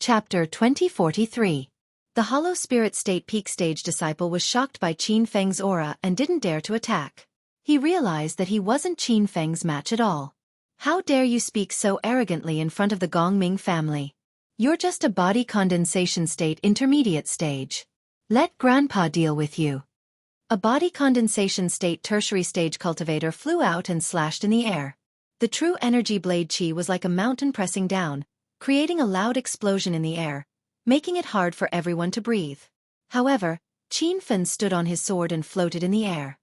Chapter 2043. The Hollow Spirit State Peak Stage disciple was shocked by Qin Feng's aura and didn't dare to attack. He realized that he wasn't Qin Feng's match at all. How dare you speak so arrogantly in front of the Gongming family? You're just a body condensation state intermediate stage. Let Grandpa deal with you. A body condensation state tertiary stage cultivator flew out and slashed in the air. The true energy blade chi was like a mountain pressing down, creating a loud explosion in the air, making it hard for everyone to breathe. However, Qin Fen stood on his sword and floated in the air.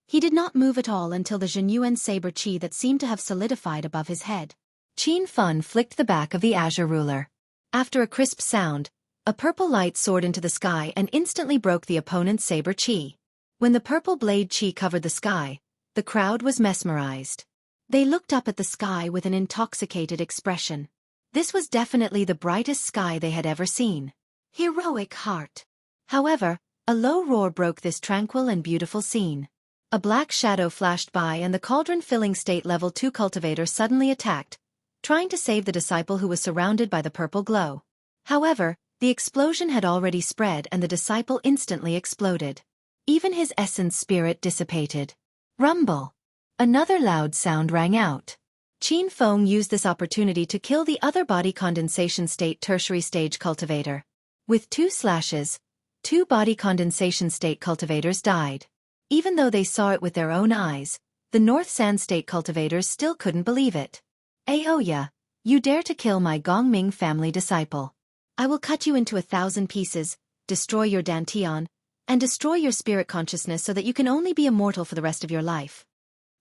He did not move at all until the Zhenyuan saber chi that seemed to have solidified above his head. Qin Fen flicked the back of the azure ruler. After a crisp sound, a purple light soared into the sky and instantly broke the opponent's saber chi. When the purple blade chi covered the sky, the crowd was mesmerized. They looked up at the sky with an intoxicated expression. This was definitely the brightest sky they had ever seen. Heroic heart. However, a low roar broke this tranquil and beautiful scene. A black shadow flashed by and the cauldron-filling state level 2 cultivator suddenly attacked, trying to save the disciple who was surrounded by the purple glow. However, the explosion had already spread and the disciple instantly exploded. Even his essence spirit dissipated. Rumble. Another loud sound rang out. Qin Feng used this opportunity to kill the other body condensation state tertiary stage cultivator. With 2 slashes, 2 body condensation state cultivators died. Even though they saw it with their own eyes, the North Sand state cultivators still couldn't believe it. Aoya, you dare to kill my Gongming family disciple. I will cut you into 1,000 pieces, destroy your dantian, and destroy your spirit consciousness so that you can only be immortal for the rest of your life.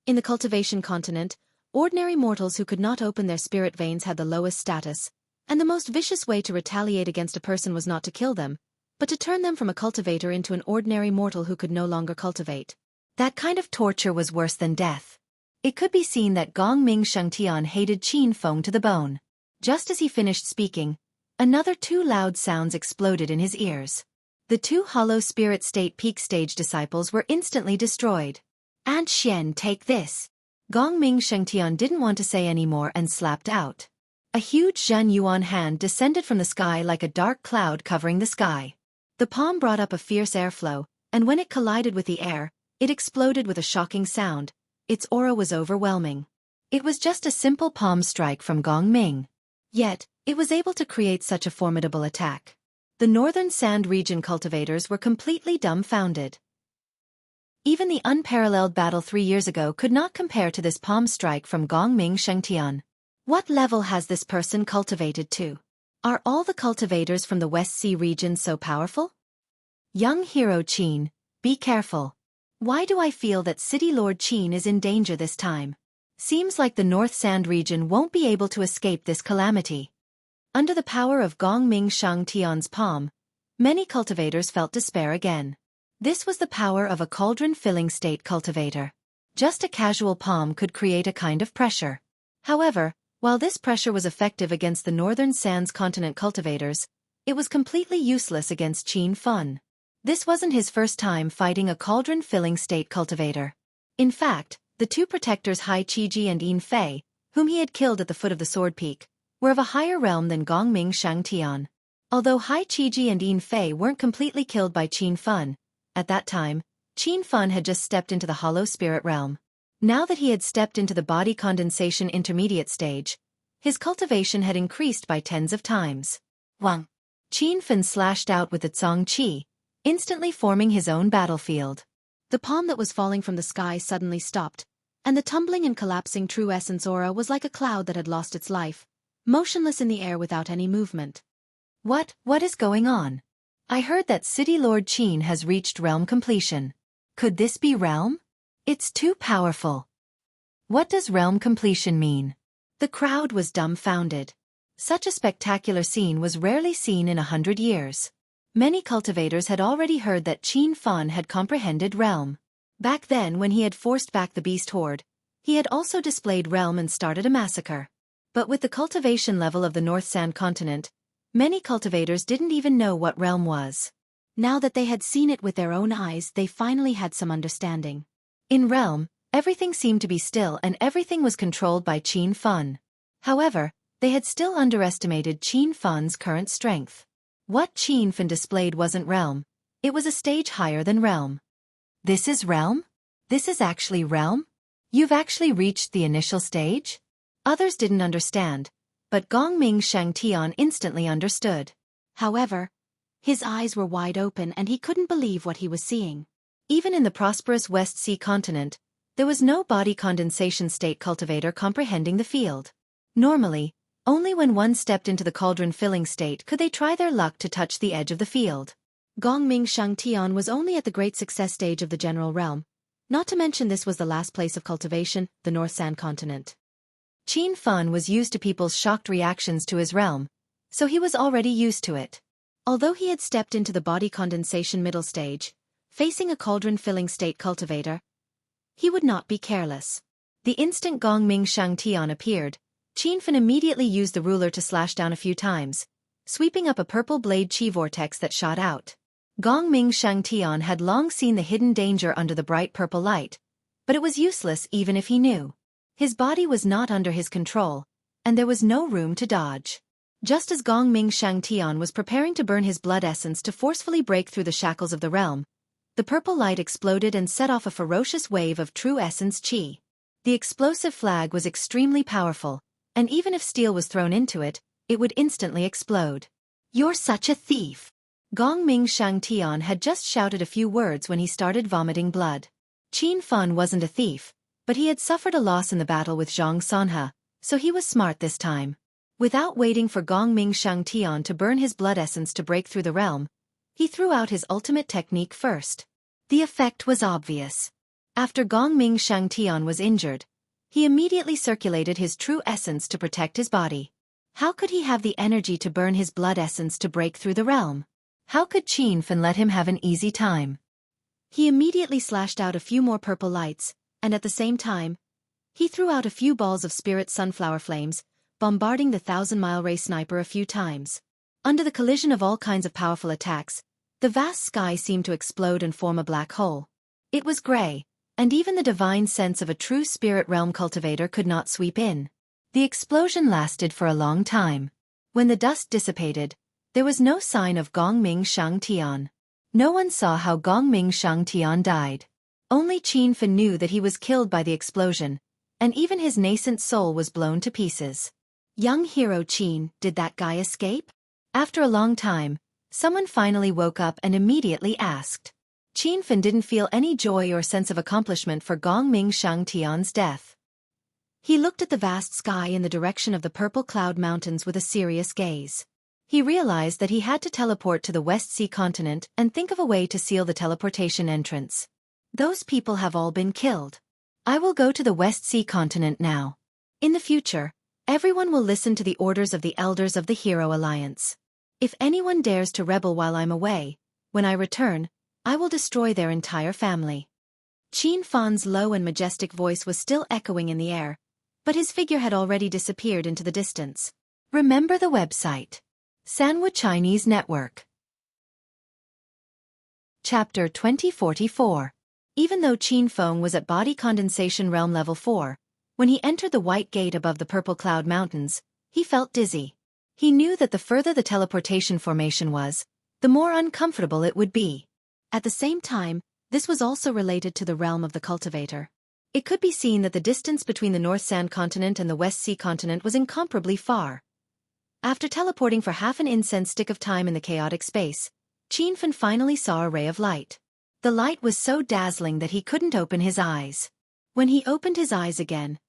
In the cultivation continent, ordinary mortals who could not open their spirit veins had the lowest status, and the most vicious way to retaliate against a person was not to kill them, but to turn them from a cultivator into an ordinary mortal who could no longer cultivate. That kind of torture was worse than death. It could be seen that Gongming Shengtian hated Qin Feng to the bone. Just as he finished speaking, another 2 loud sounds exploded in his ears. The 2 hollow spirit state peak stage disciples were instantly destroyed. Aunt Xian, take this. Gongming Shengtian didn't want to say any more and slapped out. A huge Zhen Yuan hand descended from the sky like a dark cloud covering the sky. The palm brought up a fierce airflow, and when it collided with the air, it exploded with a shocking sound. Its aura was overwhelming. It was just a simple palm strike from Gongming. Yet, it was able to create such a formidable attack. The Northern Sand region cultivators were completely dumbfounded. Even the unparalleled battle 3 years ago could not compare to this palm strike from Gongming Shengtian. What level has this person cultivated to? Are all the cultivators from the West Sea region so powerful? Young hero Qin, be careful. Why do I feel that City Lord Qin is in danger this time? Seems like the North Sand region won't be able to escape this calamity. Under the power of Gongming Shengtian's palm, many cultivators felt despair again. This was the power of a cauldron-filling state cultivator. Just a casual palm could create a kind of pressure. However, while this pressure was effective against the Northern Sands continent cultivators, it was completely useless against Qin Fen. This wasn't his first time fighting a cauldron-filling state cultivator. In fact, the 2 protectors Hai Qiji and Yin Fei, whom he had killed at the foot of the sword peak, were of a higher realm than Gongming Shengtian. Although Hai Qiji and Yin Fei weren't completely killed by Qin Fen, at that time, Qin Fen had just stepped into the hollow spirit realm. Now that he had stepped into the body condensation intermediate stage, his cultivation had increased by tens of times. Wang! Qin Fen slashed out with the Tsong Qi, instantly forming his own battlefield. The palm that was falling from the sky suddenly stopped, and the tumbling and collapsing true essence aura was like a cloud that had lost its life, motionless in the air without any movement. What is going on? I heard that City Lord Qin has reached realm completion. Could this be realm? It's too powerful. What does realm completion mean? The crowd was dumbfounded. Such a spectacular scene was rarely seen in 100 years. Many cultivators had already heard that Qin Fen had comprehended realm. Back then when he had forced back the beast horde, he had also displayed realm and started a massacre. But with the cultivation level of the North Sand continent, many cultivators didn't even know what realm was. Now that they had seen it with their own eyes, they finally had some understanding. In realm, everything seemed to be still and everything was controlled by Qin Fen. However, they had still underestimated Qin Fan's current strength. What Qin Fan displayed wasn't realm. It was a stage higher than realm. This is realm? This is actually realm? You've actually reached the initial stage? Others didn't understand, but Gongming Shangtian instantly understood. However, his eyes were wide open and he couldn't believe what he was seeing. Even in the prosperous West Sea continent, there was no body condensation state cultivator comprehending the field. Normally, only when one stepped into the cauldron filling state could they try their luck to touch the edge of the field. Gongming Shangtian was only at the great success stage of the general realm, not to mention this was the last place of cultivation, the North Sand continent. Qin Fan was used to people's shocked reactions to his realm, so he was already used to it. Although he had stepped into the body condensation middle stage, facing a cauldron-filling state cultivator, he would not be careless. The instant Gongming Shangtian appeared, Qin Fan immediately used the ruler to slash down a few times, sweeping up a purple blade chi vortex that shot out. Gongming Shangtian had long seen the hidden danger under the bright purple light, but it was useless even if he knew. His body was not under his control, and there was no room to dodge. Just as Gongming Shangtian was preparing to burn his blood essence to forcefully break through the shackles of the realm, the purple light exploded and set off a ferocious wave of true essence chi. The explosive flag was extremely powerful, and even if steel was thrown into it, it would instantly explode. "You're such a thief!" Gongming Shangtian had just shouted a few words when he started vomiting blood. Qin Fan wasn't a thief, but he had suffered a loss in the battle with Zhang Sanhe, so he was smart this time. Without waiting for Gongming Shangtian to burn his blood essence to break through the realm, he threw out his ultimate technique first. The effect was obvious. After Gongming Shangtian was injured, he immediately circulated his true essence to protect his body. How could he have the energy to burn his blood essence to break through the realm? How could Qin Fan let him have an easy time? He immediately slashed out a few more purple lights, and at the same time, he threw out a few balls of spirit sunflower flames, bombarding the 1,000-mile ray sniper a few times. Under the collision of all kinds of powerful attacks, the vast sky seemed to explode and form a black hole. It was gray, and even the divine sense of a true spirit realm cultivator could not sweep in. The explosion lasted for a long time. When the dust dissipated, there was no sign of Gongming Shangtian. No one saw how Gongming Shangtian died. Only Qin Fan knew that he was killed by the explosion, and even his nascent soul was blown to pieces. Young hero Qin, did that guy escape? After a long time, someone finally woke up and immediately asked. Qin Fan didn't feel any joy or sense of accomplishment for Gongming Shangtian's death. He looked at the vast sky in the direction of the purple cloud mountains with a serious gaze. He realized that he had to teleport to the West Sea continent and think of a way to seal the teleportation entrance. Those people have all been killed. I will go to the West Sea continent now. In the future, everyone will listen to the orders of the elders of the Hero Alliance. If anyone dares to rebel while I'm away, when I return, I will destroy their entire family. Qin Fan's low and majestic voice was still echoing in the air, but his figure had already disappeared into the distance. Remember the website. Sanwa Chinese Network. Chapter 2044. Even though Qin Feng was at body condensation realm level 4, when he entered the white gate above the purple cloud mountains, he felt dizzy. He knew that the further the teleportation formation was, the more uncomfortable it would be. At the same time, this was also related to the realm of the cultivator. It could be seen that the distance between the North Sand continent and the West Sea continent was incomparably far. After teleporting for half an incense stick of time in the chaotic space, Qin Fan finally saw a ray of light. The light was so dazzling that he couldn't open his eyes. When he opened his eyes again,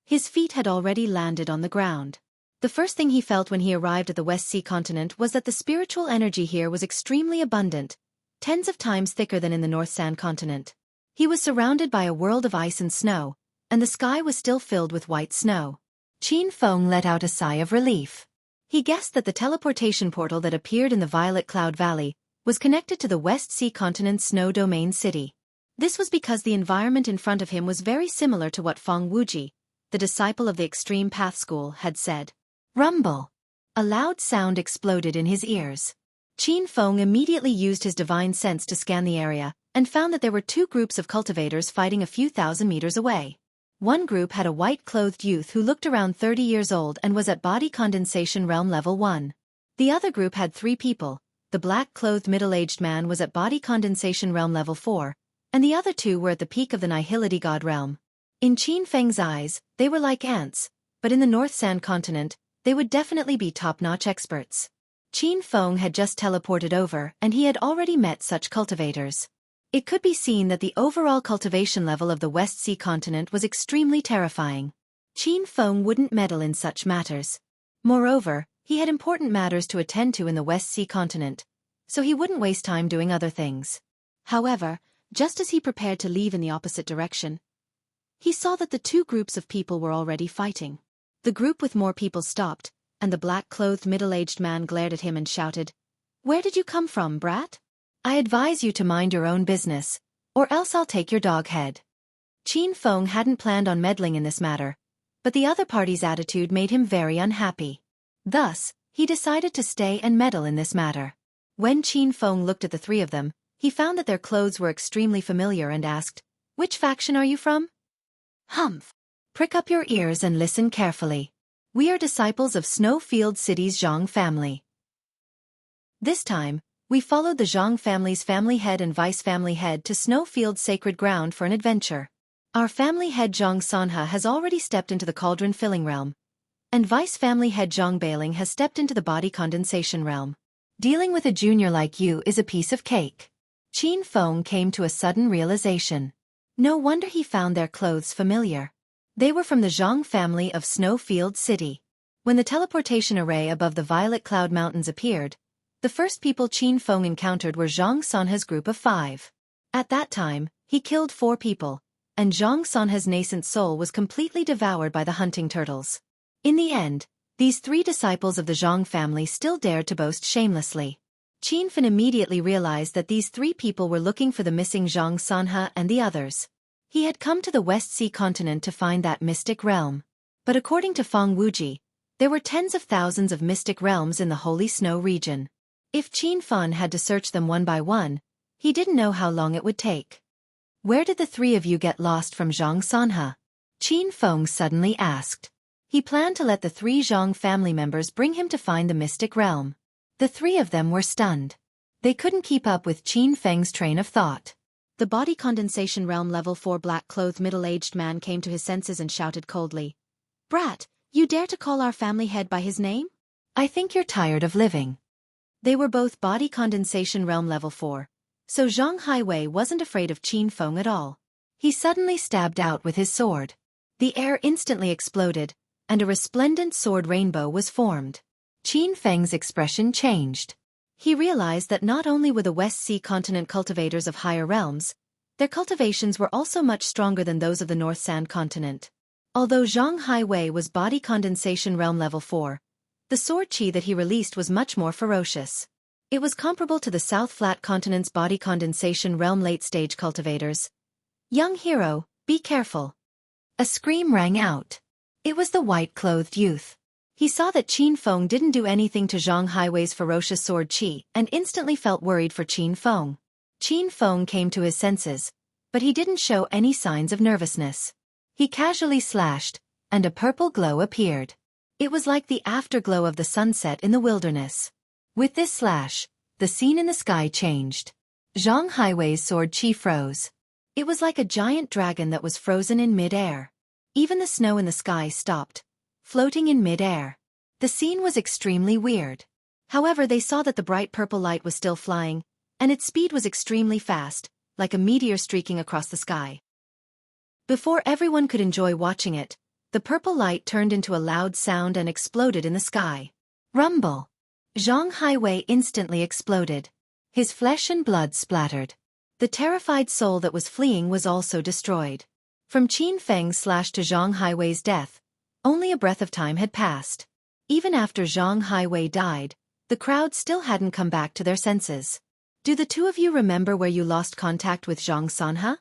his feet had already landed on the ground. The first thing he felt when he arrived at the West Sea continent was that the spiritual energy here was extremely abundant, tens of times thicker than in the North Sand continent. He was surrounded by a world of ice and snow, and the sky was still filled with white snow. Qin Feng let out a sigh of relief. He guessed that the teleportation portal that appeared in the Violet Cloud Valley was connected to the West Sea continent's snow domain city. This was because the environment in front of him was very similar to what Feng Wuji, the disciple of the Extreme Path School, had said. Rumble! A loud sound exploded in his ears. Qin Feng immediately used his divine sense to scan the area, and found that there were two groups of cultivators fighting a few thousand meters away. One group had a white-clothed youth who looked around 30 years old and was at body condensation realm level 1. The other group had 3 people. The black-clothed middle-aged man was at body condensation realm level 4, and the other 2 were at the peak of the nihility god realm. In Qin Feng's eyes, they were like ants, but in the North Sand continent, they would definitely be top-notch experts. Qin Feng had just teleported over, and he had already met such cultivators. It could be seen that the overall cultivation level of the West Sea continent was extremely terrifying. Qin Feng wouldn't meddle in such matters. Moreover, he had important matters to attend to in the West Sea continent, so he wouldn't waste time doing other things. However, just as he prepared to leave in the opposite direction, he saw that the 2 groups of people were already fighting. The group with more people stopped, and the black-clothed middle-aged man glared at him and shouted, "Where did you come from, brat? I advise you to mind your own business, or else I'll take your dog head." Qin Feng hadn't planned on meddling in this matter, but the other party's attitude made him very unhappy. Thus, he decided to stay and meddle in this matter. When Qin Feng looked at the 3 of them, he found that their clothes were extremely familiar and asked, "Which faction are you from?" "Humph. Prick up your ears and listen carefully. We are disciples of Snowfield City's Zhang family." This time, we followed the Zhang family's family head and vice family head to Snowfield's sacred ground for an adventure. Our family head Zhang Sanhe has already stepped into the cauldron filling realm, and vice family head Zhang Bailing has stepped into the body condensation realm. Dealing with a junior like you is a piece of cake. Qin Feng came to a sudden realization. No wonder he found their clothes familiar. They were from the Zhang family of Snowfield City. When the teleportation array above the Violet Cloud Mountains appeared, the first people Qin Feng encountered were Zhang Sanhe's group of 5. At that time, he killed 4 people, and Zhang Sanhe's nascent soul was completely devoured by the hunting turtles. In the end, these 3 disciples of the Zhang family still dared to boast shamelessly. Qin Fen immediately realized that these 3 people were looking for the missing Zhang Sanhe and the others. He had come to the West Sea continent to find that mystic realm. But according to Feng Wuji, there were tens of thousands of mystic realms in the Holy Snow region. If Qin Fen had to search them one by one, he didn't know how long it would take. "Where did the 3 of you get lost from Zhang Sanhe?" Qin Feng suddenly asked. He planned to let the 3 Zhang family members bring him to find the mystic realm. The 3 of them were stunned. They couldn't keep up with Qin Feng's train of thought. The body condensation realm level 4 black-clothed middle-aged man came to his senses and shouted coldly, "Brat, you dare to call our family head by his name? I think you're tired of living." They were both body condensation realm level 4, so Zhang Haiwei wasn't afraid of Qin Feng at all. He suddenly stabbed out with his sword. The air instantly exploded, and a resplendent sword rainbow was formed. Qin Feng's expression changed. He realized that not only were the West Sea continent cultivators of higher realms, their cultivations were also much stronger than those of the North Sand continent. Although Zhang Haiwei was body condensation realm level 4, the sword chi that he released was much more ferocious. It was comparable to the South Flat continent's body condensation realm late-stage cultivators. "Young hero, be careful." A scream rang out. It was the white-clothed youth. He saw that Qin Feng didn't do anything to Zhang Haiwei's ferocious sword chi and instantly felt worried for Qin Feng. Qin Feng came to his senses, but he didn't show any signs of nervousness. He casually slashed, and a purple glow appeared. It was like the afterglow of the sunset in the wilderness. With this slash, the scene in the sky changed. Zhang Haiwei's sword chi froze. It was like a giant dragon that was frozen in mid-air. Even the snow in the sky stopped, floating in mid-air. The scene was extremely weird. However, they saw that the bright purple light was still flying, and its speed was extremely fast, like a meteor streaking across the sky. Before everyone could enjoy watching it, the purple light turned into a loud sound and exploded in the sky. Rumble! Zhang Haiwei instantly exploded. His flesh and blood splattered. The terrified soul that was fleeing was also destroyed. From Qin Feng's slash to Zhang Haiwei's death, only a breath of time had passed. Even after Zhang Haiwei died, the crowd still hadn't come back to their senses. "Do the 2 of you remember where you lost contact with Zhang Sanhe?"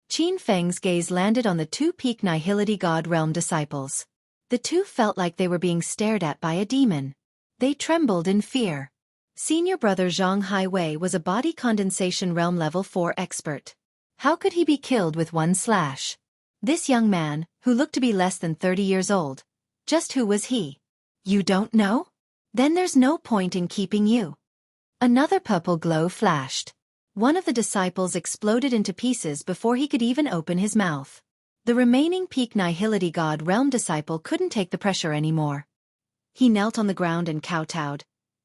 Qin Feng's gaze landed on the 2 peak Nihility God Realm disciples. The 2 felt like they were being stared at by a demon. They trembled in fear. Senior brother Zhang Haiwei was a body condensation realm level 4 expert. How could he be killed with one slash? This young man, who looked to be less than 30 years old. Just who was he? You don't know? Then there's no point in keeping you. Another purple glow flashed. One of the disciples exploded into pieces before he could even open his mouth. The remaining peak nihility god realm disciple couldn't take the pressure anymore. He knelt on the ground and kowtowed.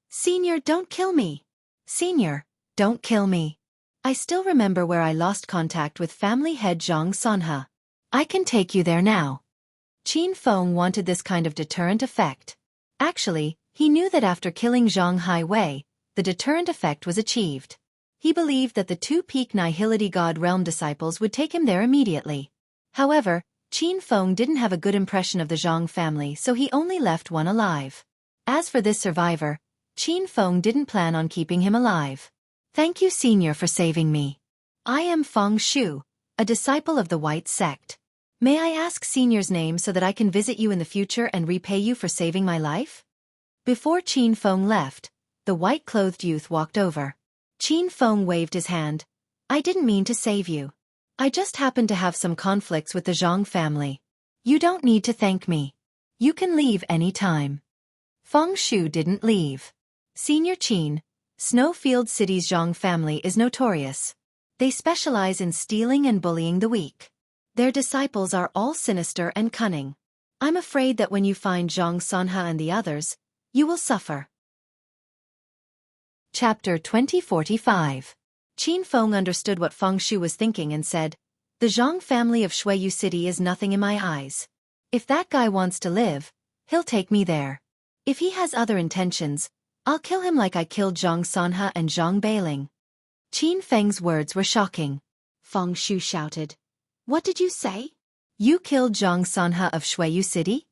Senior, don't kill me. Senior, don't kill me. I still remember where I lost contact with family head Zhang Sanhe. I can take you there now. Qin Feng wanted this kind of deterrent effect. Actually, he knew that after killing Zhang Haiwei, the deterrent effect was achieved. He believed that the two peak nihility god realm disciples would take him there immediately. However, Qin Feng didn't have a good impression of the Zhang family, so he only left one alive. As for this survivor, Qin Feng didn't plan on keeping him alive. Thank you, Senior, for saving me. I am Feng Shu, a disciple of the White Sect. May I ask Senior's name so that I can visit you in the future and repay you for saving my life? Before Qin Feng left, the white-clothed youth walked over. Qin Feng waved his hand. I didn't mean to save you. I just happened to have some conflicts with the Zhang family. You don't need to thank me. You can leave any time. Feng Shu didn't leave. Senior Qin, Snowfield City's Zhang family is notorious. They specialize in stealing and bullying the weak. Their disciples are all sinister and cunning. I'm afraid that when you find Zhang Sanhe and the others, you will suffer. Chapter 2045. Qin Feng understood what Feng Shu was thinking and said, The Zhang family of Shuiyu City is nothing in my eyes. If that guy wants to live, he'll take me there. If he has other intentions, I'll kill him like I killed Zhang Sanhe and Zhang Beiling. Qin Feng's words were shocking. Feng Shu shouted. What did you say? You killed Zhang Sanhe of Shuiyu City?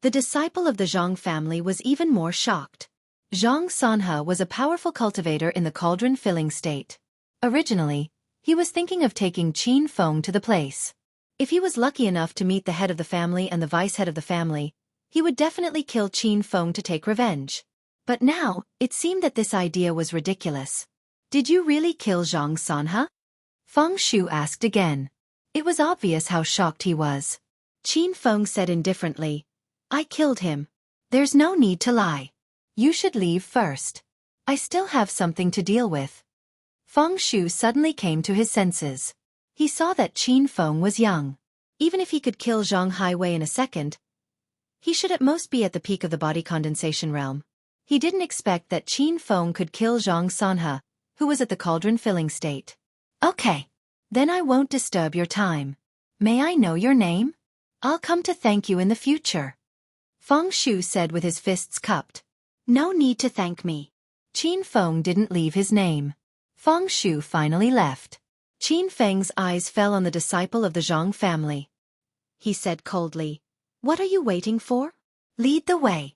The disciple of the Zhang family was even more shocked. Zhang Sanhe was a powerful cultivator in the cauldron-filling state. Originally, he was thinking of taking Qin Feng to the place. If he was lucky enough to meet the head of the family and the vice-head of the family, he would definitely kill Qin Feng to take revenge. But now, it seemed that this idea was ridiculous. Did you really kill Zhang Sanhe? Feng Shu asked again. It was obvious how shocked he was. Qin Feng said indifferently, I killed him. There's no need to lie. You should leave first. I still have something to deal with. Feng Shu suddenly came to his senses. He saw that Qin Feng was young. Even if he could kill Zhang Haiwei in a second, he should at most be at the peak of the body condensation realm. He didn't expect that Qin Feng could kill Zhang Sanhe, who was at the cauldron-filling state. Okay. Then I won't disturb your time. May I know your name? I'll come to thank you in the future. Feng Shu said with his fists cupped. No need to thank me. Qin Feng didn't leave his name. Feng Shu finally left. Qin Feng's eyes fell on the disciple of the Zhang family. He said coldly, What are you waiting for? Lead the way.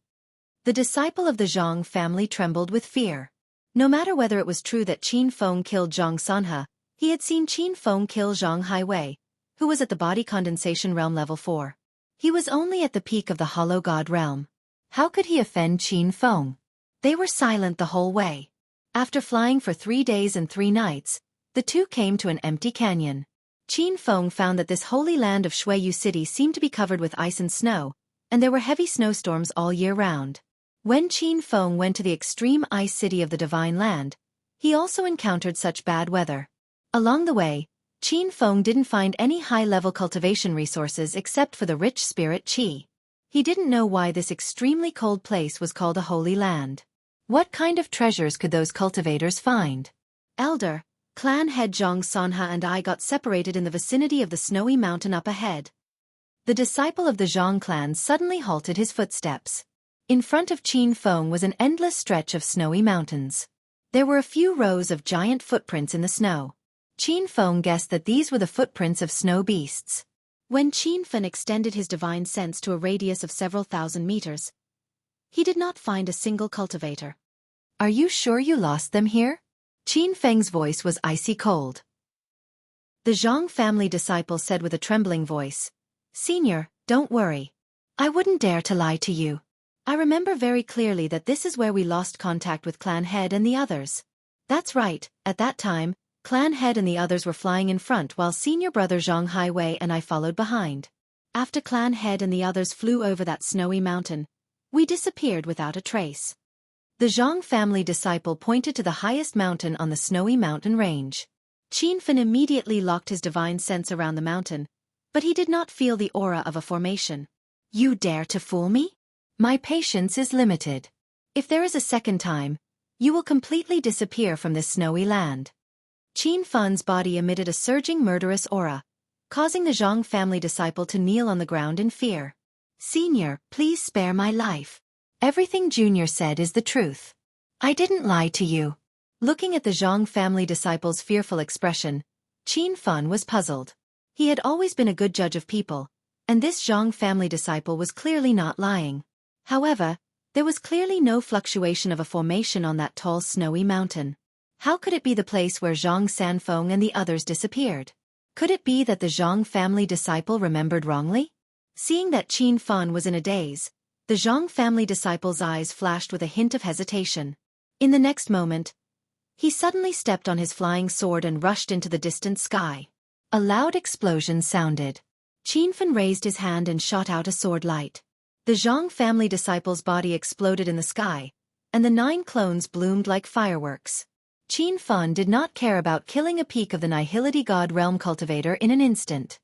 The disciple of the Zhang family trembled with fear. No matter whether it was true that Qin Feng killed Zhang Sanhe, he had seen Qin Feng kill Zhang Haiwei, who was at the body condensation realm level 4. He was only at the peak of the hollow god realm. How could he offend Qin Feng? They were silent the whole way. After flying for 3 days and 3 nights, the two came to an empty canyon. Qin Feng found that this holy land of Shuiyu City seemed to be covered with ice and snow, and there were heavy snowstorms all year round. When Qin Feng went to the extreme ice city of the Divine Land, he also encountered such bad weather. Along the way, Qin Feng didn't find any high-level cultivation resources except for the rich spirit qi. He didn't know why this extremely cold place was called a holy land. What kind of treasures could those cultivators find? Elder, clan head Zhang Sanhe and I got separated in the vicinity of the snowy mountain up ahead. The disciple of the Zhang clan suddenly halted his footsteps. In front of Qin Feng was an endless stretch of snowy mountains. There were a few rows of giant footprints in the snow. Qin Feng guessed that these were the footprints of snow beasts. When Qin Feng extended his divine sense to a radius of several thousand meters, he did not find a single cultivator. Are you sure you lost them here? Qin Feng's voice was icy cold. The Zhang family disciple said with a trembling voice, Senior, don't worry. I wouldn't dare to lie to you. I remember very clearly that this is where we lost contact with clan head and the others. That's right, at that time, Clan Head and the others were flying in front while senior brother Zhang Highway and I followed behind. After Clan Head and the others flew over that snowy mountain, we disappeared without a trace. The Zhang family disciple pointed to the highest mountain on the snowy mountain range. Qin Fan immediately locked his divine sense around the mountain, but he did not feel the aura of a formation. You dare to fool me? My patience is limited. If there is a second time, you will completely disappear from this snowy land. Qin Fan's body emitted a surging murderous aura, causing the Zhang family disciple to kneel on the ground in fear. Senior, please spare my life. Everything Junior said is the truth. I didn't lie to you. Looking at the Zhang family disciple's fearful expression, Qin Fan was puzzled. He had always been a good judge of people, and this Zhang family disciple was clearly not lying. However, there was clearly no fluctuation of a formation on that tall snowy mountain. How could it be the place where Zhang Sanfeng and the others disappeared? Could it be that the Zhang family disciple remembered wrongly? Seeing that Qin Fan was in a daze, the Zhang family disciple's eyes flashed with a hint of hesitation. In the next moment, he suddenly stepped on his flying sword and rushed into the distant sky. A loud explosion sounded. Qin Fan raised his hand and shot out a sword light. The Zhang family disciple's body exploded in the sky, and the 9 clones bloomed like fireworks. Qin Fan did not care about killing a peak of the Nihility God Realm cultivator in an instant.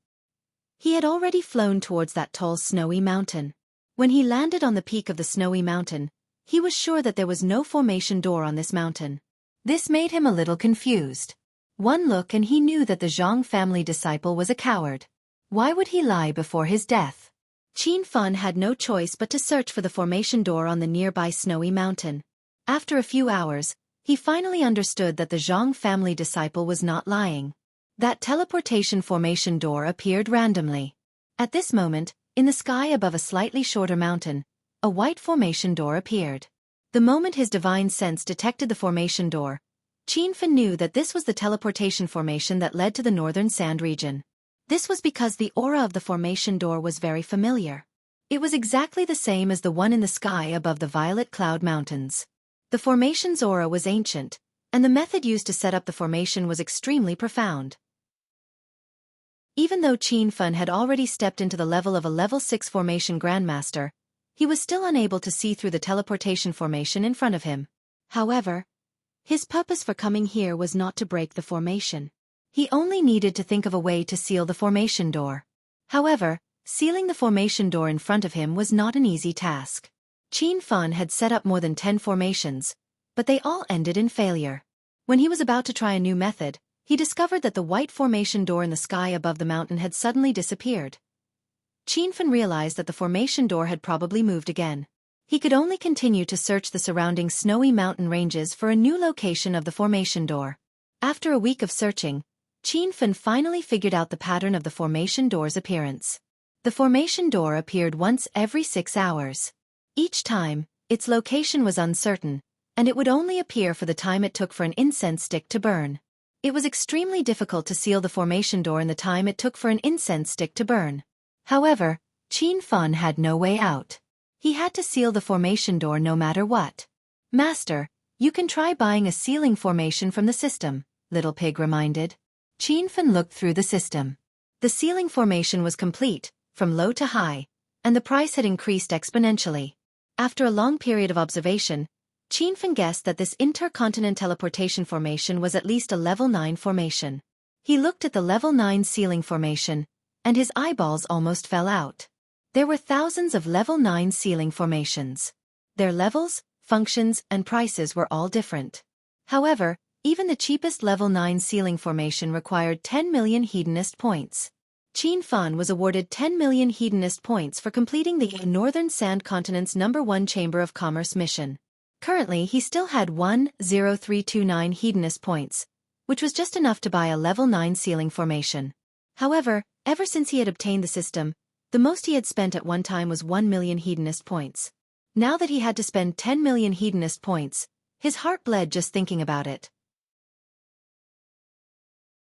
He had already flown towards that tall snowy mountain. When he landed on the peak of the snowy mountain, he was sure that there was no formation door on this mountain. This made him a little confused. One look and he knew that the Zhang family disciple was a coward. Why would he lie before his death? Qin Fan had no choice but to search for the formation door on the nearby snowy mountain. After a few hours, he finally understood that the Zhang family disciple was not lying. That teleportation formation door appeared randomly. At this moment, in the sky above a slightly shorter mountain, a white formation door appeared. The moment his divine sense detected the formation door, Qin Fan knew that this was the teleportation formation that led to the northern sand region. This was because the aura of the formation door was very familiar. It was exactly the same as the one in the sky above the violet cloud mountains. The formation's aura was ancient, and the method used to set up the formation was extremely profound. Even though Qin Fan had already stepped into the level of a level 6 formation grandmaster, he was still unable to see through the teleportation formation in front of him. However, his purpose for coming here was not to break the formation. He only needed to think of a way to seal the formation door. However, sealing the formation door in front of him was not an easy task. Qin Fan had set up more than 10 formations, but they all ended in failure. When he was about to try a new method, he discovered that the white formation door in the sky above the mountain had suddenly disappeared. Qin Fan realized that the formation door had probably moved again. He could only continue to search the surrounding snowy mountain ranges for a new location of the formation door. After a week of searching, Qin Fan finally figured out the pattern of the formation door's appearance. The formation door appeared once every 6 hours. Each time, its location was uncertain, and it would only appear for the time it took for an incense stick to burn. It was extremely difficult to seal the formation door in the time it took for an incense stick to burn. However, Qin Fan had no way out. He had to seal the formation door no matter what. Master, you can try buying a sealing formation from the system, Little Pig reminded. Qin Fan looked through the system. The sealing formation was complete, from low to high, and the price had increased exponentially. After a long period of observation, Qin Fan guessed that this intercontinent teleportation formation was at least a level 9 formation. He looked at the level 9 sealing formation, and his eyeballs almost fell out. There were thousands of level 9 sealing formations. Their levels, functions, and prices were all different. However, even the cheapest level 9 sealing formation required 10 million hedonist points. Qin Fan was awarded 10 million hedonist points for completing the Northern Sand Continent's #1 Chamber of Commerce mission. Currently, he still had 10329 hedonist points, which was just enough to buy a level 9 sealing formation. However, ever since he had obtained the system, the most he had spent at one time was 1 million hedonist points. Now that he had to spend 10 million hedonist points, his heart bled just thinking about it.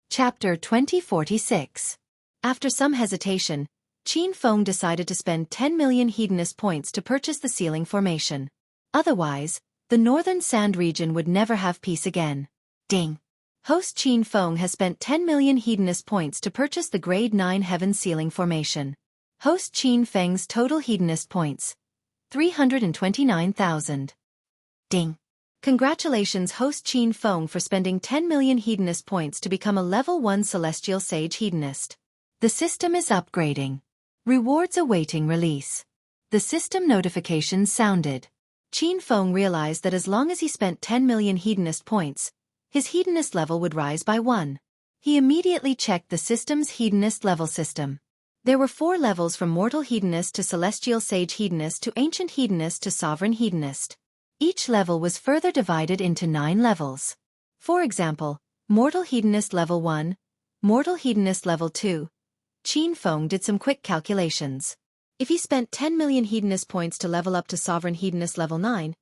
Chapter 2046. After some hesitation, Qin Fan decided to spend 10 million hedonist points to purchase the sealing formation. Otherwise, the northern sand region would never have peace again. Ding! Host Qin Feng has spent 10 million hedonist points to purchase the Grade 9 Heaven Sealing Formation. Host Qin Feng's total hedonist points: 329,000. Ding. Congratulations Host Qin Feng for spending 10 million hedonist points to become a Level 1 Celestial Sage Hedonist. The system is upgrading. Rewards awaiting release. The system notification sounded. Qin Feng realized that as long as he spent 10 million hedonist points, his hedonist level would rise by 1. He immediately checked the system's hedonist level system. There were 4 levels from Mortal Hedonist to Celestial Sage Hedonist to Ancient Hedonist to Sovereign Hedonist. Each level was further divided into 9 levels. For example, Mortal Hedonist Level 1, Mortal Hedonist Level 2. Qin Feng did some quick calculations. If he spent 10 million hedonist points to level up to Sovereign Hedonist Level 9,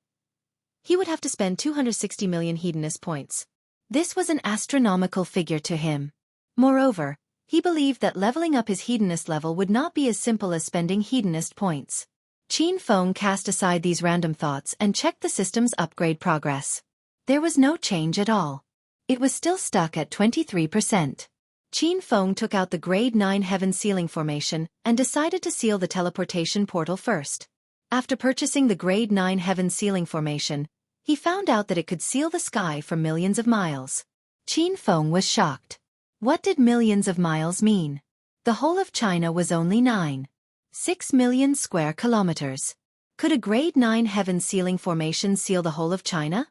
he would have to spend 260 million hedonist points. This was an astronomical figure to him. Moreover, he believed that leveling up his hedonist level would not be as simple as spending hedonist points. Qin Feng cast aside these random thoughts and checked the system's upgrade progress. There was no change at all. It was still stuck at 23%. Qin Feng took out the Grade 9 Heaven Sealing Formation and decided to seal the teleportation portal first. After purchasing the Grade 9 Heaven Sealing Formation, he found out that it could seal the sky for millions of miles. Qin Feng was shocked. What did millions of miles mean? The whole of China was only 9.6 million square kilometers. Could a Grade 9 Heaven Sealing Formation seal the whole of China?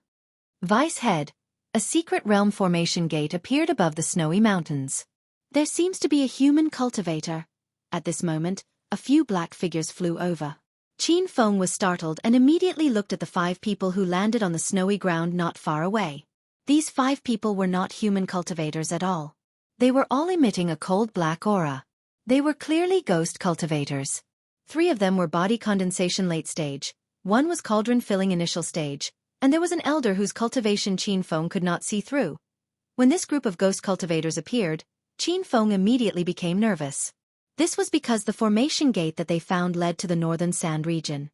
Vice Head, a secret realm formation gate appeared above the snowy mountains. There seems to be a human cultivator. At this moment, a few black figures flew over. Qin Feng was startled and immediately looked at the 5 people who landed on the snowy ground not far away. These 5 people were not human cultivators at all. They were all emitting a cold black aura. They were clearly ghost cultivators. 3 of them were body condensation late stage, 1 was cauldron filling initial stage, and there was an elder whose cultivation Qin Feng could not see through. When this group of ghost cultivators appeared, Qin Feng immediately became nervous. This was because the formation gate that they found led to the northern sand region.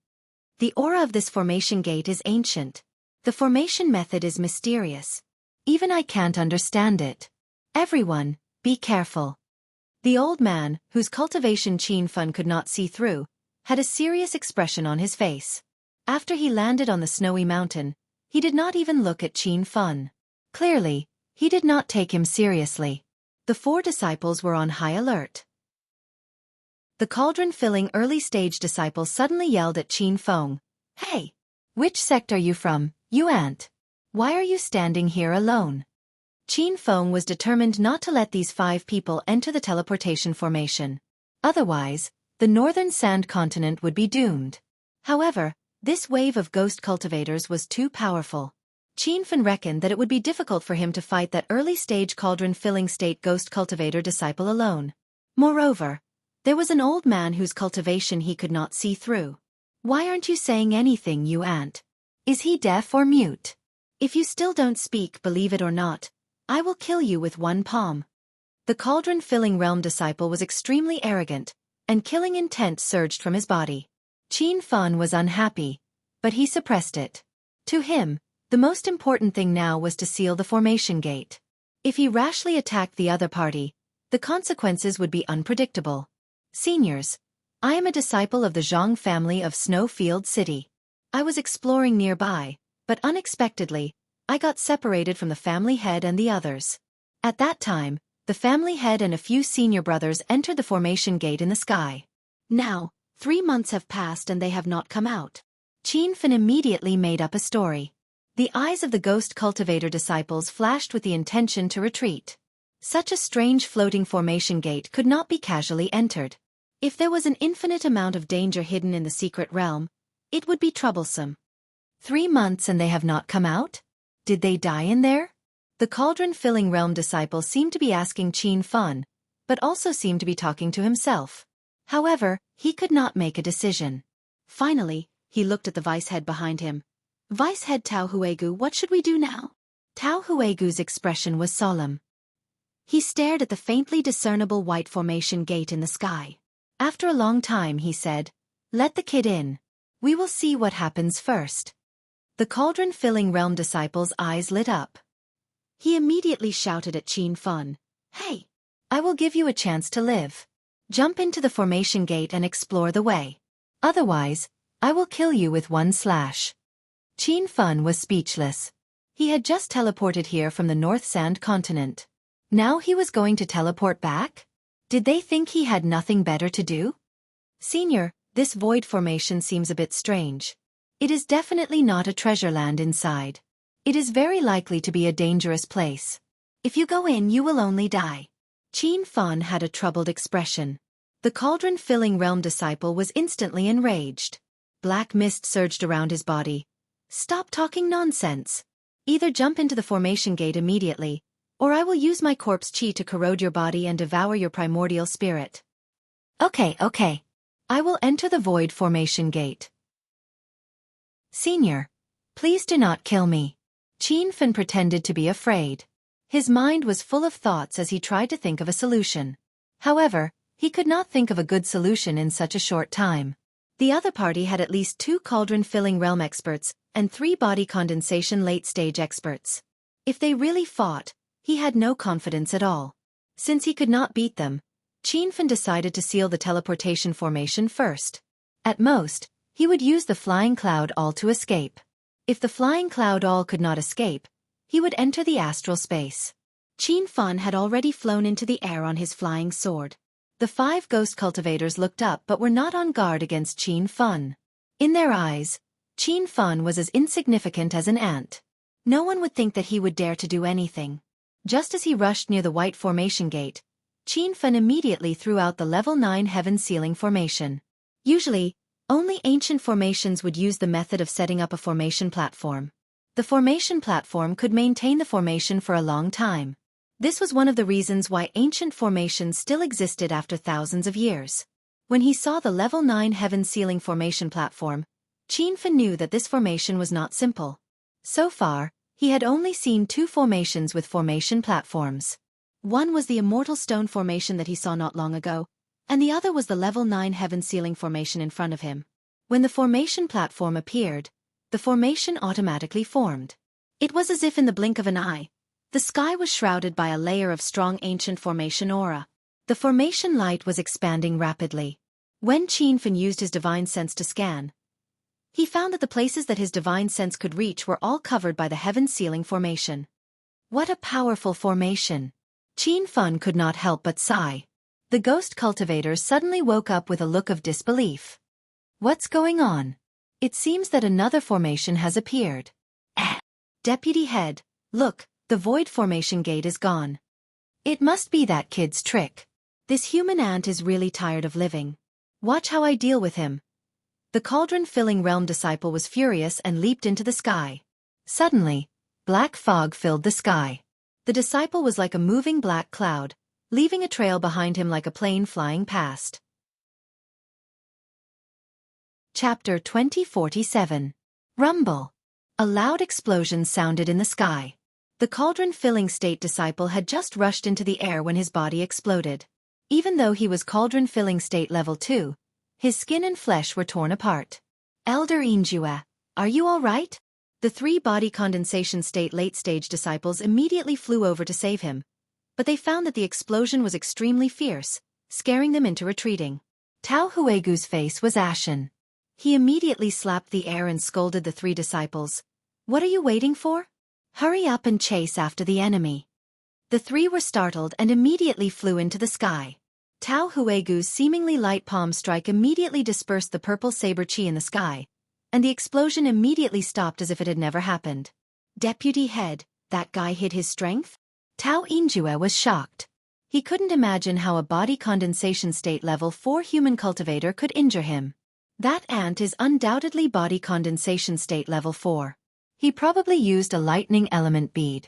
The aura of this formation gate is ancient. The formation method is mysterious. Even I can't understand it. Everyone, be careful. The old man, whose cultivation Qin Feng could not see through, had a serious expression on his face. After he landed on the snowy mountain, he did not even look at Qin Feng. Clearly, he did not take him seriously. The 4 disciples were on high alert. The cauldron-filling early-stage disciple suddenly yelled at Qin Feng. "Hey! Which sect are you from, you ant? Why are you standing here alone?" Qin Feng was determined not to let these 5 people enter the teleportation formation. Otherwise, the northern sand continent would be doomed. However, this wave of ghost cultivators was too powerful. Qin Feng reckoned that it would be difficult for him to fight that early-stage cauldron-filling state ghost cultivator disciple alone. Moreover, there was an old man whose cultivation he could not see through. "Why aren't you saying anything, you ant? Is he deaf or mute? If you still don't speak, believe it or not, I will kill you with 1 palm." The cauldron-filling realm disciple was extremely arrogant, and killing intent surged from his body. Qin Feng was unhappy, but he suppressed it. To him, the most important thing now was to seal the formation gate. If he rashly attacked the other party, the consequences would be unpredictable. "Seniors, I am a disciple of the Zhang family of Snowfield City. I was exploring nearby, but unexpectedly, I got separated from the family head and the others. At that time, the family head and a few senior brothers entered the formation gate in the sky. Now, 3 months have passed and they have not come out." Qin Feng immediately made up a story. The eyes of the ghost cultivator disciples flashed with the intention to retreat. Such a strange floating formation gate could not be casually entered. If there was an infinite amount of danger hidden in the secret realm, it would be troublesome. 3 months and they have not come out? Did they die in there? The cauldron-filling realm disciple seemed to be asking Qin Feng, but also seemed to be talking to himself. However, he could not make a decision. Finally, he looked at the vice head behind him. "Vice head Tao Huegu, what should we do now?" Tao Huegu's expression was solemn. He stared at the faintly discernible white formation gate in the sky. After a long time he said, "Let the kid in. We will see what happens first." The cauldron-filling realm disciple's eyes lit up. He immediately shouted at Qin Fun, "Hey! I will give you a chance to live. Jump into the formation gate and explore the way. Otherwise, I will kill you with one slash." Qin Fun was speechless. He had just teleported here from the North Sand continent. Now he was going to teleport back? Did they think he had nothing better to do? "Senior, this void formation seems a bit strange. It is definitely not a treasure land inside. It is very likely to be a dangerous place. If you go in, you will only die." Qin Fun had a troubled expression. The cauldron-filling realm disciple was instantly enraged. Black mist surged around his body. "Stop talking nonsense. Either jump into the formation gate immediately, or I will use my corpse chi to corrode your body and devour your primordial spirit." Okay. I will enter the void formation gate." "Senior, please do not kill me." Qin Fun pretended to be afraid. His mind was full of thoughts as he tried to think of a solution. However, he could not think of a good solution in such a short time. The other party had at least 2 cauldron-filling realm experts and 3 body condensation late-stage experts. If they really fought, he had no confidence at all. Since he could not beat them, Qin Fun decided to seal the teleportation formation first. At most, he would use the flying cloud all to escape. If the flying cloud all could not escape, he would enter the astral space. Qin Fun had already flown into the air on his flying sword. The 5 ghost cultivators looked up but were not on guard against Qin Fun. In their eyes, Qin Fun was as insignificant as an ant. No one would think that he would dare to do anything. Just as he rushed near the white formation gate, Qin Fun immediately threw out the level 9 heaven sealing formation. Usually, only ancient formations would use the method of setting up a formation platform. The formation platform could maintain the formation for a long time. This was one of the reasons why ancient formations still existed after thousands of years. When he saw the level 9 heaven sealing formation platform, Qin Fun knew that this formation was not simple. So far, he had only seen 2 formations with formation platforms. One was the immortal stone formation that he saw not long ago, and the other was the level 9 heaven sealing formation in front of him. When the formation platform appeared, the formation automatically formed. It was as if in the blink of an eye, the sky was shrouded by a layer of strong ancient formation aura. The formation light was expanding rapidly. When Qin Fun used his divine sense to scan, he found that the places that his divine sense could reach were all covered by the heaven sealing formation. What a powerful formation! Qin Fun could not help but sigh. The ghost cultivators suddenly woke up with a look of disbelief. What's going on? It seems that another formation has appeared. Deputy Head, look, the void formation gate is gone. It must be that kid's trick. This human ant is really tired of living. Watch how I deal with him. The cauldron-filling realm disciple was furious and leaped into the sky. Suddenly, black fog filled the sky. The disciple was like a moving black cloud, leaving a trail behind him like a plane flying past. Chapter 2047. Rumble. A loud explosion sounded in the sky. The cauldron-filling state disciple had just rushed into the air when his body exploded. Even though he was cauldron-filling state level 2, his skin and flesh were torn apart. Elder Injue, are you all right? The 3 body condensation state late-stage disciples immediately flew over to save him, but they found that the explosion was extremely fierce, scaring them into retreating. Tao Huegu's face was ashen. He immediately slapped the air and scolded the 3 disciples. What are you waiting for? Hurry up and chase after the enemy. The 3 were startled and immediately flew into the sky. Tao Huegu's seemingly light palm strike immediately dispersed the purple saber chi in the sky, and the explosion immediately stopped as if it had never happened. Deputy Head, that guy hid his strength? Tao Injue was shocked. He couldn't imagine how a body condensation state level 4 human cultivator could injure him. That ant is undoubtedly body condensation state level 4. He probably used a lightning element bead.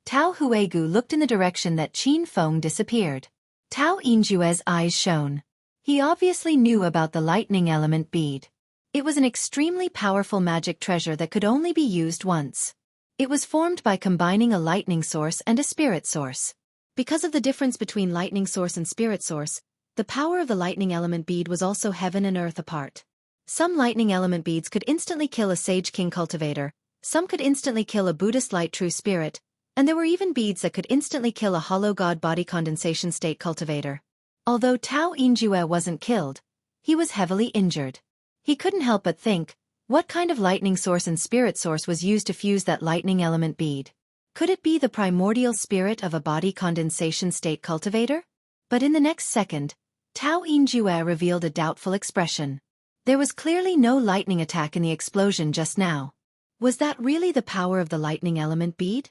Tao Huegu looked in the direction that Qin Feng disappeared. Tao Injue's eyes shone. He obviously knew about the lightning element bead. It was an extremely powerful magic treasure that could only be used once. It was formed by combining a lightning source and a spirit source. Because of the difference between lightning source and spirit source, the power of the lightning element bead was also heaven and earth apart. Some lightning element beads could instantly kill a Sage King cultivator, some could instantly kill a Buddhist light true spirit, And there were even beads that could instantly kill a hollow god body condensation state cultivator. Although Tao Yinjue wasn't killed, he was heavily injured. He couldn't help but think, what kind of lightning source and spirit source was used to fuse that lightning element bead? Could it be the primordial spirit of a body condensation state cultivator? But in the next second, Tao Yinjue revealed a doubtful expression. There was clearly no lightning attack in the explosion just now. Was that really the power of the lightning element bead?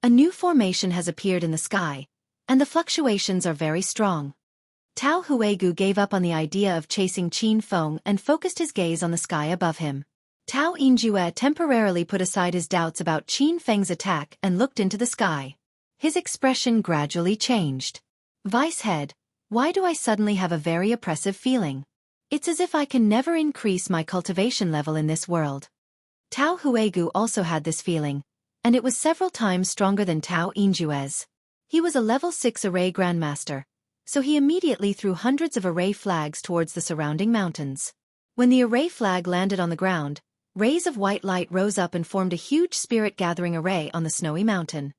A new formation has appeared in the sky, and the fluctuations are very strong. Tao Huigu gave up on the idea of chasing Qin Feng and focused his gaze on the sky above him. Tao Yinjue temporarily put aside his doubts about Qin Feng's attack and looked into the sky. His expression gradually changed. Vice head, why do I suddenly have a very oppressive feeling? It's as if I can never increase my cultivation level in this world. Tao Huigu also had this feeling, and it was several times stronger than Tao Yinjue's. He was a level 6 array grandmaster, so he immediately threw hundreds of array flags towards the surrounding mountains. When the array flag landed on the ground, rays of white light rose up and formed a huge spirit-gathering array on the snowy mountain.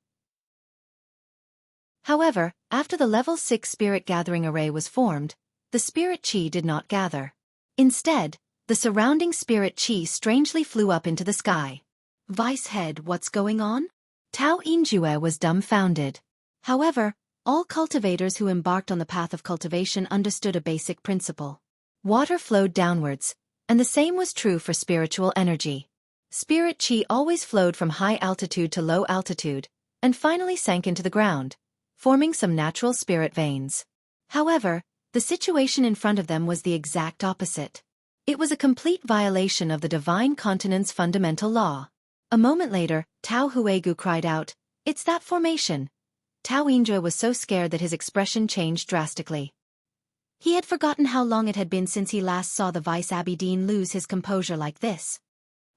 However, after the level 6 spirit-gathering array was formed, the spirit chi did not gather. Instead, the surrounding spirit chi strangely flew up into the sky. Vice head, what's going on? Tao Yinjue was dumbfounded. However, all cultivators who embarked on the path of cultivation understood a basic principle. Water flowed downwards, and the same was true for spiritual energy. Spirit chi always flowed from high altitude to low altitude, and finally sank into the ground, forming some natural spirit veins. However, the situation in front of them was the exact opposite. It was a complete violation of the divine continent's fundamental law. A moment later, Tao Huigu cried out, "It's that formation!" Tao Yinjue was so scared that his expression changed drastically. He had forgotten how long it had been since he last saw the Vice Abidine lose his composure like this.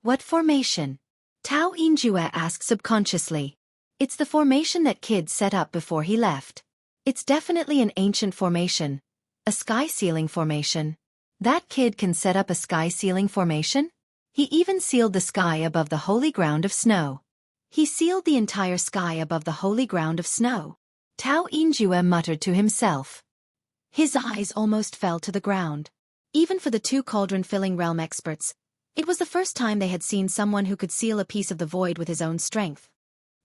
What formation? Tao Yinjue asked subconsciously. It's the formation that kid set up before he left. It's definitely an ancient formation. A sky ceiling formation. That kid can set up a sky ceiling formation? He even sealed the sky above the holy ground of snow. He sealed the entire sky above the holy ground of snow. Tao Yinjue muttered to himself. His eyes almost fell to the ground. Even for the two cauldron-filling realm experts, it was the first time they had seen someone who could seal a piece of the void with his own strength.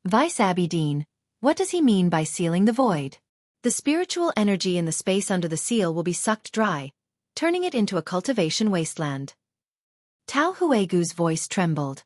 Vice Abidine, what does he mean by sealing the void? The spiritual energy in the space under the seal will be sucked dry, turning it into a cultivation wasteland. Tao Huigu's voice trembled.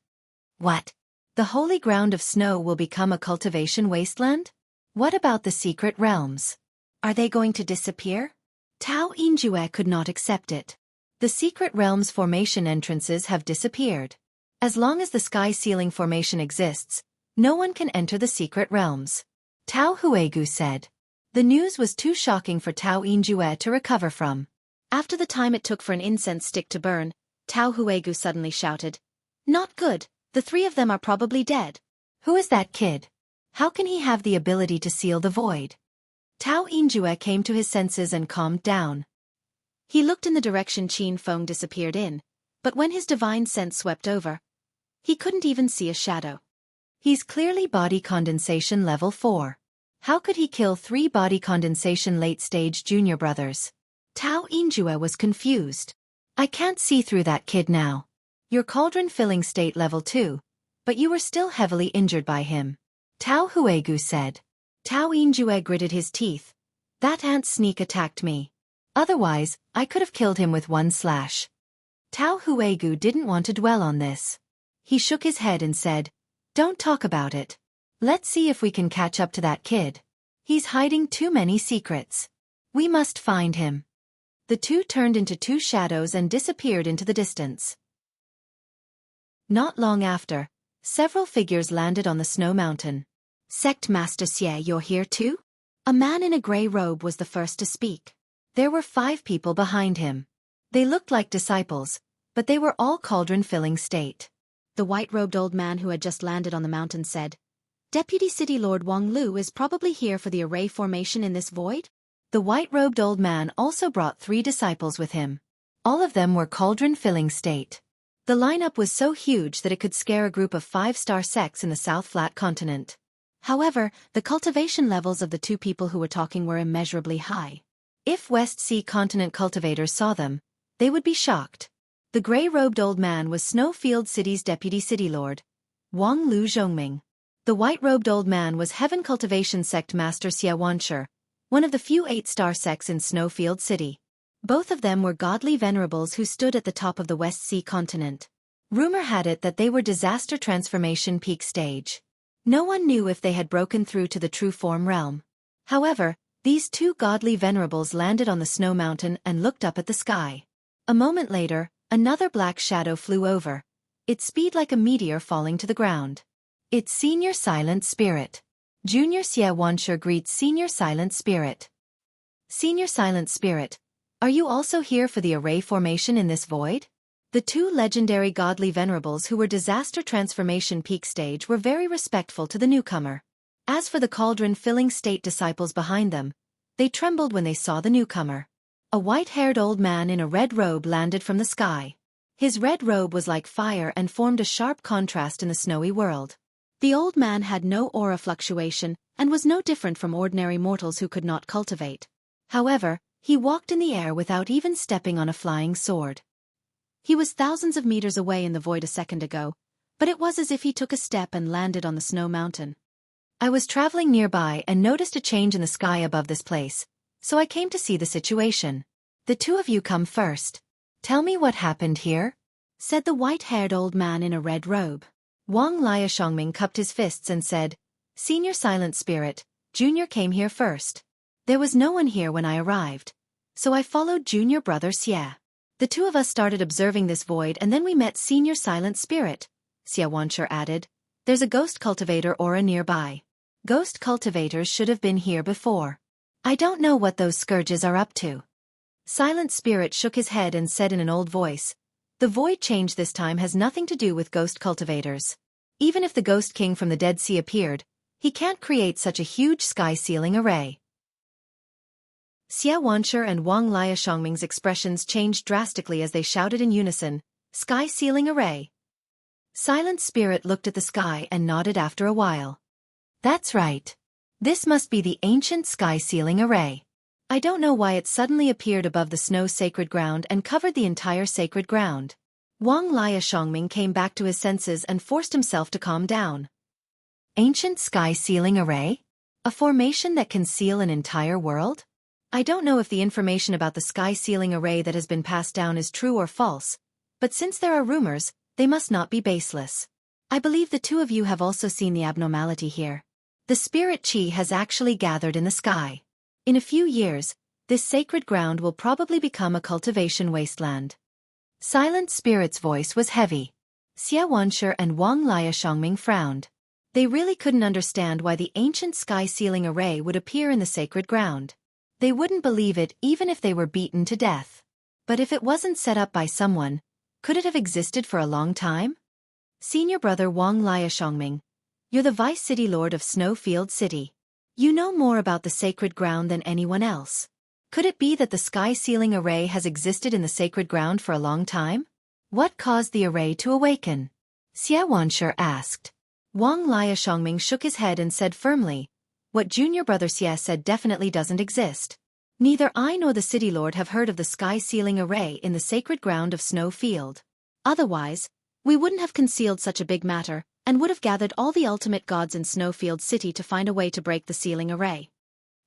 What? The holy ground of snow will become a cultivation wasteland? What about the secret realms? Are they going to disappear? Tao Yinjue could not accept it. The secret realms formation entrances have disappeared. As long as the sky ceiling formation exists, no one can enter the secret realms. Tao Huigu said. The news was too shocking for Tao Yinjue to recover from. After the time it took for an incense stick to burn, Tao Huigu suddenly shouted, "Not good, the three of them are probably dead. Who is that kid? How can he have the ability to seal the void?" Tao Yinjue came to his senses and calmed down. He looked in the direction Qin Feng disappeared in, but when his divine sense swept over, he couldn't even see a shadow. He's clearly body condensation level 4. How could he kill 3 body condensation late-stage junior brothers? Tao Yinjue was confused. I can't see through that kid now. Your cauldron-filling state level 2, but you were still heavily injured by him. Tao Huigu said. Tao Yinjue gritted his teeth. That ant sneak attacked me. Otherwise, I could have killed him with one slash. Tao Huigu didn't want to dwell on this. He shook his head and said, "Don't talk about it. Let's see if we can catch up to that kid. He's hiding too many secrets. We must find him." The two turned into two shadows and disappeared into the distance. Not long after, several figures landed on the snow mountain. Sect Master Xie, you're here too? A man in a gray robe was the first to speak. There were 5 people behind him. They looked like disciples, but they were all cauldron-filling state. The white-robed old man who had just landed on the mountain said, "Deputy City Lord Wang Lu is probably here for the array formation in this void?" The white-robed old man also brought 3 disciples with him. All of them were cauldron-filling state. The lineup was so huge that it could scare a group of 5-star sects in the South Flat continent. However, the cultivation levels of the two people who were talking were immeasurably high. If West Sea continent cultivators saw them, they would be shocked. The gray-robed old man was Snowfield City's deputy city lord, Wang Lu Zhongming. The white-robed old man was Heaven Cultivation Sect Master Xie Wanshi, one of the few 8-star sects in Snowfield City. Both of them were godly venerables who stood at the top of the West Sea continent. Rumor had it that they were disaster transformation peak stage. No one knew if they had broken through to the true form realm. However, these two godly venerables landed on the snow mountain and looked up at the sky. A moment later, another black shadow flew over, its speed like a meteor falling to the ground. It's Senior Silent Spirit. Junior Xie Wanshi greets Senior Silent Spirit. Senior Silent Spirit, are you also here for the array formation in this void? The two legendary godly venerables who were disaster transformation peak stage were very respectful to the newcomer. As for the cauldron-filling state disciples behind them, they trembled when they saw the newcomer. A white-haired old man in a red robe landed from the sky. His red robe was like fire and formed a sharp contrast in the snowy world. The old man had no aura fluctuation and was no different from ordinary mortals who could not cultivate. However, he walked in the air without even stepping on a flying sword. He was thousands of meters away in the void a second ago, but it was as if he took a step and landed on the snow mountain. I was traveling nearby and noticed a change in the sky above this place, so I came to see the situation. The two of you come first. Tell me what happened here, said the white-haired old man in a red robe. Wang Liashongming cupped his fists and said, Senior Silent Spirit, Junior came here first. There was no one here when I arrived, so I followed Junior Brother Xie. The two of us started observing this void and then we met Senior Silent Spirit, Xie Wanshi added. There's a ghost cultivator aura nearby. Ghost cultivators should have been here before. I don't know what those scourges are up to. Silent Spirit shook his head and said in an old voice, the void change this time has nothing to do with ghost cultivators. Even if the Ghost King from the Dead Sea appeared, he can't create such a huge sky-sealing array. Xie Wanshi and Wang Liashongming's expressions changed drastically as they shouted in unison, Sky-sealing array. Silent Spirit looked at the sky and nodded after a while. That's right. This must be the ancient sky-sealing array. I don't know why it suddenly appeared above the snow-sacred ground and covered the entire sacred ground. Wang Liashongming came back to his senses and forced himself to calm down. Ancient sky-sealing array? A formation that can seal an entire world? I don't know if the information about the sky-sealing array that has been passed down is true or false, but since there are rumors, they must not be baseless. I believe the two of you have also seen the abnormality here. The spirit chi has actually gathered in the sky. In a few years, this sacred ground will probably become a cultivation wasteland. Silent Spirit's voice was heavy. Xie Wanshi and Wang Liashongming frowned. They really couldn't understand why the ancient sky-sealing array would appear in the sacred ground. They wouldn't believe it even if they were beaten to death. But if it wasn't set up by someone, could it have existed for a long time? Senior Brother Wang Liashongming, you're the Vice City Lord of Snowfield City. You know more about the sacred ground than anyone else. Could it be that the sky-sealing array has existed in the sacred ground for a long time? What caused the array to awaken? Xie Wanshi asked. Wang Liashongming shook his head and said firmly, what Junior Brother Xie said definitely doesn't exist. Neither I nor the City Lord have heard of the sky-sealing array in the sacred ground of Snowfield. Otherwise, we wouldn't have concealed such a big matter, and would have gathered all the ultimate gods in Snowfield City to find a way to break the sealing array.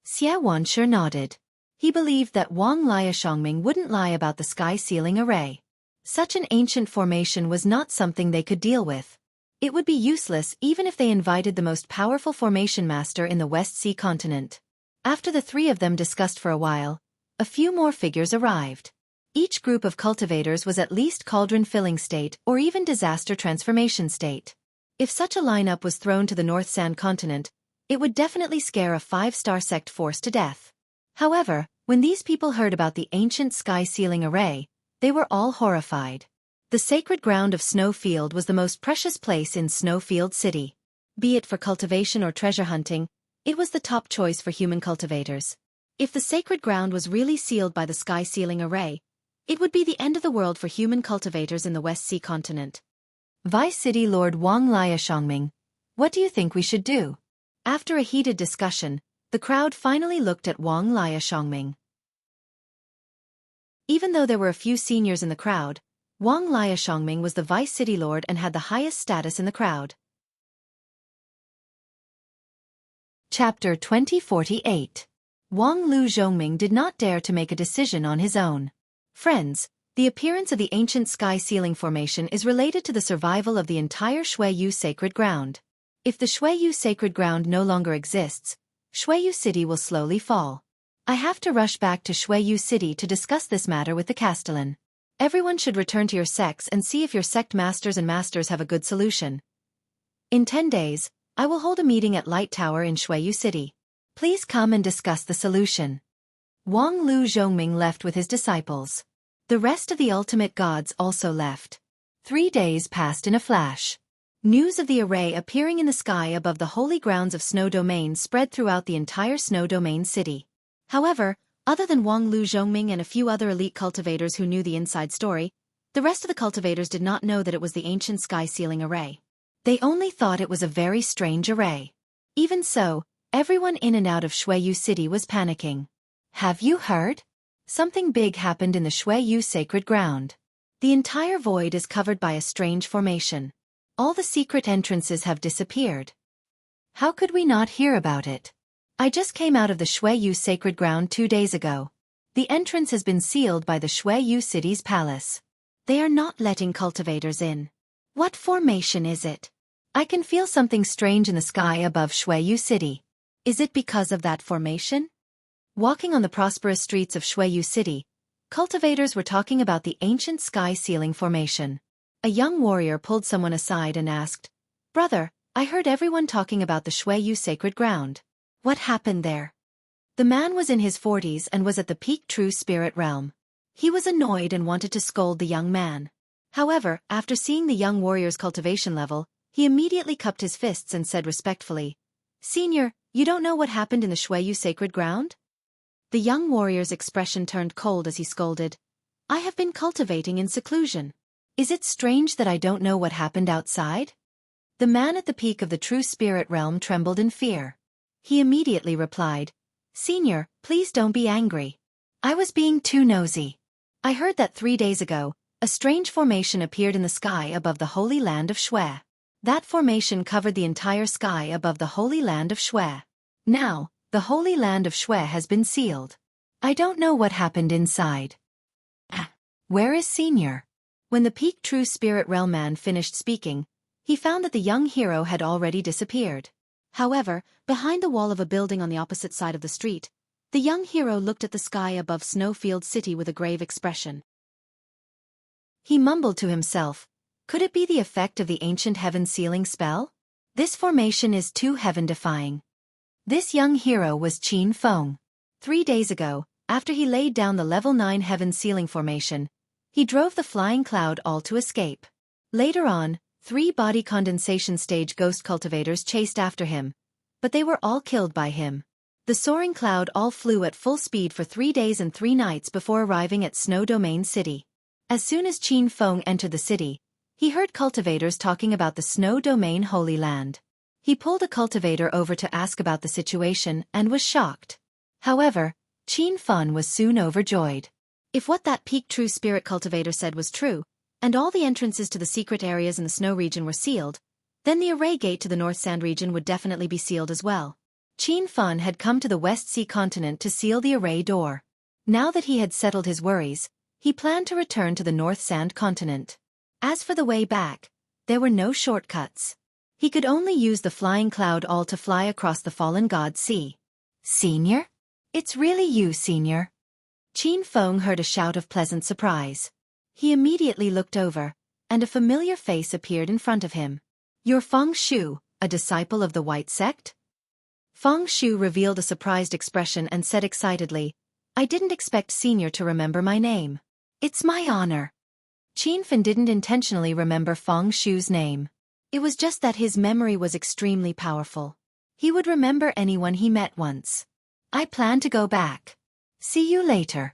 Xie Wanshi nodded. He believed that Wang Liashongming wouldn't lie about the sky-sealing array. Such an ancient formation was not something they could deal with. It would be useless even if they invited the most powerful formation master in the West Sea continent. After the three of them discussed for a while, a few more figures arrived. Each group of cultivators was at least cauldron-filling state or even disaster transformation state. If such a lineup was thrown to the North Sand continent, it would definitely scare a 5-star sect force to death. However, when these people heard about the ancient sky-sealing array, they were all horrified. The sacred ground of Snowfield was the most precious place in Snowfield City. Be it for cultivation or treasure hunting, it was the top choice for human cultivators. If the sacred ground was really sealed by the sky-sealing array, it would be the end of the world for human cultivators in the West Sea continent. Vice City Lord Wang Liashongming, what do you think we should do? After a heated discussion, the crowd finally looked at Wang Liashongming. Even though there were a few seniors in the crowd, Wang Liashongming was the vice city lord and had the highest status in the crowd. Chapter 2048. Wang Lu Zhongming did not dare to make a decision on his own. Friends, the appearance of the ancient sky ceiling formation is related to the survival of the entire Xueyu sacred ground. If the Xueyu sacred ground no longer exists, Xueyu City will slowly fall. I have to rush back to Xueyu City to discuss this matter with the Castellan. Everyone should return to your sects and see if your sect masters and masters have a good solution. In 10 days, I will hold a meeting at Light Tower in Xueyu City. Please come and discuss the solution. Wang Lu Zhongming left with his disciples. The rest of the ultimate gods also left. 3 days passed in a flash. News of the array appearing in the sky above the holy grounds of Snow Domain spread throughout the entire Snow Domain city. However, other than Wang Lu Zhongming and a few other elite cultivators who knew the inside story, the rest of the cultivators did not know that it was the ancient sky ceiling array. They only thought it was a very strange array. Even so, everyone in and out of Xueyu City was panicking. Have you heard? Something big happened in the Xueyu sacred ground. The entire void is covered by a strange formation. All the secret entrances have disappeared. How could we not hear about it? I just came out of the Xueyu sacred ground 2 days ago. The entrance has been sealed by the Xueyu city's palace. They are not letting cultivators in. What formation is it? I can feel something strange in the sky above Xueyu City. Is it because of that formation? Walking on the prosperous streets of Xueyu City, cultivators were talking about the ancient sky ceiling formation. A young warrior pulled someone aside and asked, "Brother, I heard everyone talking about the Xueyu sacred ground. What happened there?" The man was in his 40s and was at the peak true spirit realm. He was annoyed and wanted to scold the young man. However, after seeing the young warrior's cultivation level, he immediately cupped his fists and said respectfully, "Senior, you don't know what happened in the Xueyu sacred ground?" The young warrior's expression turned cold as he scolded, "I have been cultivating in seclusion. Is it strange that I don't know what happened outside?" The man at the peak of the true spirit realm trembled in fear. He immediately replied, "Senior, please don't be angry. I was being too nosy. I heard that 3 days ago, a strange formation appeared in the sky above the holy land of Xue. That formation covered the entire sky above the holy land of Xue. Now, the holy land of Xue has been sealed. I don't know what happened inside." Where is Senior? When the peak true spirit realm man finished speaking, he found that the young hero had already disappeared. However, behind the wall of a building on the opposite side of the street, the young hero looked at the sky above Snowfield City with a grave expression. He mumbled to himself, "Could it be the effect of the ancient heaven sealing spell? This formation is too heaven-defying." This young hero was Qin Feng. 3 days ago, after he laid down the level 9 heaven sealing formation, he drove the flying cloud all to escape. Later on, 3 body condensation stage ghost cultivators chased after him, but they were all killed by him. The soaring cloud all flew at full speed for 3 days and 3 nights before arriving at Snow Domain City. As soon as Qin Feng entered the city, he heard cultivators talking about the Snow Domain Holy Land. He pulled a cultivator over to ask about the situation and was shocked. However, Qin Feng was soon overjoyed. If what that peak true spirit cultivator said was true, and all the entrances to the secret areas in the snow region were sealed, then the array gate to the North Sand region would definitely be sealed as well. Qin Feng had come to the West Sea continent to seal the array door. Now that he had settled his worries, he planned to return to the North Sand continent. As for the way back, there were no shortcuts. He could only use the flying cloud all to fly across the fallen god sea. "Senior? It's really you, Senior." Qin Feng heard a shout of pleasant surprise. He immediately looked over, and a familiar face appeared in front of him. "You're Feng Shu, a disciple of the White Sect?" Feng Shu revealed a surprised expression and said excitedly, "I didn't expect Senior to remember my name." "It's my honor." Qin Feng didn't intentionally remember Feng Shu's name. It was just that his memory was extremely powerful. He would remember anyone he met once. "I plan to go back. See you later."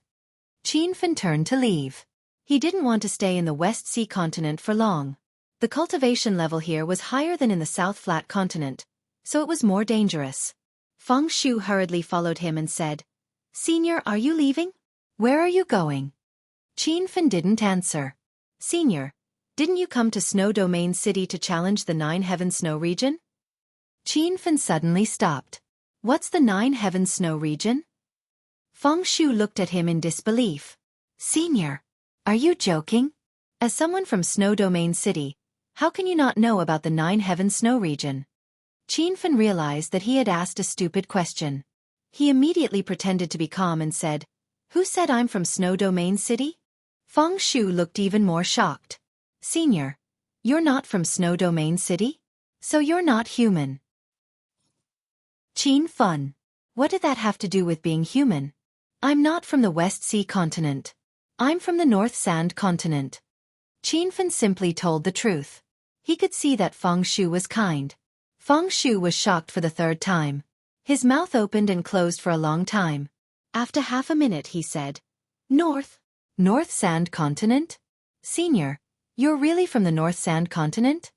Qin Feng turned to leave. He didn't want to stay in the West Sea continent for long. The cultivation level here was higher than in the South Flat continent, so it was more dangerous. Feng Shu hurriedly followed him and said, "Senior, are you leaving? Where are you going?" Qin Fan didn't answer. "Senior, didn't you come to Snow Domain City to challenge the Nine Heaven Snow region?" Qin Fan suddenly stopped. "What's the Nine Heaven Snow region?" Feng Shu looked at him in disbelief. "Senior, are you joking? As someone from Snow Domain City, how can you not know about the Nine Heaven Snow region?" Qin Fan realized that he had asked a stupid question. He immediately pretended to be calm and said, "Who said I'm from Snow Domain City?" Feng Shu looked even more shocked. "Senior, you're not from Snow Domain City? So you're not human." Qin Fan, what did that have to do with being human? "I'm not from the West Sea continent. I'm from the North Sand continent." Qin Fan simply told the truth. He could see that Feng Shu was kind. Feng Shu was shocked for the third time. His mouth opened and closed for a long time. After half a minute he said, North Sand continent? Senior, you're really from the North Sand continent?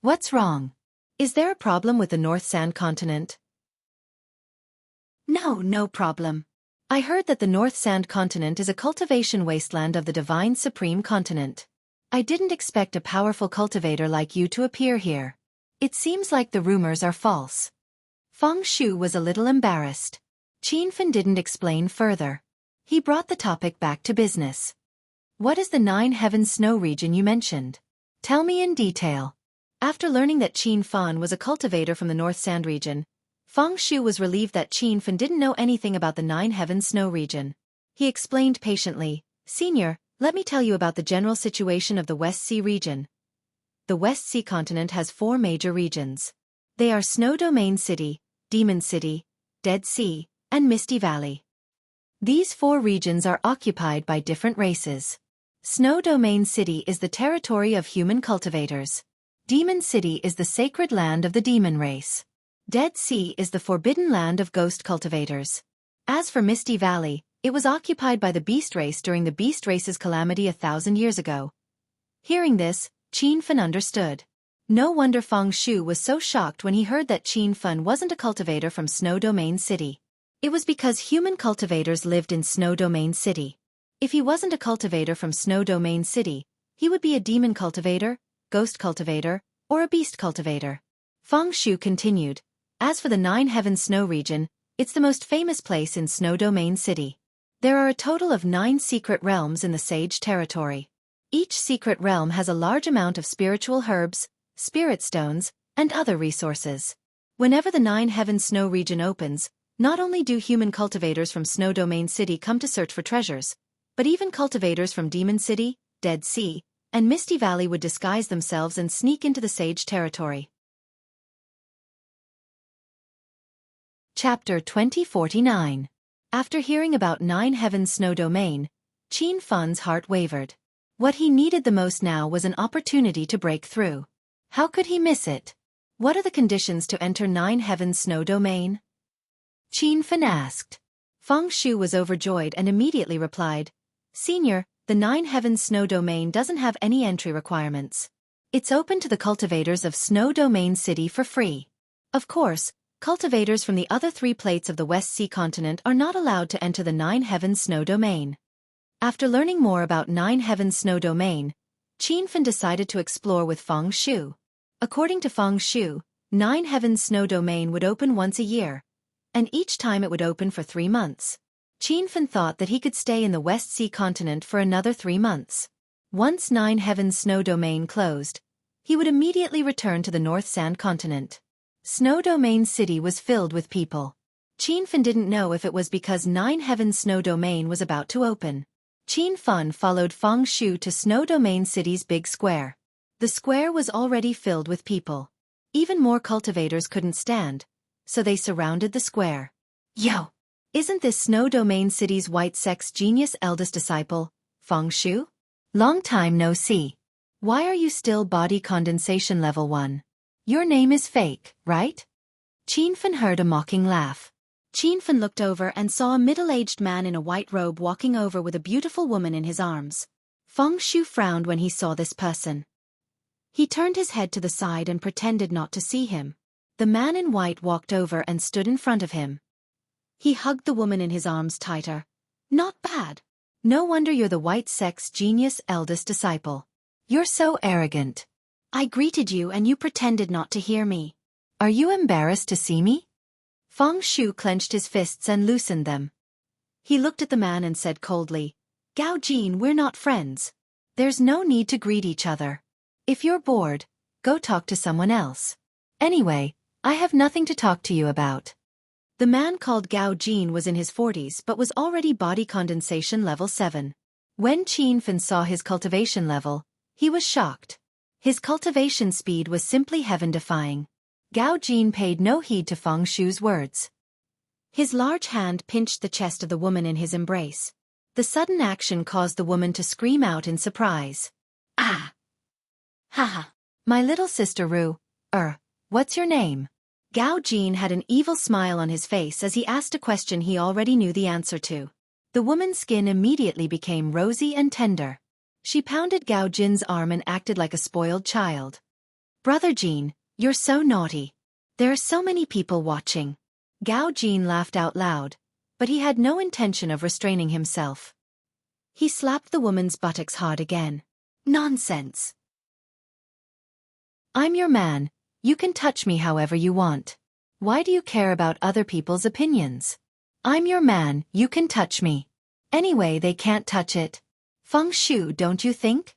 What's wrong? Is there a problem with the North Sand continent?" No problem. I heard that the North Sand continent is a cultivation wasteland of the divine supreme continent. I didn't expect a powerful cultivator like you to appear here. It seems like the rumors are false. Feng Shu was a little embarrassed. Qin Fan didn't explain further. He brought the topic back to business. "What is the Nine Heaven Snow region you mentioned? Tell me in detail." After learning that Qin Fan was a cultivator from the North Sand region, Feng Shu was relieved that Qin Fan didn't know anything about the Nine Heaven Snow region. He explained patiently, "Senior, let me tell you about the general situation of the West Sea region. The West Sea continent has 4 major regions. They are Snow Domain City, Demon City, Dead Sea, and Misty Valley. These 4 regions are occupied by different races. Snow Domain City is the territory of human cultivators. Demon City is the sacred land of the demon race. Dead Sea is the forbidden land of ghost cultivators. As for Misty Valley, it was occupied by the beast race during the beast race's calamity 1,000 years ago." Hearing this, Qin Fan understood. No wonder Feng Shu was so shocked when he heard that Qin Fan wasn't a cultivator from Snow Domain City. It was because human cultivators lived in Snow Domain City. If he wasn't a cultivator from Snow Domain City, he would be a demon cultivator, ghost cultivator, or a beast cultivator. Feng Shu continued, "As for the Nine Heaven Snow region, it's the most famous place in Snow Domain City. There are a total of 9 secret realms in the Sage territory. Each secret realm has a large amount of spiritual herbs, spirit stones, and other resources. Whenever the Nine Heaven Snow region opens, not only do human cultivators from Snow Domain City come to search for treasures, but even cultivators from Demon City, Dead Sea, and Misty Valley would disguise themselves and sneak into the Sage territory." Chapter 2049. After hearing about Nine Heaven Snow Domain, Qin Fan's heart wavered. What he needed the most now was an opportunity to break through. How could he miss it? "What are the conditions to enter Nine Heaven Snow Domain?" Qin Fan asked. Feng Shu was overjoyed and immediately replied, "Senior, the Nine Heaven Snow Domain doesn't have any entry requirements. It's open to the cultivators of Snow Domain City for free. Of course, cultivators from the other 3 plates of the West Sea continent are not allowed to enter the Nine Heaven Snow Domain." After learning more about Nine Heaven Snow Domain, Qin Fan decided to explore with Feng Shu. According to Feng Shu, Nine Heaven Snow Domain would open once a year, and each time it would open for 3 months. Qin Fan thought that he could stay in the West Sea continent for another 3 months. Once Nine Heaven Snow Domain closed, he would immediately return to the North Sand continent. Snow Domain City was filled with people. Qin Fan didn't know if it was because Nine Heaven Snow Domain was about to open. Qin Fan followed Feng Shu to Snow Domain City's big square. The square was already filled with people. Even more cultivators couldn't stand, so they surrounded the square. "Yo! Isn't this Snow Domain City's white sex genius eldest disciple, Feng Shu? Long time no see. Why are you still body condensation level 1? Your name is fake, right?" Qin Fan heard a mocking laugh. Qin Fan looked over and saw a middle-aged man in a white robe walking over with a beautiful woman in his arms. Feng Shu frowned when he saw this person. He turned his head to the side and pretended not to see him. The man in white walked over and stood in front of him. He hugged the woman in his arms tighter. Not bad. No wonder you're the white sex genius eldest disciple. You're so arrogant. I greeted you and you pretended not to hear me. Are you embarrassed to see me? Feng Shu clenched his fists and loosened them. He looked at the man and said coldly, Gao Jin, we're not friends. There's no need to greet each other. If you're bored, go talk to someone else. Anyway, I have nothing to talk to you about. The man called Gao Jin was in his 40s but was already body condensation level 7. When Qin Fan saw his cultivation level, he was shocked. His cultivation speed was simply heaven-defying. Gao Jin paid no heed to Feng Shu's words. His large hand pinched the chest of the woman in his embrace. The sudden action caused the woman to scream out in surprise. Ah! Haha! My little sister Ru, what's your name? Gao Jin had an evil smile on his face as he asked a question he already knew the answer to. The woman's skin immediately became rosy and tender. She pounded Gao Jin's arm and acted like a spoiled child. Brother Jin, you're so naughty. There are so many people watching. Gao Jin laughed out loud, but he had no intention of restraining himself. He slapped the woman's buttocks hard again. Nonsense. I'm your man. You can touch me however you want. Why do you care about other people's opinions? I'm your man, you can touch me. Anyway, they can't touch it. Feng Shu, don't you think?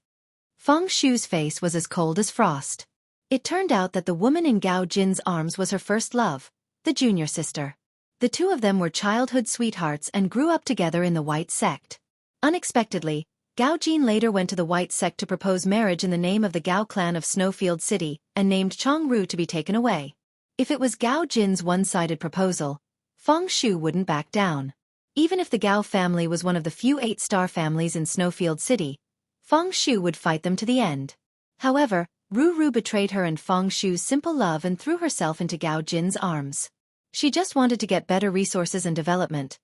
Feng Shu's face was as cold as frost. It turned out that the woman in Gao Jin's arms was her first love, the junior sister. The two of them were childhood sweethearts and grew up together in the White Sect. Unexpectedly, Gao Jin later went to the White Sect to propose marriage in the name of the Gao clan of Snowfield City, and named Chong Ru to be taken away. If it was Gao Jin's one-sided proposal, Feng Shu wouldn't back down. Even if the Gao family was one of the few 8-star families in Snowfield City, Feng Shu would fight them to the end. However, Ru betrayed her and Feng Shu's simple love and threw herself into Gao Jin's arms. She just wanted to get better resources and development.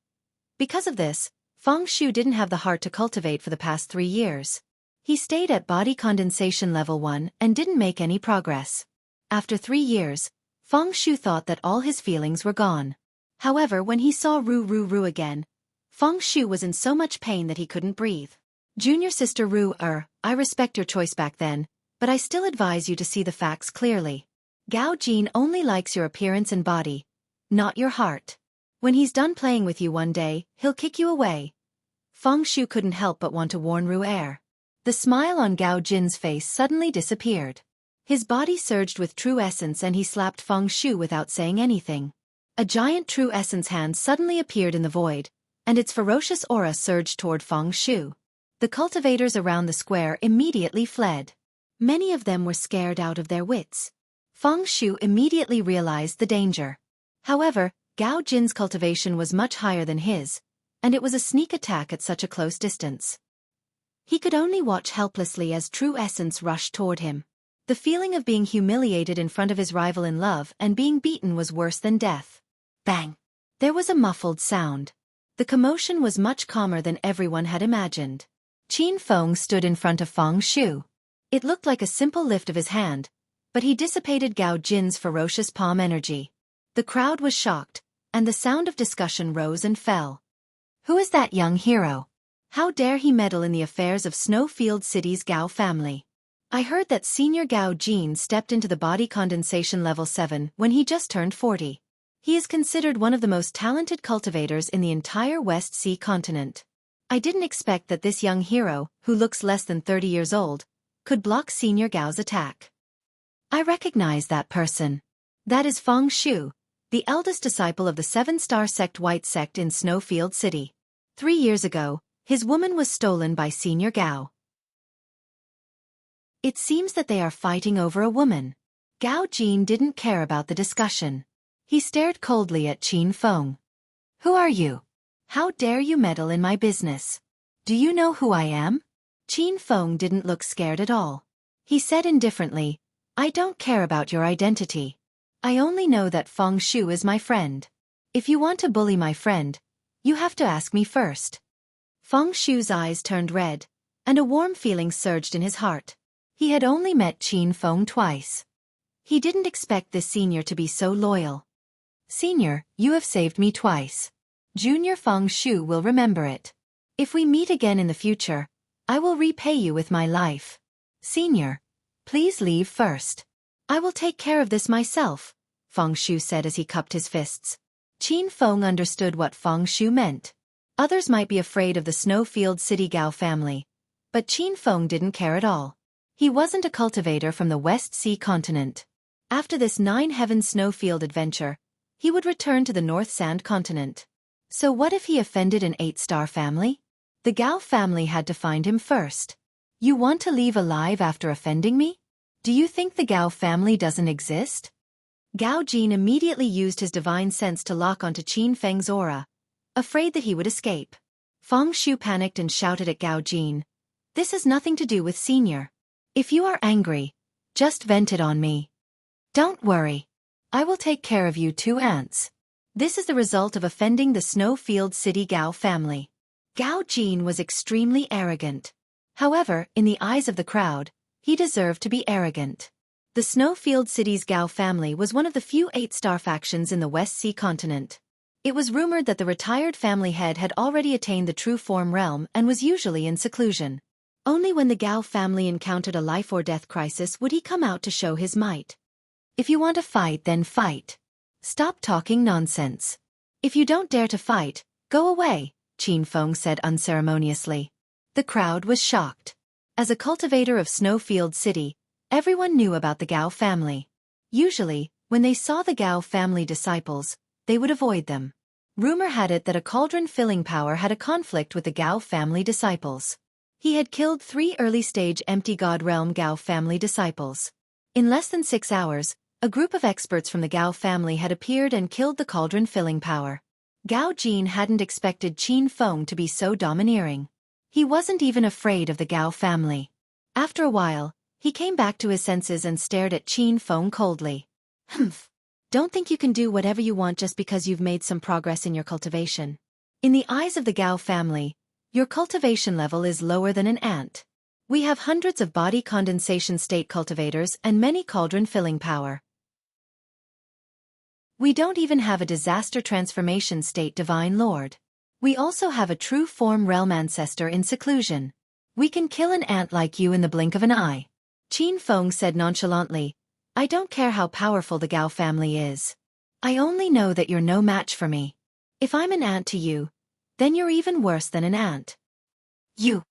Because of this, Feng Shu didn't have the heart to cultivate for the past 3 years. He stayed at body condensation level 1 and didn't make any progress. After 3 years, Feng Shu thought that all his feelings were gone. However, when he saw Ru again, Feng Shu was in so much pain that he couldn't breathe. Junior sister Ru, I respect your choice back then, but I still advise you to see the facts clearly. Gao Jin only likes your appearance and body, not your heart. When he's done playing with you one day, he'll kick you away. Feng Shu couldn't help but want to warn Ru. The smile on Gao Jin's face suddenly disappeared. His body surged with true essence and he slapped Feng Shu without saying anything. A giant true essence hand suddenly appeared in the void, and its ferocious aura surged toward Feng Shu. The cultivators around the square immediately fled. Many of them were scared out of their wits. Feng Shu immediately realized the danger. However, Gao Jin's cultivation was much higher than his, and it was a sneak attack at such a close distance. He could only watch helplessly as true essence rushed toward him. The feeling of being humiliated in front of his rival in love and being beaten was worse than death. Bang! There was a muffled sound. The commotion was much calmer than everyone had imagined. Qin Feng stood in front of Feng Shu. It looked like a simple lift of his hand, but he dissipated Gao Jin's ferocious palm energy. The crowd was shocked, and the sound of discussion rose and fell. Who is that young hero? How dare he meddle in the affairs of Snowfield City's Gao family? I heard that Senior Gao Jin stepped into the body condensation level 7 when he just turned 40. He is considered one of the most talented cultivators in the entire West Sea continent. I didn't expect that this young hero, who looks less than 30 years old, could block Senior Gao's attack. I recognize that person. That is Feng Shu, the eldest disciple of the 7-star sect White Sect in Snowfield City. 3 years ago, his woman was stolen by Senior Gao. It seems that they are fighting over a woman. Gao Jin didn't care about the discussion. He stared coldly at Qin Feng. Who are you? How dare you meddle in my business? Do you know who I am? Qin Feng didn't look scared at all. He said indifferently, I don't care about your identity. I only know that Feng Shu is my friend. If you want to bully my friend, you have to ask me first. Feng Shu's eyes turned red, and a warm feeling surged in his heart. He had only met Qin Feng twice. He didn't expect this senior to be so loyal. Senior, you have saved me twice. Junior Feng Shu will remember it. If we meet again in the future, I will repay you with my life. Senior, please leave first. I will take care of this myself, Feng Shu said as he cupped his fists. Qin Feng understood what Feng Shu meant. Others might be afraid of the Snowfield City Gao family, but Qin Feng didn't care at all. He wasn't a cultivator from the West Sea continent. After this 9-heaven snowfield adventure, he would return to the North Sand continent. So what if he offended an 8-star family? The Gao family had to find him first. You want to leave alive after offending me? Do you think the Gao family doesn't exist? Gao Jin immediately used his divine sense to lock onto Qin Feng's aura, afraid that he would escape. Feng Shu panicked and shouted at Gao Jin, "This has nothing to do with Senior. If you are angry, just vent it on me. Don't worry. I will take care of you two ants." This is the result of offending the Snowfield City Gao family. Gao Jin was extremely arrogant. However, in the eyes of the crowd, he deserved to be arrogant. The Snowfield City's Gao family was one of the few 8-star factions in the West Sea continent. It was rumored that the retired family head had already attained the true form realm and was usually in seclusion. Only when the Gao family encountered a life-or-death crisis would he come out to show his might. If you want to fight, then fight. Stop talking nonsense. If you don't dare to fight, go away, Qin Feng said unceremoniously. The crowd was shocked. As a cultivator of Snowfield City, everyone knew about the Gao family. Usually, when they saw the Gao family disciples, they would avoid them. Rumor had it that a cauldron filling power had a conflict with the Gao family disciples. He had killed 3 early-stage empty god realm Gao family disciples. In less than 6 hours, a group of experts from the Gao family had appeared and killed the cauldron filling power. Gao Jin hadn't expected Qin Feng to be so domineering. He wasn't even afraid of the Gao family. After a while, he came back to his senses and stared at Qin Feng coldly. Humph. Don't think you can do whatever you want just because you've made some progress in your cultivation. In the eyes of the Gao family, your cultivation level is lower than an ant. We have hundreds of body condensation state cultivators and many cauldron filling power. We don't even have a disaster transformation state divine lord. We also have a true form realm ancestor in seclusion. We can kill an ant like you in the blink of an eye. Qin Feng said nonchalantly, I don't care how powerful the Gao family is. I only know that you're no match for me. If I'm an ant to you, then you're even worse than an ant. You!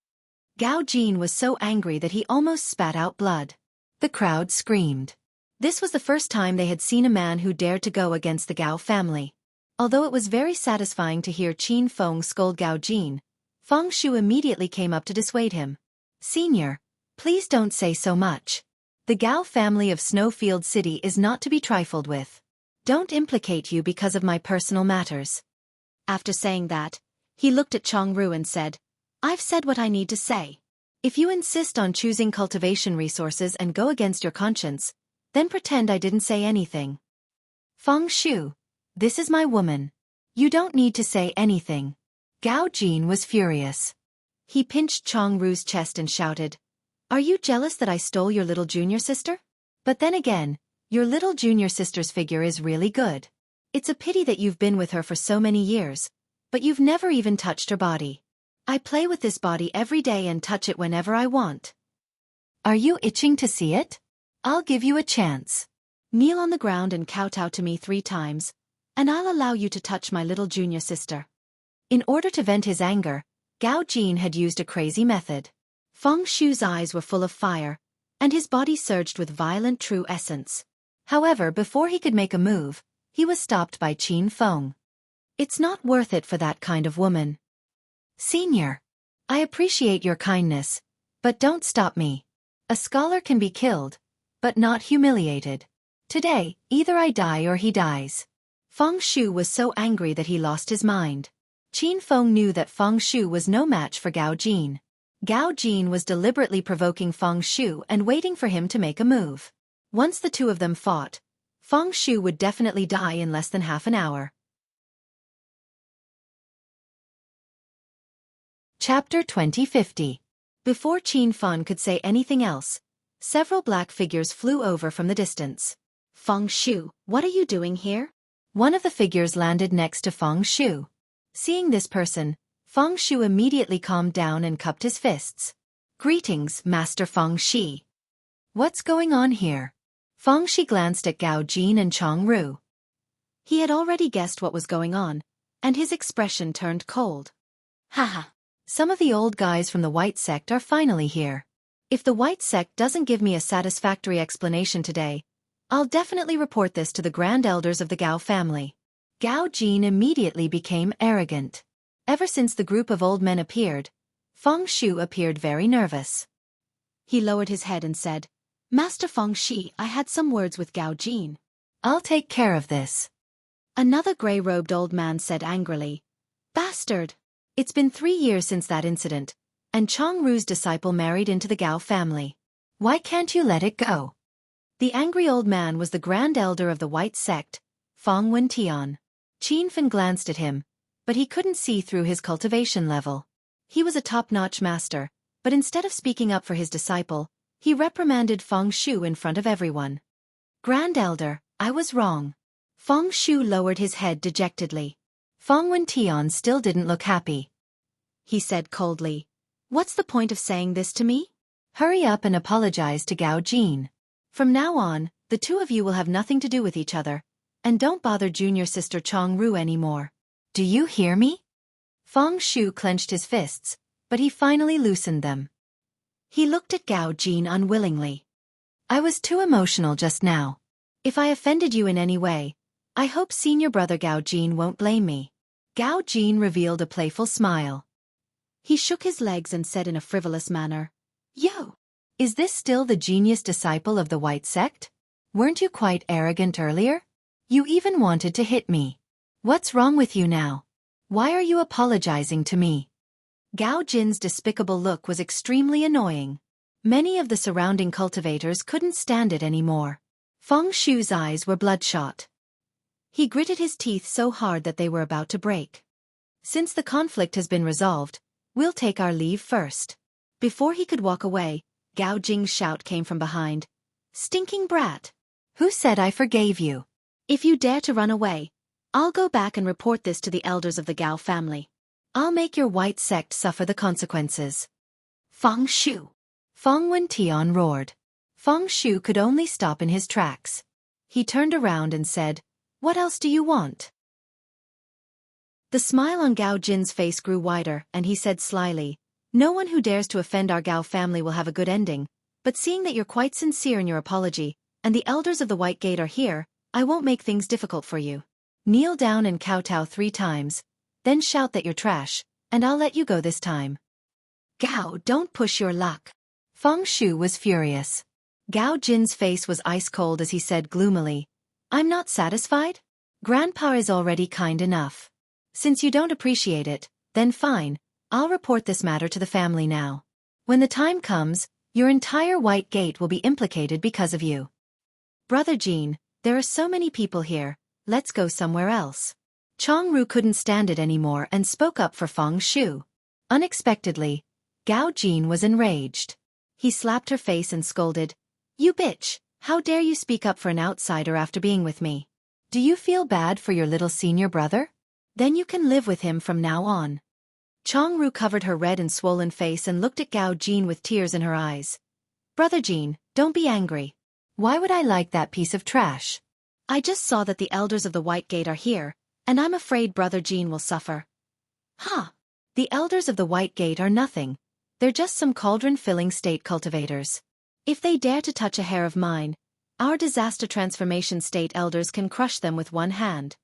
Gao Jin was so angry that he almost spat out blood. The crowd screamed. This was the first time they had seen a man who dared to go against the Gao family. Although it was very satisfying to hear Qin Feng scold Gao Jin, Feng Shu immediately came up to dissuade him. Senior, please don't say so much. The Gao family of Snowfield City is not to be trifled with. Don't implicate you because of my personal matters. After saying that, he looked at Chongru and said, I've said what I need to say. If you insist on choosing cultivation resources and go against your conscience, then pretend I didn't say anything. Feng Shu, this is my woman. You don't need to say anything. Gao Jin was furious. He pinched Chongru's chest and shouted, Are you jealous that I stole your little junior sister? But then again, your little junior sister's figure is really good. It's a pity that you've been with her for so many years, but you've never even touched her body. I play with this body every day and touch it whenever I want. Are you itching to see it? I'll give you a chance. Kneel on the ground and kowtow to me 3 times, and I'll allow you to touch my little junior sister. In order to vent his anger, Gao Jin had used a crazy method. Feng Shu's eyes were full of fire, and his body surged with violent true essence. However, before he could make a move, he was stopped by Qin Feng. It's not worth it for that kind of woman. Senior, I appreciate your kindness, but don't stop me. A scholar can be killed, but not humiliated. Today, either I die or he dies. Feng Shu was so angry that he lost his mind. Qin Feng knew that Feng Shu was no match for Gao Jin. Gao Jin was deliberately provoking Feng Shu and waiting for him to make a move. Once the two of them fought, Feng Shu would definitely die in less than half an hour. Chapter 2050. Before Qin Feng could say anything else, several black figures flew over from the distance. Feng Shu, what are you doing here? One of the figures landed next to Feng Shu. Seeing this person, Feng Shu immediately calmed down and cupped his fists. Greetings, Master Feng Shi. What's going on here? Feng Shi glanced at Gao Jin and Chong Ru. He had already guessed what was going on, and his expression turned cold. Haha. Some of the old guys from the White Sect are finally here. If the White Sect doesn't give me a satisfactory explanation today, I'll definitely report this to the Grand Elders of the Gao family. Gao Jin immediately became arrogant. Ever since the group of old men appeared, Feng Shu appeared very nervous. He lowered his head and said, Master Feng Shi, I had some words with Gao Jin. I'll take care of this. Another grey-robed old man said angrily, Bastard! It's been 3 years since that incident, and Chong Ru's disciple married into the Gao family. Why can't you let it go? The angry old man was the Grand Elder of the White Sect, Fong Wentian. Qin Fan glanced at him, but he couldn't see through his cultivation level. He was a top-notch master, but instead of speaking up for his disciple, he reprimanded Feng Shu in front of everyone. Grand Elder, I was wrong. Feng Shu lowered his head dejectedly. Fong Wentian still didn't look happy. He said coldly, What's the point of saying this to me? Hurry up and apologize to Gao Jin. From now on, the two of you will have nothing to do with each other, and don't bother junior sister Chong Ru anymore. Do you hear me? Feng Shu clenched his fists, but he finally loosened them. He looked at Gao Jin unwillingly. I was too emotional just now. If I offended you in any way, I hope senior brother Gao Jin won't blame me. Gao Jin revealed a playful smile. He shook his legs and said in a frivolous manner, Yo! Is this still the genius disciple of the White Sect? Weren't you quite arrogant earlier? You even wanted to hit me. What's wrong with you now? Why are you apologizing to me? Gao Jin's despicable look was extremely annoying. Many of the surrounding cultivators couldn't stand it anymore. Feng Shu's eyes were bloodshot. He gritted his teeth so hard that they were about to break. Since the conflict has been resolved, we'll take our leave first. Before he could walk away, Gao Jing's shout came from behind. Stinking brat! Who said I forgave you? If you dare to run away, I'll go back and report this to the elders of the Gao family. I'll make your White Sect suffer the consequences. Feng Shu! Fong Wentian roared. Feng Shu could only stop in his tracks. He turned around and said, What else do you want? The smile on Gao Jin's face grew wider, and he said slyly, No one who dares to offend our Gao family will have a good ending, but seeing that you're quite sincere in your apology, and the elders of the White Gate are here, I won't make things difficult for you. Kneel down and kowtow 3 times, then shout that you're trash, and I'll let you go this time. Gao, don't push your luck. Feng Shu was furious. Gao Jin's face was ice cold as he said gloomily, I'm not satisfied? Grandpa is already kind enough. Since you don't appreciate it, then fine, I'll report this matter to the family now. When the time comes, your entire White Gate will be implicated because of you. Brother Jin, there are so many people here, let's go somewhere else. Chong Ru couldn't stand it anymore and spoke up for Feng Shu. Unexpectedly, Gao Jin was enraged. He slapped her face and scolded, You bitch, how dare you speak up for an outsider after being with me? Do you feel bad for your little senior brother? Then you can live with him from now on. Chong Ru covered her red and swollen face and looked at Gao Jin with tears in her eyes. Brother Jin, don't be angry. Why would I like that piece of trash? I just saw that the elders of the White Gate are here, and I'm afraid Brother Jin will suffer. Huh. The elders of the White Gate are nothing. They're just some cauldron-filling state cultivators. If they dare to touch a hair of mine, our disaster transformation state elders can crush them with one hand.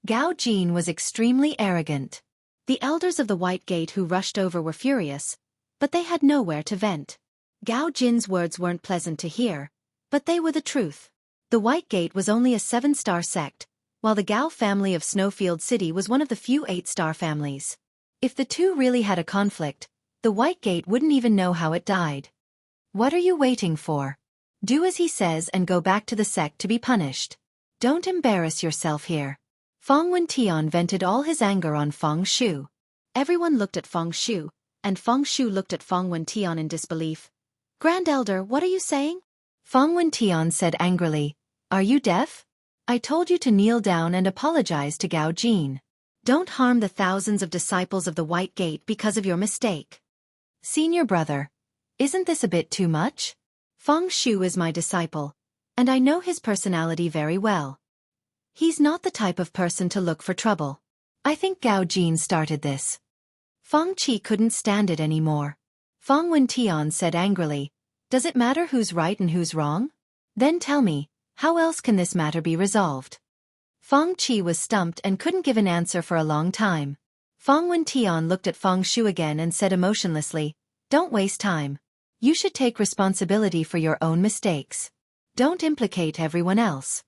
Gao Jin was extremely arrogant. The elders of the White Gate who rushed over were furious, but they had nowhere to vent. Gao Jin's words weren't pleasant to hear, but they were the truth. The White Gate was only a 7-star sect, while the Gao family of Snowfield City was one of the few 8-star families. If the two really had a conflict, the White Gate wouldn't even know how it died. What are you waiting for? Do as he says and go back to the sect to be punished. Don't embarrass yourself here. Fong Wentian vented all his anger on Feng Shu. Everyone looked at Feng Shu, and Feng Shu looked at Fong Wentian in disbelief. Grand Elder, what are you saying? Fong Wentian said angrily, Are you deaf? I told you to kneel down and apologize to Gao Jin. Don't harm the thousands of disciples of the White Gate because of your mistake. Senior brother, isn't this a bit too much? Feng Shu is my disciple, and I know his personality very well. He's not the type of person to look for trouble. I think Gao Jin started this. Feng Qi couldn't stand it anymore. Feng Wentian said angrily, does it matter who's right and who's wrong? Then tell me, how else can this matter be resolved? Feng Qi was stumped and couldn't give an answer for a long time. Feng Wentian looked at Feng Shu again and said emotionlessly, don't waste time. You should take responsibility for your own mistakes. Don't implicate everyone else.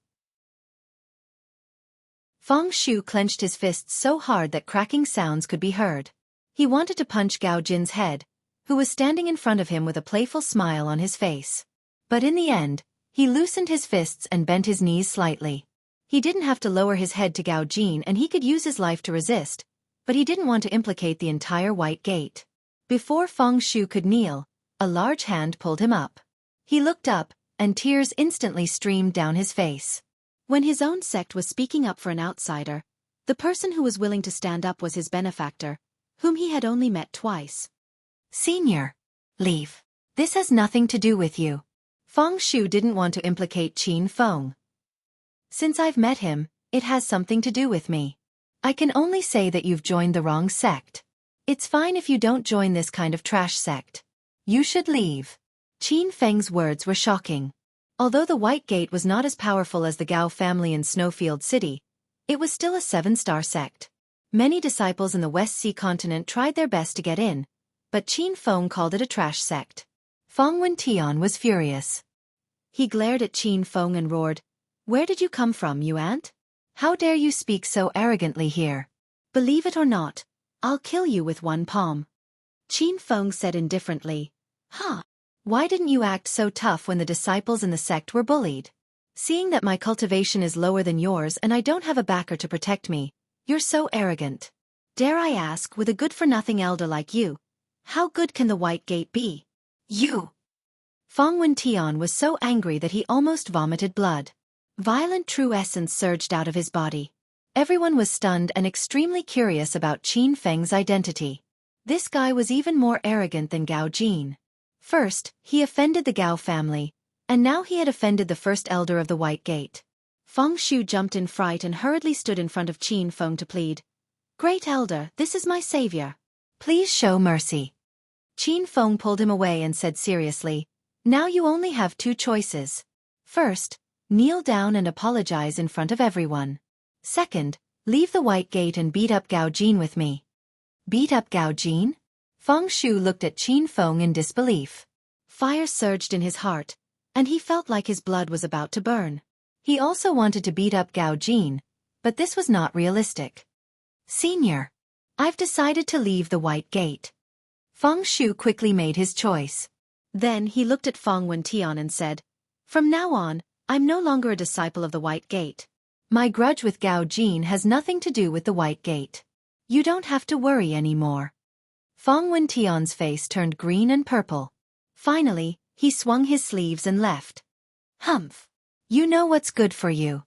Feng Shu clenched his fists so hard that cracking sounds could be heard. He wanted to punch Gao Jin's head, who was standing in front of him with a playful smile on his face. But in the end, he loosened his fists and bent his knees slightly. He didn't have to lower his head to Gao Jin and he could use his life to resist, but he didn't want to implicate the entire White Gate. Before Feng Shu could kneel, a large hand pulled him up. He looked up, and tears instantly streamed down his face. When his own sect was speaking up for an outsider, the person who was willing to stand up was his benefactor, whom he had only met twice. Senior, leave. This has nothing to do with you. Feng Shu didn't want to implicate Qin Feng. Since I've met him, it has something to do with me. I can only say that you've joined the wrong sect. It's fine if you don't join this kind of trash sect. You should leave. Qin Feng's words were shocking. Although the White Gate was not as powerful as the Gao family in Snowfield City, it was still a 7-star sect. Many disciples in the West Sea continent tried their best to get in, but Qin Feng called it a trash sect. Feng Wentian was furious. He glared at Qin Feng and roared, where did you come from, you ant? How dare you speak so arrogantly here? Believe it or not, I'll kill you with one palm. Qin Feng said indifferently, huh? Why didn't you act so tough when the disciples in the sect were bullied? Seeing that my cultivation is lower than yours and I don't have a backer to protect me, you're so arrogant. Dare I ask, with a good-for-nothing elder like you, how good can the White Gate be? You! Feng Wentian was so angry that he almost vomited blood. Violent true essence surged out of his body. Everyone was stunned and extremely curious about Qin Feng's identity. This guy was even more arrogant than Gao Jin. First, he offended the Gao family, and now he had offended the first elder of the White Gate. Feng Shu jumped in fright and hurriedly stood in front of Qin Feng to plead. Great elder, this is my savior. Please show mercy. Qin Feng pulled him away and said seriously, now you only have two choices. First, kneel down and apologize in front of everyone. Second, leave the White Gate and beat up Gao Jin with me. Beat up Gao Jin? Feng Shu looked at Qin Feng in disbelief. Fire surged in his heart, and he felt like his blood was about to burn. He also wanted to beat up Gao Jin, but this was not realistic. Senior, I've decided to leave the White Gate. Feng Shu quickly made his choice. Then he looked at Feng Wentian and said, from now on, I'm no longer a disciple of the White Gate. My grudge with Gao Jin has nothing to do with the White Gate. You don't have to worry anymore. Feng Wentian's face turned green and purple. Finally, he swung his sleeves and left. Humph! You know what's good for you.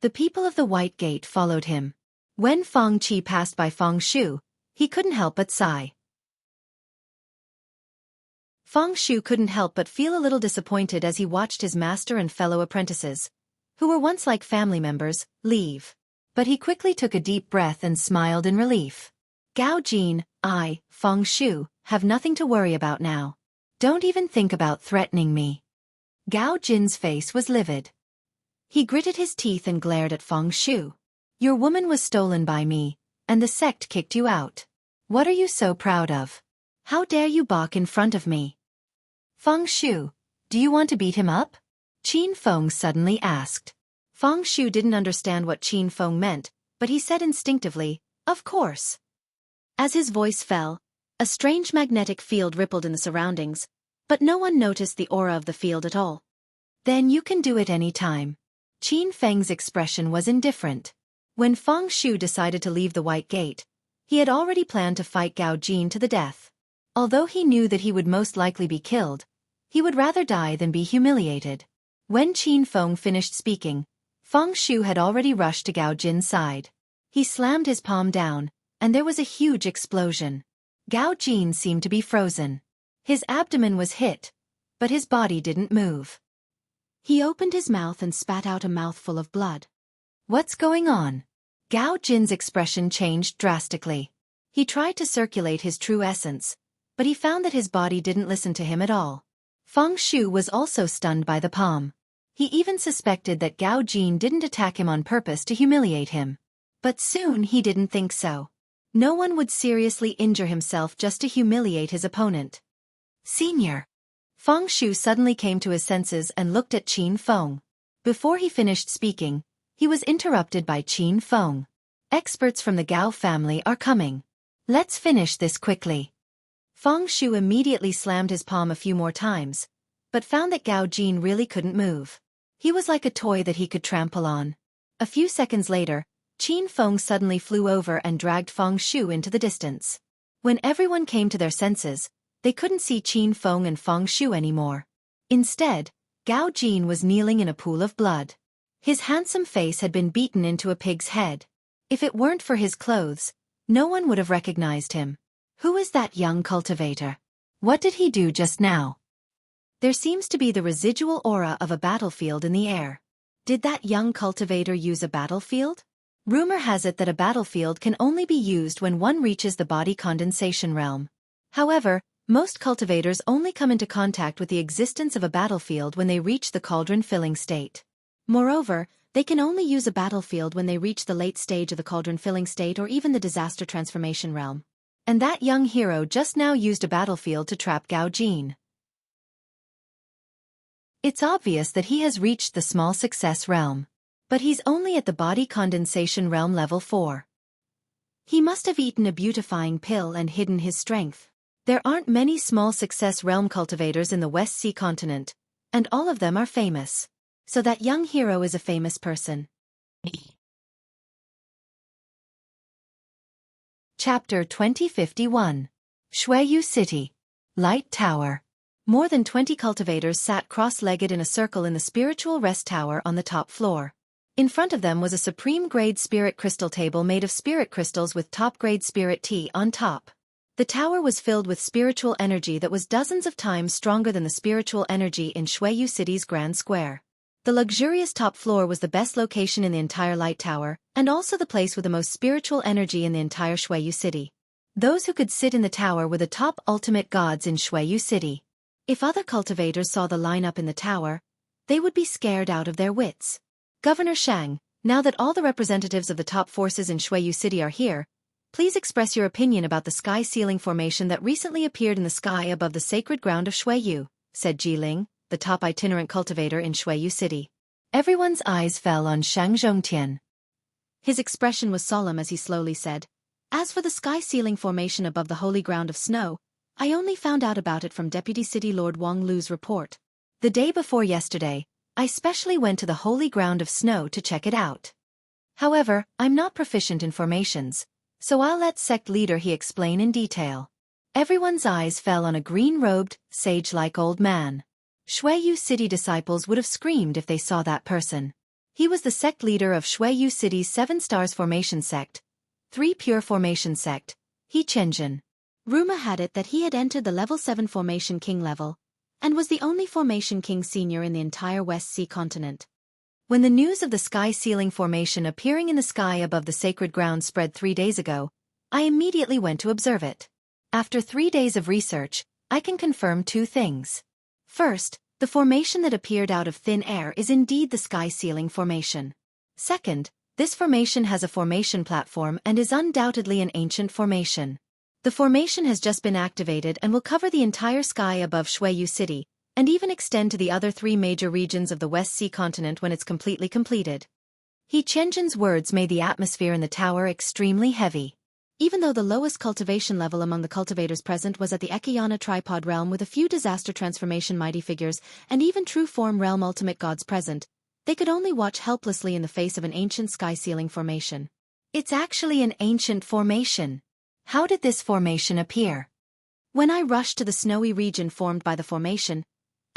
The people of the White Gate followed him. When Feng Qi passed by Feng Shu, he couldn't help but sigh. Feng Shu couldn't help but feel a little disappointed as he watched his master and fellow apprentices, who were once like family members, leave. But he quickly took a deep breath and smiled in relief. Gao Jin, I, Feng Shu, have nothing to worry about now. Don't even think about threatening me. Gao Jin's face was livid. He gritted his teeth and glared at Feng Shu. Your woman was stolen by me, and the sect kicked you out. What are you so proud of? How dare you balk in front of me? Feng Shu, do you want to beat him up? Qin Feng suddenly asked. Feng Shu didn't understand what Qin Feng meant, but he said instinctively, of course. As his voice fell, a strange magnetic field rippled in the surroundings, but no one noticed the aura of the field at all. Then you can do it any time. Qin Feng's expression was indifferent. When Feng Shu decided to leave the White Gate, he had already planned to fight Gao Jin to the death. Although he knew that he would most likely be killed, he would rather die than be humiliated. When Qin Feng finished speaking, Feng Shu had already rushed to Gao Jin's side. He slammed his palm down, and there was a huge explosion. Gao Jin seemed to be frozen. His abdomen was hit, but his body didn't move. He opened his mouth and spat out a mouthful of blood. What's going on? Gao Jin's expression changed drastically. He tried to circulate his true essence, but he found that his body didn't listen to him at all. Feng Shu was also stunned by the palm. He even suspected that Gao Jin didn't attack him on purpose to humiliate him. But soon he didn't think so. No one would seriously injure himself just to humiliate his opponent. Senior. Feng Shu suddenly came to his senses and looked at Qin Feng. Before he finished speaking, he was interrupted by Qin Feng. Experts from the Gao family are coming. Let's finish this quickly. Feng Shu immediately slammed his palm a few more times, but found that Gao Jin really couldn't move. He was like a toy that he could trample on. A few seconds later, Qin Feng suddenly flew over and dragged Feng Shu into the distance. When everyone came to their senses, they couldn't see Qin Feng and Feng Shu anymore. Instead, Gao Jin was kneeling in a pool of blood. His handsome face had been beaten into a pig's head. If it weren't for his clothes, no one would have recognized him. Who is that young cultivator? What did he do just now? There seems to be the residual aura of a battlefield in the air. Did that young cultivator use a battlefield? Rumor has it that a battlefield can only be used when one reaches the body condensation realm. However, most cultivators only come into contact with the existence of a battlefield when they reach the cauldron filling state. Moreover, they can only use a battlefield when they reach the late stage of the cauldron filling state or even the disaster transformation realm. And that young hero just now used a battlefield to trap Gao Jin. It's obvious that he has reached the small success realm. But he's only at the body condensation realm level 4. He must have eaten a beautifying pill and hidden his strength. There aren't many small success realm cultivators in the West Sea continent, and all of them are famous. So that young hero is a famous person. Chapter 2051. Shuiyu City. Light Tower. More than 20 cultivators sat cross-legged in a circle in the spiritual rest tower on the top floor. In front of them was a supreme-grade spirit crystal table made of spirit crystals with top-grade spirit tea on top. The tower was filled with spiritual energy that was dozens of times stronger than the spiritual energy in Shuiyu City's Grand Square. The luxurious top floor was the best location in the entire light tower, and also the place with the most spiritual energy in the entire Shuiyu City. Those who could sit in the tower were the top ultimate gods in Shuiyu City. If other cultivators saw the lineup in the tower, they would be scared out of their wits. Governor Shang, now that all the representatives of the top forces in Shuiyu City are here, please express your opinion about the sky ceiling formation that recently appeared in the sky above the sacred ground of Shuiyu, said Jiling, the top itinerant cultivator in Shuiyu City. Everyone's eyes fell on Shang Zhongtian. His expression was solemn as he slowly said, "As for the sky ceiling formation above the holy ground of snow, I only found out about it from Deputy City Lord Wang Lu's report. The day before yesterday, I specially went to the holy ground of snow to check it out. However, I'm not proficient in formations, so I'll let sect leader he explain in detail." Everyone's eyes fell on a green-robed, sage-like old man. Shuiyu City disciples would have screamed if they saw that person. He was the sect leader of Shuiyu City's 7 Stars Formation Sect, 3 Pure Formation Sect, He Chenjin. Rumor had it that he had entered the level 7 Formation King level, and was the only Formation King senior in the entire West Sea continent. When the news of the sky ceiling formation appearing in the sky above the sacred ground spread 3 days ago, I immediately went to observe it. After 3 days of research, I can confirm 2 things. First, the formation that appeared out of thin air is indeed the sky ceiling formation. Second, this formation has a formation platform and is undoubtedly an ancient formation. The formation has just been activated and will cover the entire sky above Shuiyu City, and even extend to the other 3 major regions of the West Sea continent when it's completely completed. He Chenjin's words made the atmosphere in the tower extremely heavy. Even though the lowest cultivation level among the cultivators present was at the Ekayana tripod realm with a few disaster transformation mighty figures and even true form realm ultimate gods present, they could only watch helplessly in the face of an ancient sky ceiling formation. It's actually an ancient formation. How did this formation appear? When I rushed to the snowy region formed by the formation,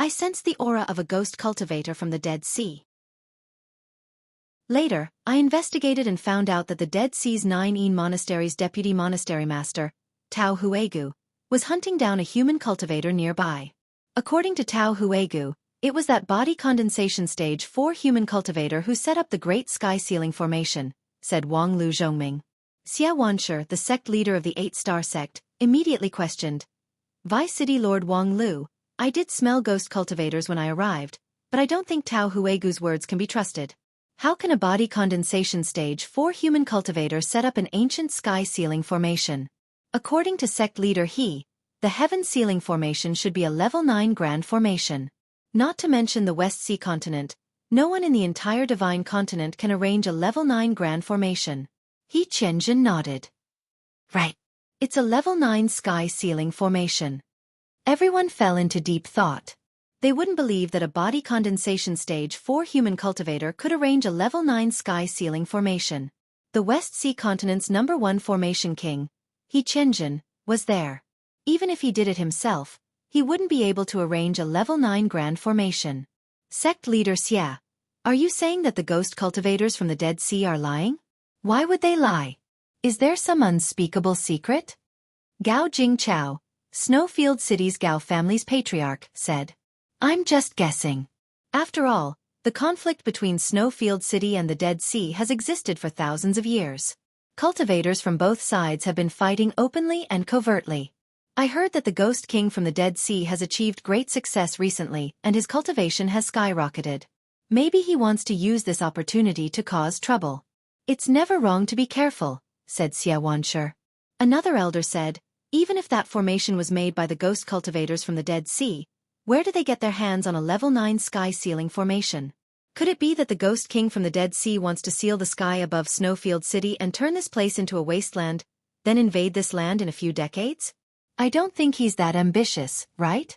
I sensed the aura of a ghost cultivator from the Dead Sea. Later, I investigated and found out that the Dead Sea's 9 monastery's deputy monastery master, Tao Huegu, was hunting down a human cultivator nearby. According to Tao Huegu, it was that body condensation stage 4 human cultivator who set up the Great Sky Ceiling Formation, said Wang Lu Zhongming. Xia Wanshi, the sect leader of the 8-star sect, immediately questioned. Vice City Lord Wang Lu, I did smell ghost cultivators when I arrived, but I don't think Tao Huegu's words can be trusted. How can a body condensation stage 4 human cultivator set up an ancient sky ceiling formation? According to sect leader He, the heaven ceiling formation should be a level 9 grand formation. Not to mention the West Sea continent, no one in the entire divine continent can arrange a level 9 grand formation. He Qianjin nodded. Right. It's a level 9 sky ceiling formation. Everyone fell into deep thought. They wouldn't believe that a body condensation stage 4 human cultivator could arrange a level 9 sky ceiling formation. The West Sea continent's #1 formation king, He Qianjin, was there. Even if he did it himself, he wouldn't be able to arrange a level 9 grand formation. Sect leader Xia, are you saying that the ghost cultivators from the Dead Sea are lying? Why would they lie? Is there some unspeakable secret? Gao Jingchao, Snowfield City's Gao family's patriarch, said. I'm just guessing. After all, the conflict between Snowfield City and the Dead Sea has existed for thousands of years. Cultivators from both sides have been fighting openly and covertly. I heard that the Ghost King from the Dead Sea has achieved great success recently and his cultivation has skyrocketed. Maybe he wants to use this opportunity to cause trouble. It's never wrong to be careful, said Xia Wanshi. Another elder said, even if that formation was made by the ghost cultivators from the Dead Sea, where do they get their hands on a level 9 sky ceiling formation? Could it be that the Ghost King from the Dead Sea wants to seal the sky above Snowfield City and turn this place into a wasteland, then invade this land in a few decades? I don't think he's that ambitious, right?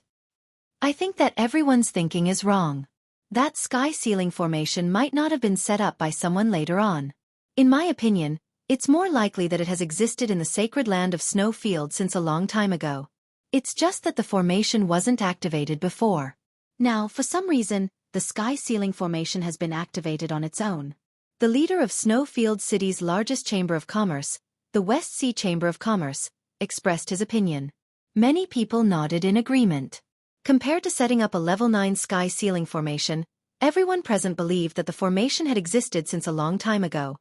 I think that everyone's thinking is wrong. That sky ceiling formation might not have been set up by someone later on. In my opinion, it's more likely that it has existed in the sacred land of Snowfield since a long time ago. It's just that the formation wasn't activated before. Now, for some reason, the sky ceiling formation has been activated on its own. The leader of Snowfield City's largest chamber of commerce, the West Sea Chamber of Commerce, expressed his opinion. Many people nodded in agreement. Compared to setting up a level 9 sky ceiling formation, everyone present believed that the formation had existed since a long time ago.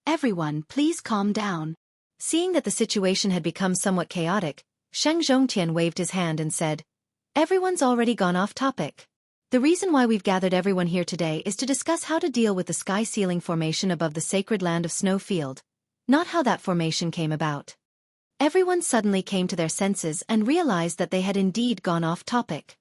Everyone, please calm down. Seeing that the situation had become somewhat chaotic, Sheng Zhongtian waved his hand and said, everyone's already gone off topic. The reason why we've gathered everyone here today is to discuss how to deal with the sky ceiling formation above the sacred land of Snowfield, not how that formation came about. Everyone suddenly came to their senses and realized that they had indeed gone off topic.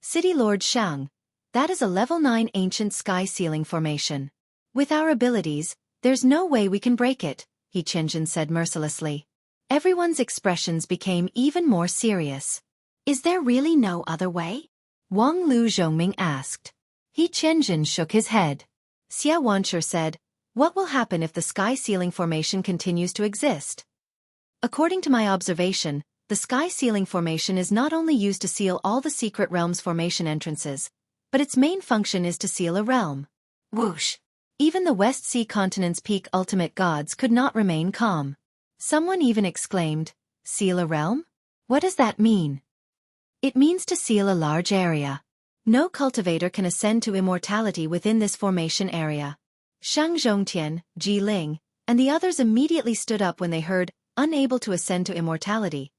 City Lord Shang, that is a level 9 ancient sky ceiling formation. With our abilities, there's no way we can break it, He Qianjin said mercilessly. Everyone's expressions became even more serious. Is there really no other way? Wang Lu Zhongming asked. He Qianjin shook his head. Xia Wanshi said, what will happen if the sky ceiling formation continues to exist? According to my observation, the sky ceiling formation is not only used to seal all the secret realms formation entrances, but its main function is to seal a realm. Whoosh! Even the West Sea continent's peak ultimate gods could not remain calm. Someone even exclaimed, seal a realm? What does that mean? It means to seal a large area. No cultivator can ascend to immortality within this formation area. Shang Zhongtian, Ji Ling, and the others immediately stood up when they heard, unable to ascend to immortality,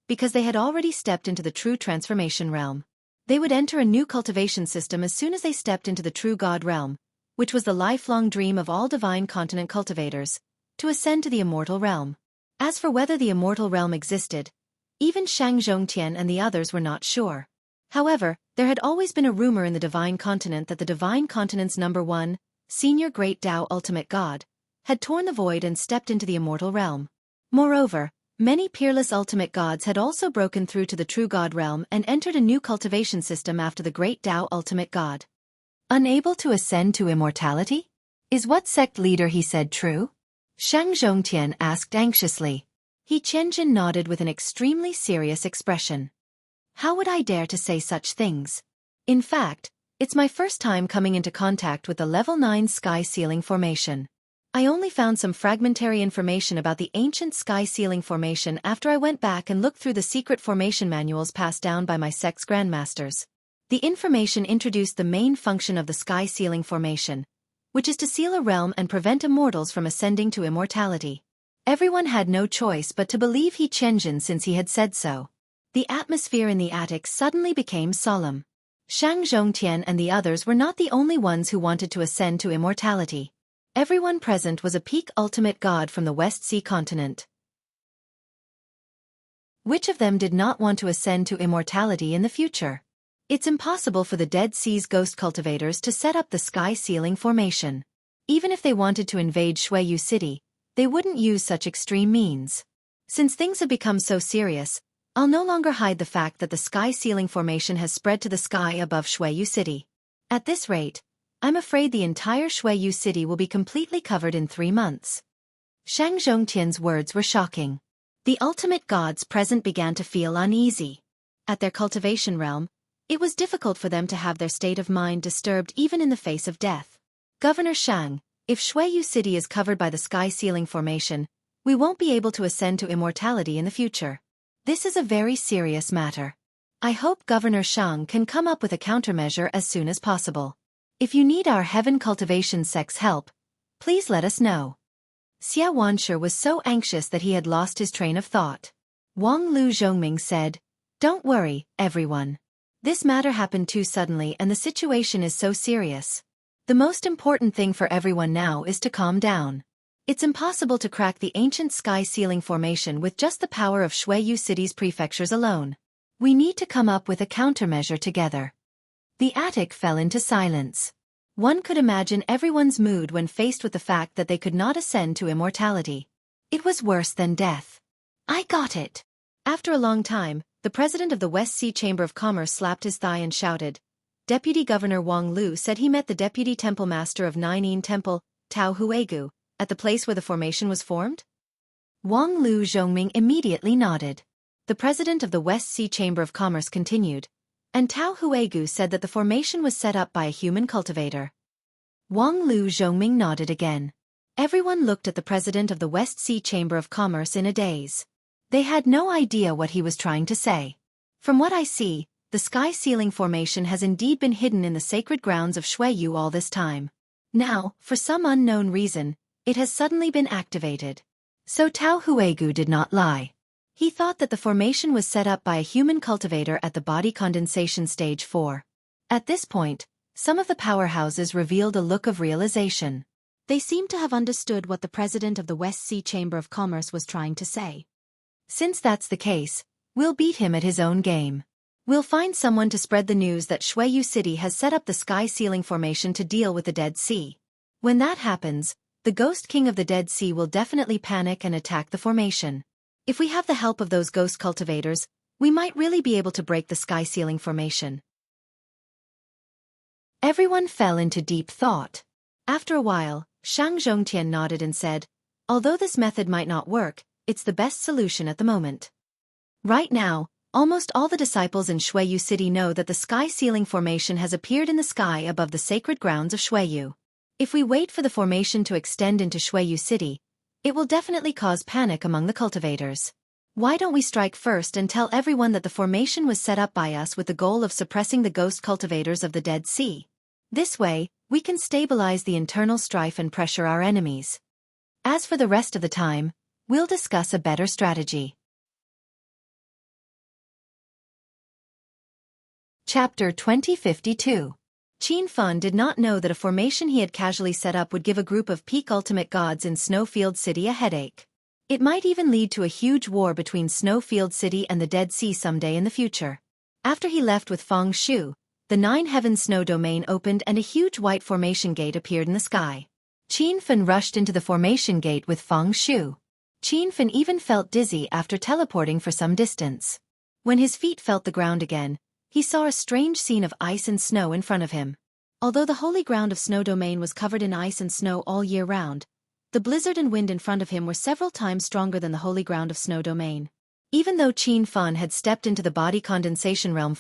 because they had already stepped into the true transformation realm. They would enter a new cultivation system as soon as they stepped into the true God realm, which was the lifelong dream of all divine continent cultivators, to ascend to the immortal realm. As for whether the immortal realm existed, even Shang Zhongtian and the others were not sure. However, there had always been a rumor in the divine continent that the divine continent's #1, senior great Tao ultimate god, had torn the void and stepped into the immortal realm. Moreover, many peerless ultimate gods had also broken through to the true God realm and entered a new cultivation system after the great Tao ultimate god. Unable to ascend to immortality? Is what sect leader he said true? Shang Zhongtian asked anxiously. He Qianjin nodded with an extremely serious expression. How would I dare to say such things? In fact, it's my first time coming into contact with the Level 9 sky ceiling formation. I only found some fragmentary information about the ancient sky ceiling formation after I went back and looked through the secret formation manuals passed down by my sect's grandmasters. The information introduced the main function of the sky ceiling formation, which is to seal a realm and prevent immortals from ascending to immortality. Everyone had no choice but to believe he Qianjin since he had said so. The atmosphere in the attic suddenly became solemn. Shang Zhongtian and the others were not the only ones who wanted to ascend to immortality. Everyone present was a peak ultimate god from the West Sea continent. Which of them did not want to ascend to immortality in the future? It's impossible for the Dead Sea's ghost cultivators to set up the sky ceiling formation. Even if they wanted to invade Shuiyu City, they wouldn't use such extreme means. Since things have become so serious, I'll no longer hide the fact that the sky ceiling formation has spread to the sky above Shuiyu City. At this rate, I'm afraid the entire Shuiyu City will be completely covered in 3 months. Shang Zhongtian's words were shocking. The ultimate gods present began to feel uneasy. At their cultivation realm, it was difficult for them to have their state of mind disturbed even in the face of death. Governor Shang, if Shuiyu City is covered by the sky ceiling formation, we won't be able to ascend to immortality in the future. This is a very serious matter. I hope Governor Shang can come up with a countermeasure as soon as possible. If you need our heaven cultivation sect's help, please let us know. Xia Wanshi was so anxious that he had lost his train of thought. Wang Lu Zhongming said, "Don't worry, everyone. This matter happened too suddenly and the situation is so serious. The most important thing for everyone now is to calm down. It's impossible to crack the ancient sky ceiling formation with just the power of Shuiyu City's prefectures alone. We need to come up with a countermeasure together." The attic fell into silence. One could imagine everyone's mood when faced with the fact that they could not ascend to immortality. It was worse than death. "I got it." After a long time, the president of the West Sea Chamber of Commerce slapped his thigh and shouted. Deputy Governor Wang Lu said he met the Deputy Temple Master of Nine Temple, Tao Huegu, at the place where the formation was formed? Wang Lu Zhongming immediately nodded. The president of the West Sea Chamber of Commerce continued, and Tao Huegu said that the formation was set up by a human cultivator. Wang Lu Zhongming nodded again. Everyone looked at the president of the West Sea Chamber of Commerce in a daze. They had no idea what he was trying to say. From what I see, the sky ceiling formation has indeed been hidden in the sacred grounds of Shuiyu all this time. Now, for some unknown reason, it has suddenly been activated. So Tao Huegu did not lie. He thought that the formation was set up by a human cultivator at the body condensation stage 4. At this point, some of the powerhouses revealed a look of realization. They seemed to have understood what the president of the West Sea Chamber of Commerce was trying to say. Since that's the case, we'll beat him at his own game. We'll find someone to spread the news that Shuiyu City has set up the sky ceiling formation to deal with the Dead Sea. When that happens, the Ghost King of the Dead Sea will definitely panic and attack the formation. If we have the help of those ghost cultivators, we might really be able to break the sky ceiling formation. Everyone fell into deep thought. After a while, Shang Zhongtian nodded and said, "Although this method might not work, it's the best solution at the moment. Right now, almost all the disciples in Shuiyu City know that the sky ceiling formation has appeared in the sky above the sacred grounds of Shuiyu. If we wait for the formation to extend into Shuiyu City, it will definitely cause panic among the cultivators. Why don't we strike first and tell everyone that the formation was set up by us with the goal of suppressing the ghost cultivators of the Dead Sea? This way, we can stabilize the internal strife and pressure our enemies. As for the rest of the time, we'll discuss a better strategy." Chapter 2052. Qin Fan did not know that a formation he had casually set up would give a group of peak ultimate gods in Snowfield City a headache. It might even lead to a huge war between Snowfield City and the Dead Sea someday in the future. After he left with Feng Shu, the 9 Heaven Snow domain opened and a huge white formation gate appeared in the sky. Qin Fan rushed into the formation gate with Feng Shu. Qin Fan even felt dizzy after teleporting for some distance. When his feet felt the ground again, he saw a strange scene of ice and snow in front of him. Although the holy ground of Snow Domain was covered in ice and snow all year round, the blizzard and wind in front of him were several times stronger than the holy ground of Snow Domain. Even though Qin Fan had stepped into the body condensation realm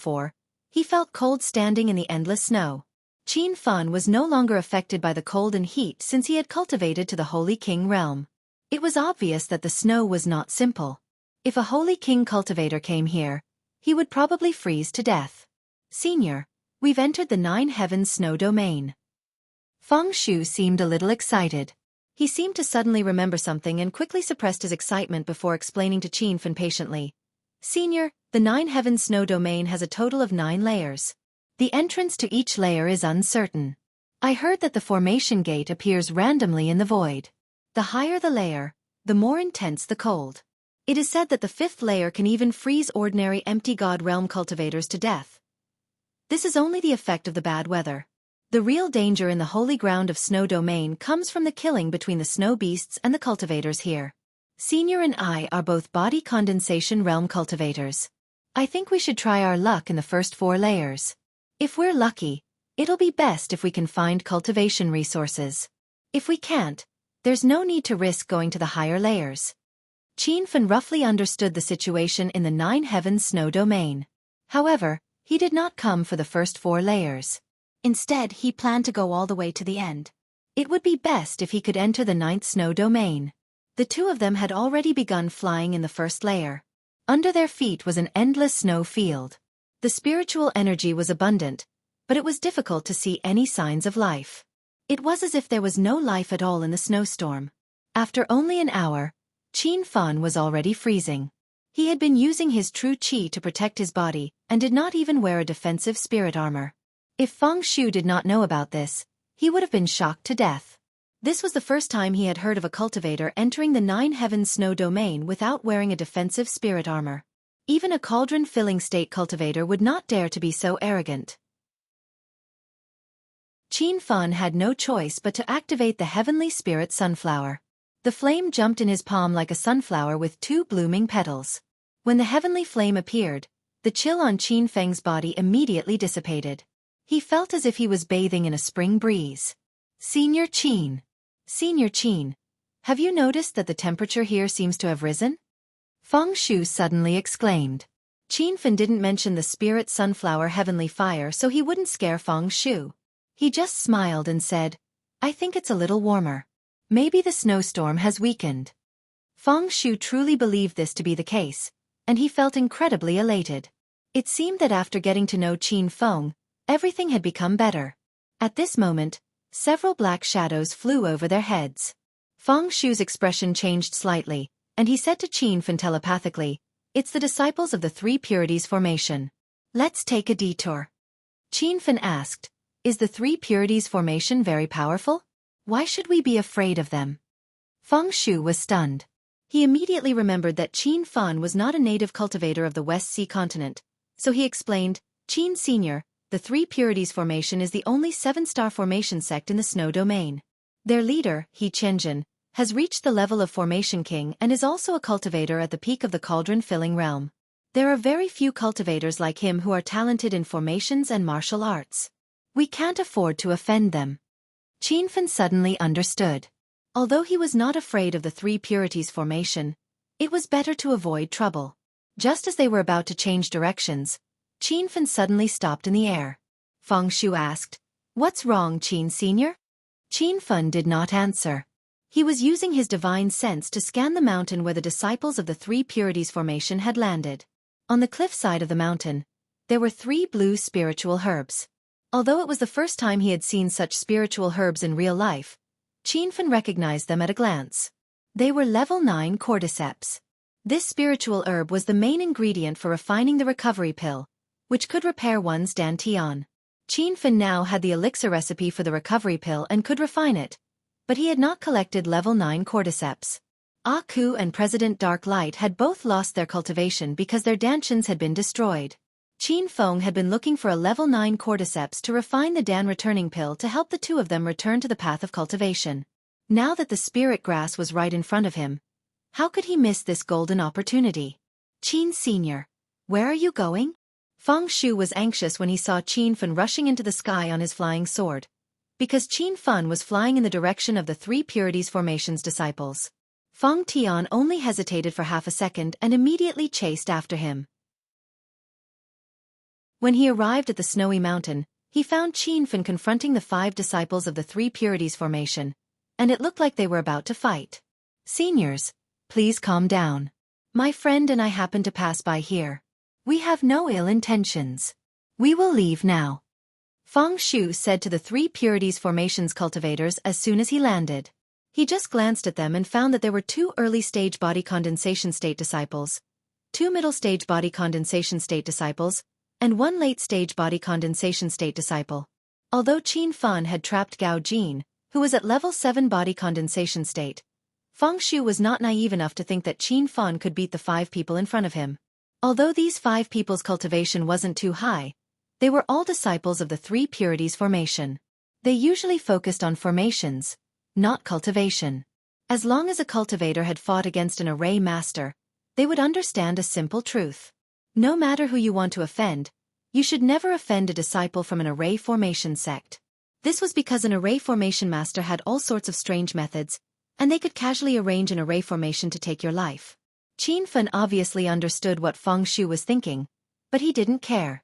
he felt cold standing in the endless snow. Qin Fan was no longer affected by the cold and heat since he had cultivated to the Holy King realm. It was obvious that the snow was not simple. If a Holy King cultivator came here, he would probably freeze to death. Senior, we've entered the Nine Heavens snow domain. Feng Shu seemed a little excited. He seemed to suddenly remember something and quickly suppressed his excitement before explaining to Qin Fan patiently. Senior, the Nine Heavens snow domain has a total of 9 layers. The entrance to each layer is uncertain. I heard that the formation gate appears randomly in the void. The higher the layer, the more intense the cold. It is said that the 5th layer can even freeze ordinary empty God realm cultivators to death. This is only the effect of the bad weather. The real danger in the holy ground of snow domain comes from the killing between the snow beasts and the cultivators here. Senior and I are both body condensation realm cultivators. I think we should try our luck in the first 4 layers. If we're lucky, it'll be best if we can find cultivation resources. If we can't, there's no need to risk going to the higher layers. Qin Fan roughly understood the situation in the Nine Heavens snow domain. However, he did not come for the first 4 layers. Instead, he planned to go all the way to the end. It would be best if he could enter the 9th snow domain. The 2 of them had already begun flying in the first layer. Under their feet was an endless snow field. The spiritual energy was abundant, but it was difficult to see any signs of life. It was as if there was no life at all in the snowstorm. After only an hour, Qin Fan was already freezing. He had been using his true qi to protect his body and did not even wear a defensive spirit armor. If Feng Shu did not know about this, he would have been shocked to death. This was the first time he had heard of a cultivator entering the Nine Heavens snow domain without wearing a defensive spirit armor. Even a cauldron-filling state cultivator would not dare to be so arrogant. Qin Fan had no choice but to activate the heavenly spirit sunflower. The flame jumped in his palm like a sunflower with 2 blooming petals. When the heavenly flame appeared, the chill on Qin Feng's body immediately dissipated. He felt as if he was bathing in a spring breeze. Senior Qin, have you noticed that the temperature here seems to have risen? Feng Shu suddenly exclaimed. Qin Fan didn't mention the spirit sunflower heavenly fire so he wouldn't scare Feng Shu. He just smiled and said, I think it's a little warmer. Maybe the snowstorm has weakened. Feng Shu truly believed this to be the case, and he felt incredibly elated. It seemed that after getting to know Qin Feng, everything had become better. At this moment, several black shadows flew over their heads. Feng Shu's expression changed slightly, and he said to Qin Fan telepathically, It's the disciples of the 3 purities formation. Let's take a detour. Qin Fan asked, Is the 3 purities formation very powerful? Why should we be afraid of them? Feng Shu was stunned. He immediately remembered that Qin Fan was not a native cultivator of the West Sea continent, so he explained, Qin Senior, the 3 purities formation is the only 7-star formation sect in the snow domain. Their leader, He Chenjin, has reached the level of formation king and is also a cultivator at the peak of the cauldron-filling realm. There are very few cultivators like him who are talented in formations and martial arts. We can't afford to offend them. Qin Fan suddenly understood. Although he was not afraid of the 3 purities formation, it was better to avoid trouble. Just as they were about to change directions, Qin Fan suddenly stopped in the air. Feng Shu asked, What's wrong, Qin Senior? Qin Fan did not answer. He was using his divine sense to scan the mountain where the disciples of the 3 purities formation had landed. On the cliffside of the mountain, there were 3 blue spiritual herbs. Although it was the first time he had seen such spiritual herbs in real life, Qin Fan recognized them at a glance. They were level 9 cordyceps. This spiritual herb was the main ingredient for refining the recovery pill, which could repair one's dantian. Qin Fan now had the elixir recipe for the recovery pill and could refine it, but he had not collected level 9 cordyceps. Aku and President Dark Light had both lost their cultivation because their dantians had been destroyed. Qin Feng had been looking for a level 9 cordyceps to refine the Dan returning pill to help the 2 of them return to the path of cultivation. Now that the spirit grass was right in front of him, how could he miss this golden opportunity? Qin Senior, where are you going? Feng Shu was anxious when he saw Qin Fan rushing into the sky on his flying sword, because Qin Fan was flying in the direction of the 3 purities formation's disciples. Feng Tian only hesitated for half a second and immediately chased after him. When he arrived at the snowy mountain, he found Qin Fan confronting the 5 disciples of the Three Purities formation, and it looked like they were about to fight. "Seniors, please calm down. My friend and I happened to pass by here. We have no ill intentions. We will leave now," Feng Shu said to the Three Purities formation's cultivators as soon as he landed. He just glanced at them and found that there were 2 early-stage body condensation state disciples, 2 middle-stage body condensation state disciples, and 1 late-stage body condensation state disciple. Although Qin Fan had trapped Gao Jin, who was at level 7 body condensation state, Feng Shu was not naive enough to think that Qin Fan could beat the 5 people in front of him. Although these 5 people's cultivation wasn't too high, they were all disciples of the Three Purities formation. They usually focused on formations, not cultivation. As long as a cultivator had fought against an array master, they would understand a simple truth. No matter who you want to offend, you should never offend a disciple from an array formation sect. This was because an array formation master had all sorts of strange methods, and they could casually arrange an array formation to take your life. Qin Fan obviously understood what Feng Shu was thinking, but he didn't care.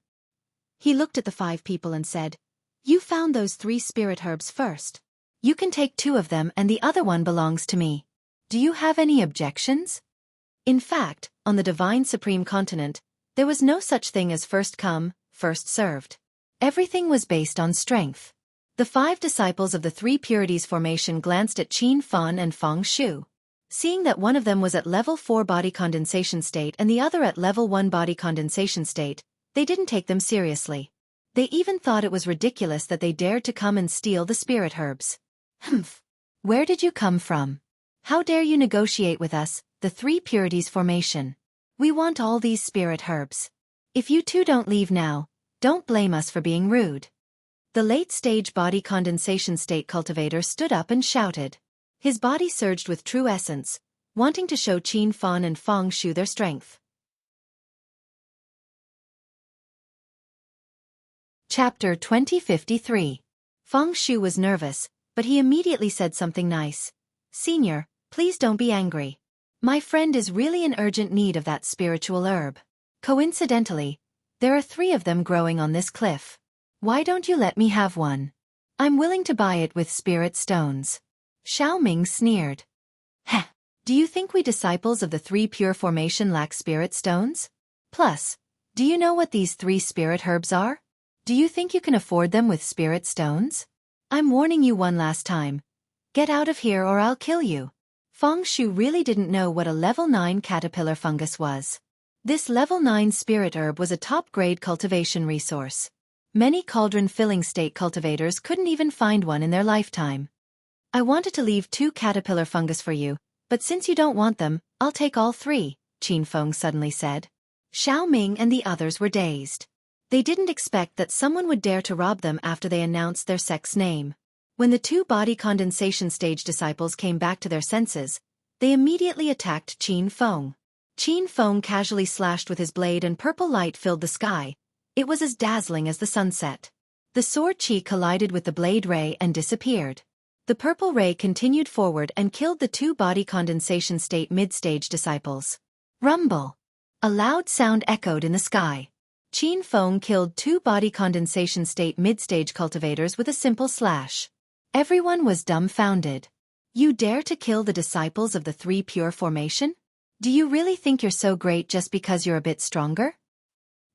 He looked at the 5 people and said, "You found those 3 spirit herbs first. You can take 2 of them and the other one belongs to me. Do you have any objections?" In fact, on the Divine Supreme Continent, there was no such thing as first come, first served. Everything was based on strength. The 5 disciples of the Three Purities formation glanced at Qin Fan and Feng Shu. Seeing that one of them was at level 4 body condensation state and the other at level 1 body condensation state, they didn't take them seriously. They even thought it was ridiculous that they dared to come and steal the spirit herbs. "Humph! Where did you come from? How dare you negotiate with us, the Three Purities formation? We want all these spirit herbs. If you 2 don't leave now, don't blame us for being rude." The late-stage body condensation state cultivator stood up and shouted. His body surged with true essence, wanting to show Qin Fan and Feng Shu their strength. Chapter 2053. Feng Shu was nervous, but he immediately said something nice. "Senior, please don't be angry. My friend is really in urgent need of that spiritual herb. Coincidentally, there are 3 of them growing on this cliff. Why don't you let me have one? I'm willing to buy it with spirit stones." Xiao Ming sneered. "Heh, do you think we disciples of the Three Pure formation lack spirit stones? Plus, do you know what these 3 spirit herbs are? Do you think you can afford them with spirit stones? I'm warning you one last time. Get out of here or I'll kill you." Feng Shu really didn't know what a level 9 caterpillar fungus was. This level 9 spirit herb was a top-grade cultivation resource. Many cauldron-filling state cultivators couldn't even find one in their lifetime. "I wanted to leave 2 caterpillar fungus for you, but since you don't want them, I'll take all 3, Qin Feng suddenly said. Xiao Ming and the others were dazed. They didn't expect that someone would dare to rob them after they announced their sect's name. When the 2 body condensation stage disciples came back to their senses, they immediately attacked Qin Feng. Qin Feng casually slashed with his blade and purple light filled the sky. It was as dazzling as the sunset. The sword chi collided with the blade ray and disappeared. The purple ray continued forward and killed the 2 body condensation state mid-stage disciples. Rumble! A loud sound echoed in the sky. Qin Feng killed 2 body condensation state mid-stage cultivators with a simple slash. Everyone was dumbfounded. "You dare to kill the disciples of the Three Pure formation? Do you really think you're so great just because you're a bit stronger?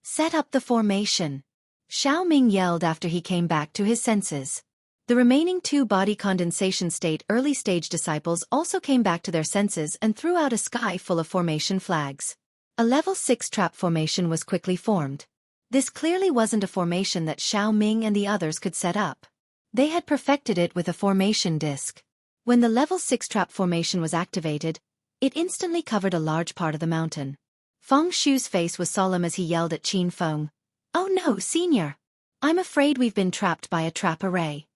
Set up the formation!" Xiao Ming yelled after he came back to his senses. The remaining 2 body condensation state early-stage disciples also came back to their senses and threw out a sky full of formation flags. A level 6 trap formation was quickly formed. This clearly wasn't a formation that Xiao Ming and the others could set up. They had perfected it with a formation disc. When the level 6 trap formation was activated, it instantly covered a large part of the mountain. Feng Shu's face was solemn as he yelled at Qin Feng. "Oh no, senior! I'm afraid we've been trapped by a trap array."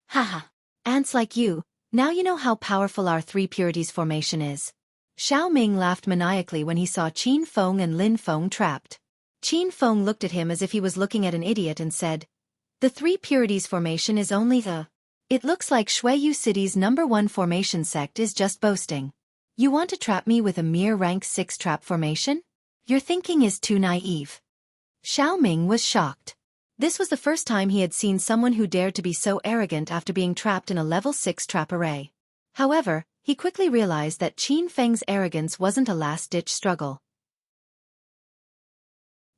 "Haha, ants like you, now you know how powerful our Three Purities formation is." Xiao Ming laughed maniacally when he saw Qin Feng and Lin Feng trapped. Qin Feng looked at him as if he was looking at an idiot and said, "The Three Purities formation is only the... It looks like Xueyu City's #1 formation sect is just boasting. You want to trap me with a mere rank 6 trap formation? Your thinking is too naive. Xiao Ming was shocked. This was the first time he had seen someone who dared to be so arrogant after being trapped in a level 6 trap array. However, he quickly realized that Qin Feng's arrogance wasn't a last-ditch struggle.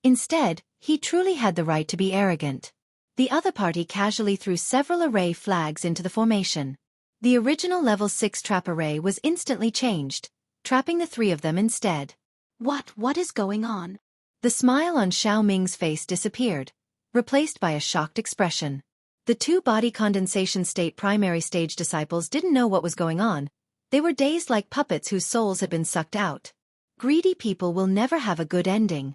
Instead, he truly had the right to be arrogant. The other party casually threw several array flags into the formation. The original level 6 trap array was instantly changed, trapping the 3 of them instead. What is going on? The smile on Xiao Ming's face disappeared, replaced by a shocked expression. The 2 body condensation state primary stage disciples didn't know what was going on. They were dazed like puppets whose souls had been sucked out. Greedy people will never have a good ending.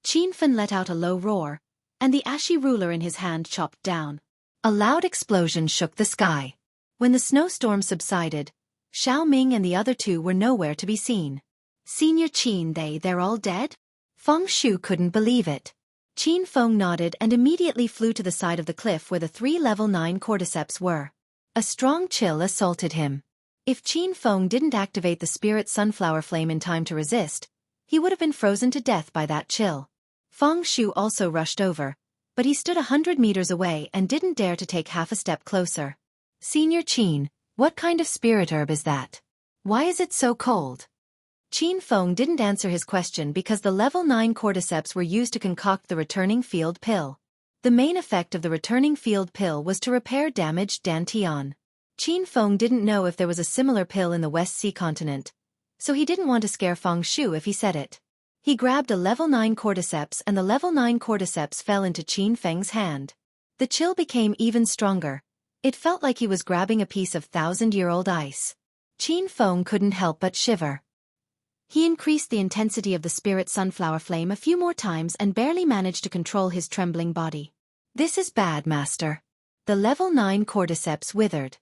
Qin Fen let out a low roar, and the ashy ruler in his hand chopped down. A loud explosion shook the sky. When the snowstorm subsided, Xiao Ming and the other 2 were nowhere to be seen. Senior Qin, they're all dead? Feng Shu couldn't believe it. Qin Feng nodded and immediately flew to the side of the cliff where the 3 level 9 cordyceps were. A strong chill assaulted him. If Qin Feng didn't activate the spirit sunflower flame in time to resist, he would have been frozen to death by that chill. Feng Shu also rushed over, but he stood 100 meters away and didn't dare to take half a step closer. Senior Qin, what kind of spirit herb is that? Why is it so cold? Qin Feng didn't answer his question because the level 9 cordyceps were used to concoct the returning field pill. The main effect of the returning field pill was to repair damaged dantian. Qin Feng didn't know if there was a similar pill in the West Sea continent, so he didn't want to scare Feng Shu if he said it. He grabbed a level 9 cordyceps and the level 9 cordyceps fell into Qin Feng's hand. The chill became even stronger. It felt like he was grabbing a piece of 1,000-year-old ice. Qin Feng couldn't help but shiver. He increased the intensity of the spirit sunflower flame a few more times and barely managed to control his trembling body. This is bad, master. The level 9 cordyceps withered.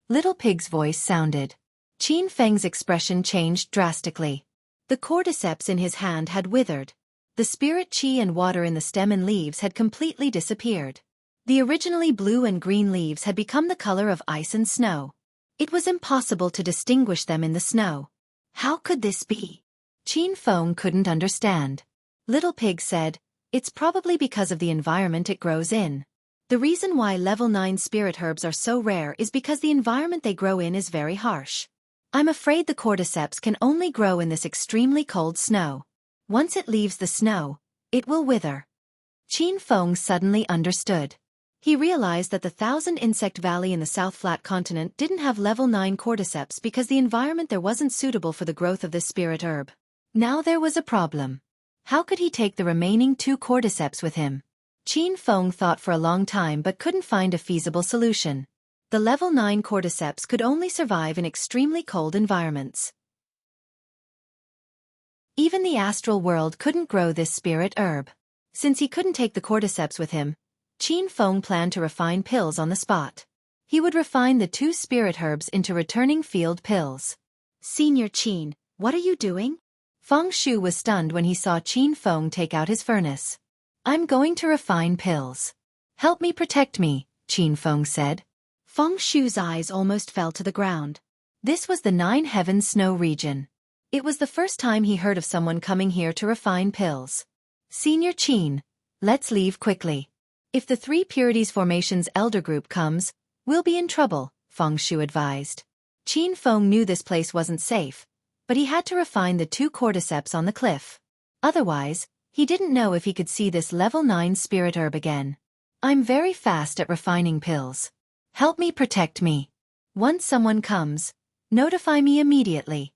Little Pig's voice sounded. Qin Feng's expression changed drastically. The cordyceps in his hand had withered. The spirit qi and water in the stem and leaves had completely disappeared. The originally blue and green leaves had become the color of ice and snow. It was impossible to distinguish them in the snow. How could this be? Qin Feng couldn't understand. Little Pig said, it's probably because of the environment it grows in. The reason why level 9 spirit herbs are so rare is because the environment they grow in is very harsh. I'm afraid the cordyceps can only grow in this extremely cold snow. Once it leaves the snow, it will wither. Qin Feng suddenly understood. He realized that the 1,000 Insect Valley in the South Flat continent didn't have level 9 cordyceps because the environment there wasn't suitable for the growth of this spirit herb. Now there was a problem. How could he take the remaining 2 cordyceps with him? Qin Feng thought for a long time but couldn't find a feasible solution. The level 9 cordyceps could only survive in extremely cold environments. Even the astral world couldn't grow this spirit herb. Since he couldn't take the cordyceps with him, Qin Feng planned to refine pills on the spot. He would refine the 2 spirit herbs into returning field pills. Senior Qin, what are you doing? Feng Shu was stunned when he saw Qin Feng take out his furnace. I'm going to refine pills. Help me protect me, Qin Feng said. Feng Shu's eyes almost fell to the ground. This was the 9 Heavens Snow region. It was the first time he heard of someone coming here to refine pills. Senior Qin, let's leave quickly. If the 3 Purities Formation's elder group comes, we'll be in trouble, Feng Shu advised. Qin Feng knew this place wasn't safe, but he had to refine the 2 cordyceps on the cliff. Otherwise, he didn't know if he could see this level 9 spirit herb again. I'm very fast at refining pills. Help me protect me. Once someone comes, notify me immediately.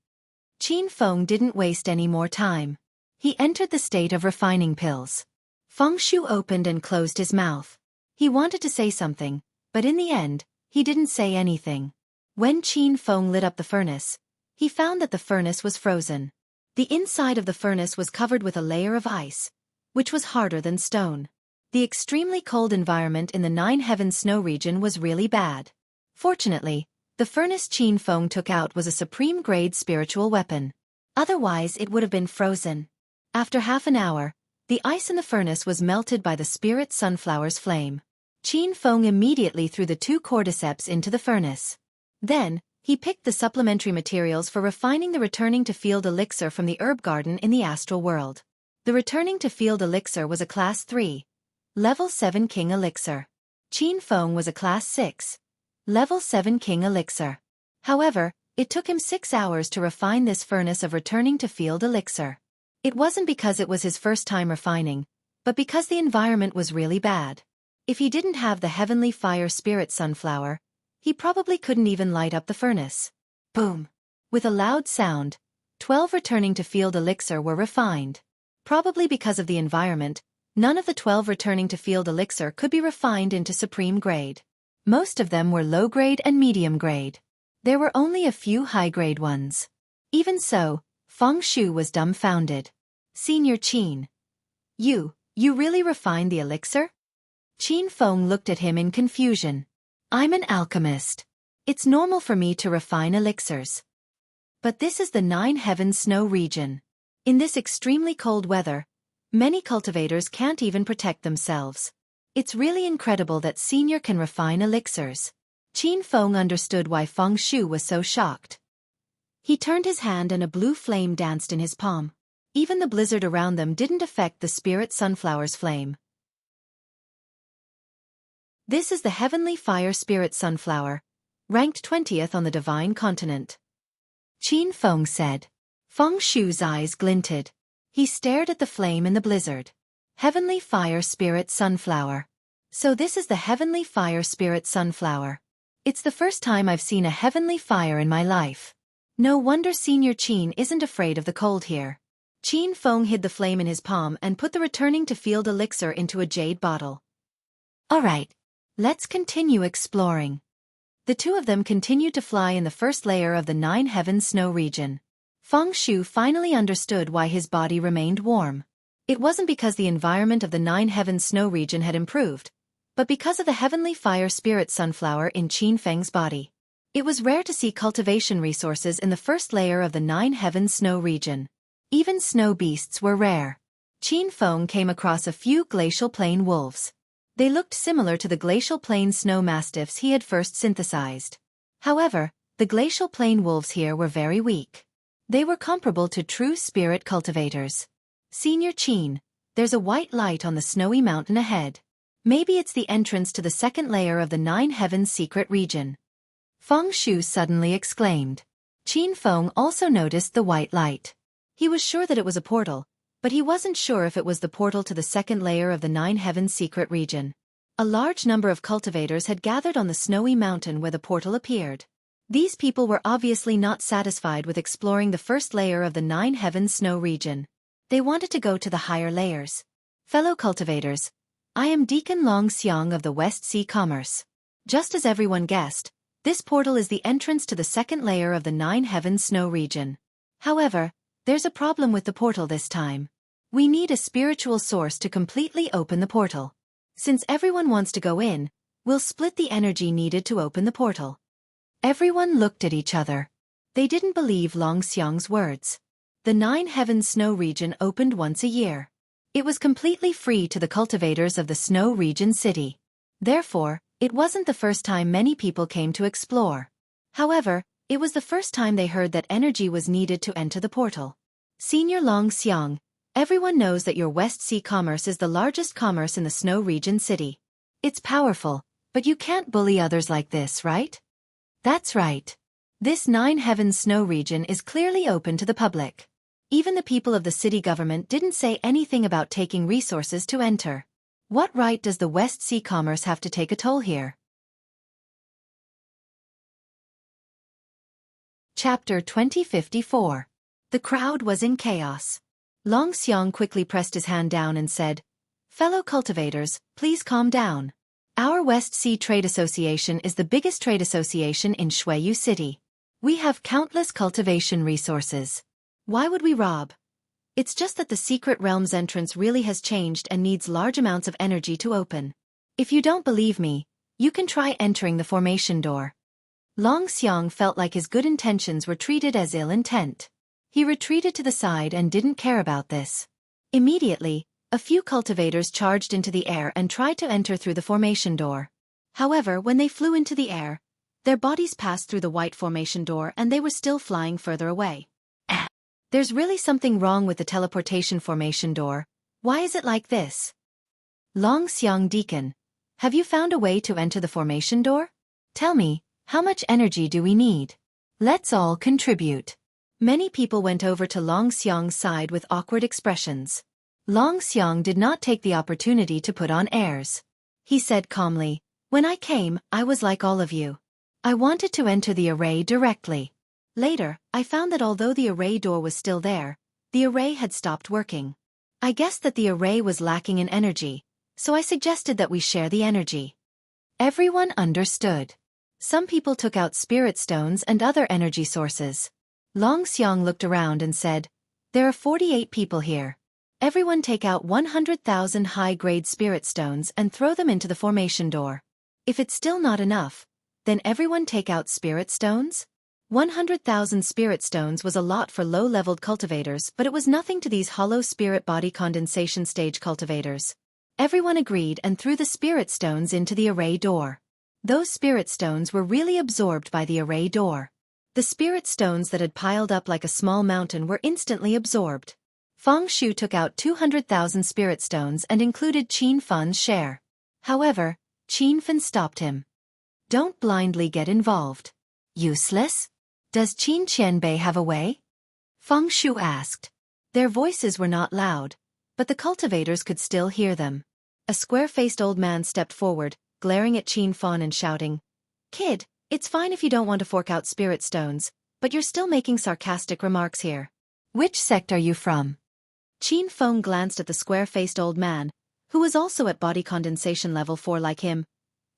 Qin Feng didn't waste any more time. He entered the state of refining pills. Feng Shu opened and closed his mouth. He wanted to say something, but in the end, he didn't say anything. When Qin Feng lit up the furnace, he found that the furnace was frozen. The inside of the furnace was covered with a layer of ice, which was harder than stone. The extremely cold environment in the 9 Heavens Snow region was really bad. Fortunately, the furnace Qin Feng took out was a supreme-grade spiritual weapon. Otherwise it would have been frozen. After half an hour, the ice in the furnace was melted by the spirit sunflower's flame. Qin Feng immediately threw the 2 cordyceps into the furnace. Then, He picked the supplementary materials for refining the returning to field elixir from the herb garden in the astral world. The returning to field elixir was a class 3, level 7 king elixir. Qin Feng was a class 6, level 7 king elixir. However, it took him 6 hours to refine this furnace of returning to field elixir. It wasn't because it was his first time refining, but because the environment was really bad. If he didn't have the heavenly fire spirit sunflower, he probably couldn't even light up the furnace. Boom! With a loud sound, 12 returning to field elixir were refined. Probably because of the environment, none of the 12 returning to field elixir could be refined into supreme grade. Most of them were low grade and medium grade. There were only a few high grade ones. Even so, Feng Shu was dumbfounded. Senior Qin. You really refined the elixir? Qin Feng looked at him in confusion. I'm an alchemist. It's normal for me to refine elixirs. But this is the 9 heavens snow region. In this extremely cold weather, many cultivators can't even protect themselves. It's really incredible that Senior can refine elixirs. Qin Feng understood why Feng Shu was so shocked. He turned his hand and a blue flame danced in his palm. Even the blizzard around them didn't affect the spirit sunflower's flame. This is the heavenly fire spirit sunflower, ranked 20th on the divine continent. Qin Feng said. Feng Shu's eyes glinted. He stared at the flame in the blizzard. Heavenly fire spirit sunflower. So this is the heavenly fire spirit sunflower. It's the first time I've seen a heavenly fire in my life. No wonder Senior Qin isn't afraid of the cold here. Qin Feng hid the flame in his palm and put the returning to field elixir into a jade bottle. Alright. Let's continue exploring. The two of them continued to fly in the first layer of the 9 heavens snow region. Feng Shu finally understood why his body remained warm. It wasn't because the environment of the 9 heavens snow region had improved, but because of the heavenly fire spirit sunflower in Qin Feng's body. It was rare to see cultivation resources in the first layer of the 9 heavens snow region. Even snow beasts were rare. Qin Feng came across a few glacial plain wolves. They looked similar to the glacial plain snow mastiffs he had first synthesized. However, the glacial plain wolves here were very weak. They were comparable to true spirit cultivators. Senior Qin, there's a white light on the snowy mountain ahead. Maybe it's the entrance to the second layer of the 9 heavens secret region. Feng Shu suddenly exclaimed. Qin Feng also noticed the white light. He was sure that it was a portal, but he wasn't sure if it was the portal to the second layer of the 9 heavens secret region. A large number of cultivators had gathered on the snowy mountain where the portal appeared. These people were obviously not satisfied with exploring the first layer of the 9 heavens snow region. They wanted to go to the higher layers. Fellow cultivators, I am Deacon Long Xiang of the West Sea Commerce. Just as everyone guessed, this portal is the entrance to the second layer of the 9 heavens snow region. However, there's a problem with the portal this time. We need a spiritual source to completely open the portal. Since everyone wants to go in, we'll split the energy needed to open the portal. Everyone looked at each other. They didn't believe Long Xiang's words. The 9 heavens snow region opened once a year. It was completely free to the cultivators of the snow region city. Therefore, it wasn't the first time many people came to explore. However, it was the first time they heard that energy was needed to enter the portal. Senior Long Xiang, everyone knows that your West Sea Commerce is the largest commerce in the snow region city. It's powerful, but you can't bully others like this, right? That's right. This 9 heavens snow region is clearly open to the public. Even the people of the city government didn't say anything about taking resources to enter. What right does the West Sea Commerce have to take a toll here? Chapter 2054. The crowd was in chaos. Long Xiang quickly pressed his hand down and said, Fellow cultivators, please calm down. Our West Sea Trade Association is the biggest trade association in Shuiyu City. We have countless cultivation resources. Why would we rob? It's just that the secret realm's entrance really has changed and needs large amounts of energy to open. If you don't believe me, you can try entering the formation door. Long Xiang felt like his good intentions were treated as ill intent. He retreated to the side and didn't care about this. Immediately, a few cultivators charged into the air and tried to enter through the formation door. However, when they flew into the air, Their bodies passed through the white formation door and they were still flying further away. There's really something wrong with the teleportation formation door. Why is it like this? Long Xiang Deacon, have you found a way to enter the formation door? Tell me, how much energy do we need? Let's all contribute. Many people went over to Long Xiang's side with awkward expressions. Long Xiang did not take the opportunity to put on airs. He said calmly, when I came, I was like all of you. I wanted to enter the array directly. Later, I found that although the array door was still there, the array had stopped working. I guessed that the array was lacking in energy, so I suggested that we share the energy. Everyone understood. Some people took out spirit stones and other energy sources. Long Xiang looked around and said, there are 48 people here. Everyone take out 100,000 high-grade spirit stones and throw them into the formation door. If it's still not enough, then everyone take out spirit stones? 100,000 spirit stones was a lot for low-leveled cultivators, but it was nothing to these hollow spirit body condensation stage cultivators. Everyone agreed and threw the spirit stones into the array door. Those spirit stones were really absorbed by the array door. The spirit stones that had piled up like a small mountain were instantly absorbed. Feng Shu took out 200,000 spirit stones and included Qin Fan's share. However, Qin Fan stopped him. Don't blindly get involved. Useless? Does Qin Qianbei have a way? Feng Shu asked. Their voices were not loud, but the cultivators could still hear them. A square-faced old man stepped forward, glaring at Qin Fan and shouting, Kid, it's fine if you don't want to fork out spirit stones, but you're still making sarcastic remarks here. Which sect are you from? Qin Fan glanced at the square-faced old man, who was also at body condensation level 4 like him.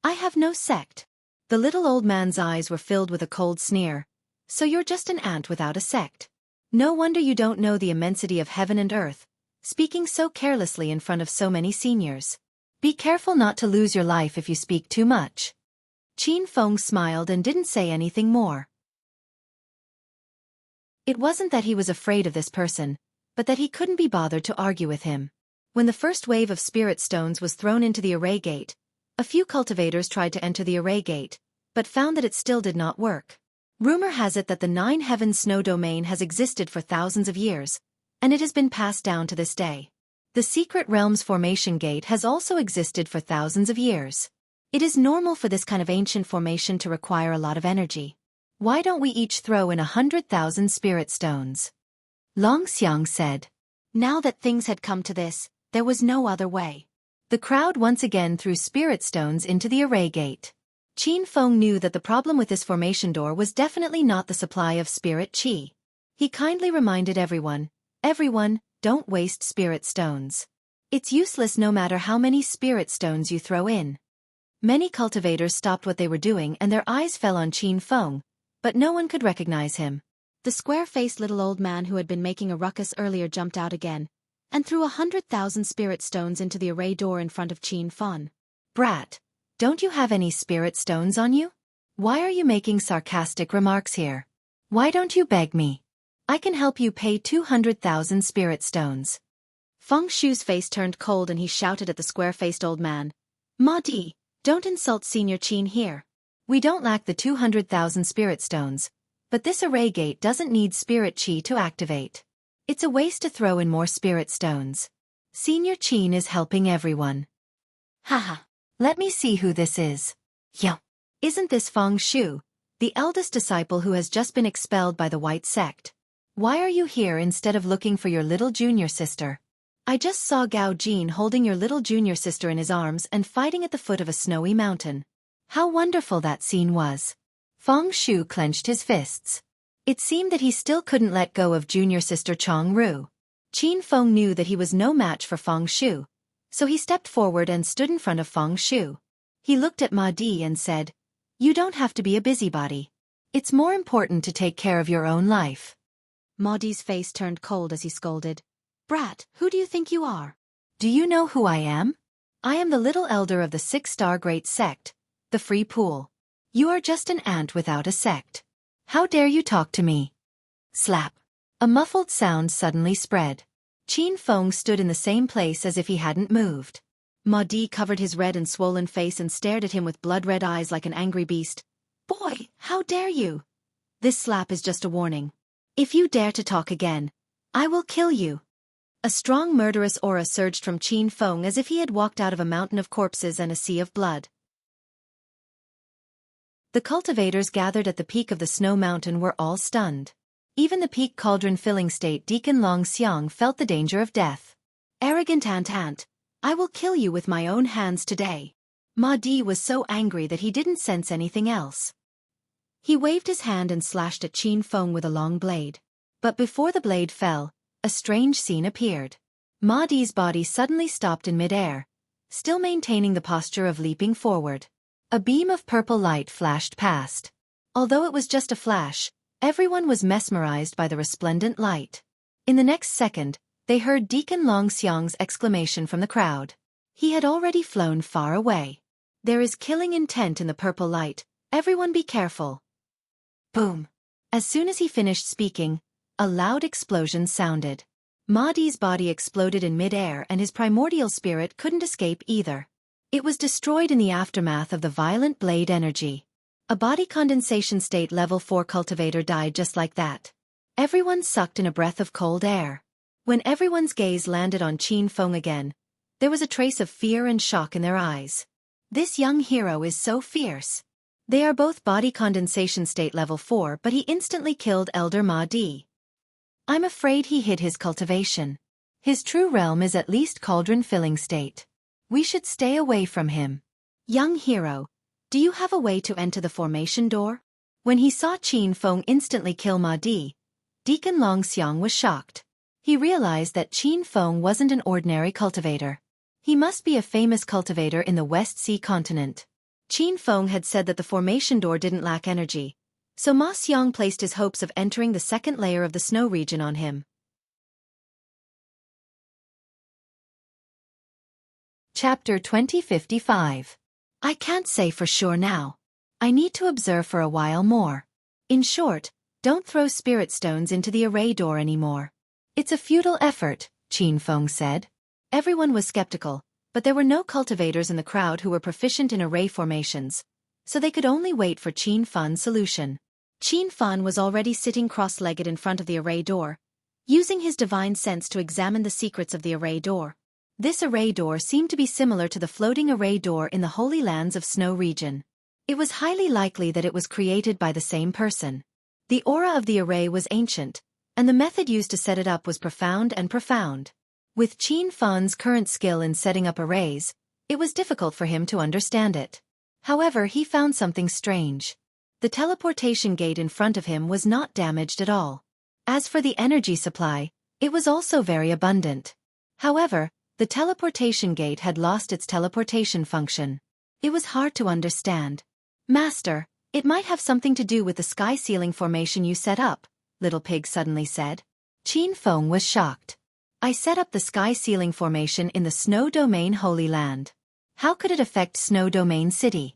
I have no sect. The little old man's eyes were filled with a cold sneer. So you're just an ant without a sect. No wonder you don't know the immensity of heaven and earth, speaking so carelessly in front of so many seniors. Be careful not to lose your life if you speak too much. Qin Fan smiled and didn't say anything more. It wasn't that he was afraid of this person, but that he couldn't be bothered to argue with him. When the first wave of spirit stones was thrown into the array gate, a few cultivators tried to enter the array gate, but found that it still did not work. Rumor has it that the Nine Heavens Snow Domain has existed for thousands of years, and it has been passed down to this day. The Secret Realms Formation Gate has also existed for thousands of years. It is normal for this kind of ancient formation to require a lot of energy. Why don't we each throw in 100,000 spirit stones? Long Xiang said. Now that things had come to this, there was no other way. The crowd once again threw spirit stones into the array gate. Qin Fan knew that the problem with this formation door was definitely not the supply of spirit qi. He kindly reminded everyone, don't waste spirit stones. It's useless no matter how many spirit stones you throw in. Many cultivators stopped what they were doing and their eyes fell on Qin Fan, but no one could recognize him. The square-faced little old man who had been making a ruckus earlier jumped out again, and threw 100,000 spirit stones into the array door in front of Qin Fan. Brat, don't you have any spirit stones on you? Why are you making sarcastic remarks here? Why don't you beg me? I can help you pay 200,000 spirit stones. Feng Shu's face turned cold and he shouted at the square-faced old man. Ma Di, don't insult Senior Qin here. We don't lack the 200,000 spirit stones, but this array gate doesn't need spirit qi to activate. It's a waste to throw in more spirit stones. Senior Qin is helping everyone. Haha. Let me see who this is. Yo. Isn't this Feng Shu, the eldest disciple who has just been expelled by the White Sect? Why are you here instead of looking for your little junior sister? I just saw Gao Jin holding your little junior sister in his arms and fighting at the foot of a snowy mountain. How wonderful that scene was. Feng Shu clenched his fists. It seemed that he still couldn't let go of junior sister Chong Ru. Qin Fan knew that he was no match for Feng Shu, so he stepped forward and stood in front of Feng Shu. He looked at Ma Di and said, You don't have to be a busybody. It's more important to take care of your own life. Ma Di's face turned cold as he scolded. Brat, who do you think you are? Do you know who I am? I am the little elder of the 6-star Great Sect, the Free Pool. You are just an ant without a sect. How dare you talk to me? Slap. A muffled sound suddenly spread. Qin Fan stood in the same place as if he hadn't moved. Ma Di covered his red and swollen face and stared at him with blood-red eyes like an angry beast. Boy, how dare you! This slap is just a warning. If you dare to talk again, I will kill you. A strong murderous aura surged from Qin Feng as if he had walked out of a mountain of corpses and a sea of blood. The cultivators gathered at the peak of the snow mountain were all stunned. Even the peak cauldron-filling state Deacon Long Xiang felt the danger of death. Arrogant ant, I will kill you with my own hands today. Ma Di was so angry that he didn't sense anything else. He waved his hand and slashed at Qin Feng with a long blade. But before the blade fell, a strange scene appeared. Ma Di's body suddenly stopped in mid-air, still maintaining the posture of leaping forward. A beam of purple light flashed past. Although it was just a flash, everyone was mesmerized by the resplendent light. In the next second, they heard Deacon Long Xiang's exclamation from the crowd. He had already flown far away. There is killing intent in the purple light, everyone be careful. Boom! As soon as he finished speaking, a loud explosion sounded. Ma Di's body exploded in mid-air and his primordial spirit couldn't escape either. It was destroyed in the aftermath of the violent blade energy. A body condensation state level 4 cultivator died just like that. Everyone sucked in a breath of cold air. When everyone's gaze landed on Qin Feng again, there was a trace of fear and shock in their eyes. This young hero is so fierce. They are both body condensation state level 4, but he instantly killed Elder Ma Di. I'm afraid he hid his cultivation. His true realm is at least cauldron-filling state. We should stay away from him. Young hero, do you have a way to enter the formation door? When he saw Qin Feng instantly kill Ma Di, Deacon Long Xiang was shocked. He realized that Qin Feng wasn't an ordinary cultivator. He must be a famous cultivator in the West Sea continent. Qin Feng had said that the formation door didn't lack energy, so Ma Xiang placed his hopes of entering the second layer of the snow region on him. Chapter 2055. I can't say for sure now. I need to observe for a while more. In short, don't throw spirit stones into the array door anymore. It's a futile effort, Qin Feng said. Everyone was skeptical, but there were no cultivators in the crowd who were proficient in array formations, so they could only wait for Qin Feng's solution. Qin Feng was already sitting cross-legged in front of the array door, using his divine sense to examine the secrets of the array door. This array door seemed to be similar to the floating array door in the Holy Lands of Snow region. It was highly likely that it was created by the same person. The aura of the array was ancient, and the method used to set it up was profound. With Qin Feng's current skill in setting up arrays, it was difficult for him to understand it. However, he found something strange. The teleportation gate in front of him was not damaged at all. As for the energy supply, it was also very abundant. However, the teleportation gate had lost its teleportation function. It was hard to understand. Master, it might have something to do with the sky ceiling formation you set up, Little Pig suddenly said. Qin Feng was shocked. I set up the sky ceiling formation in the Snow Domain Holy Land. How could it affect Snow Domain City?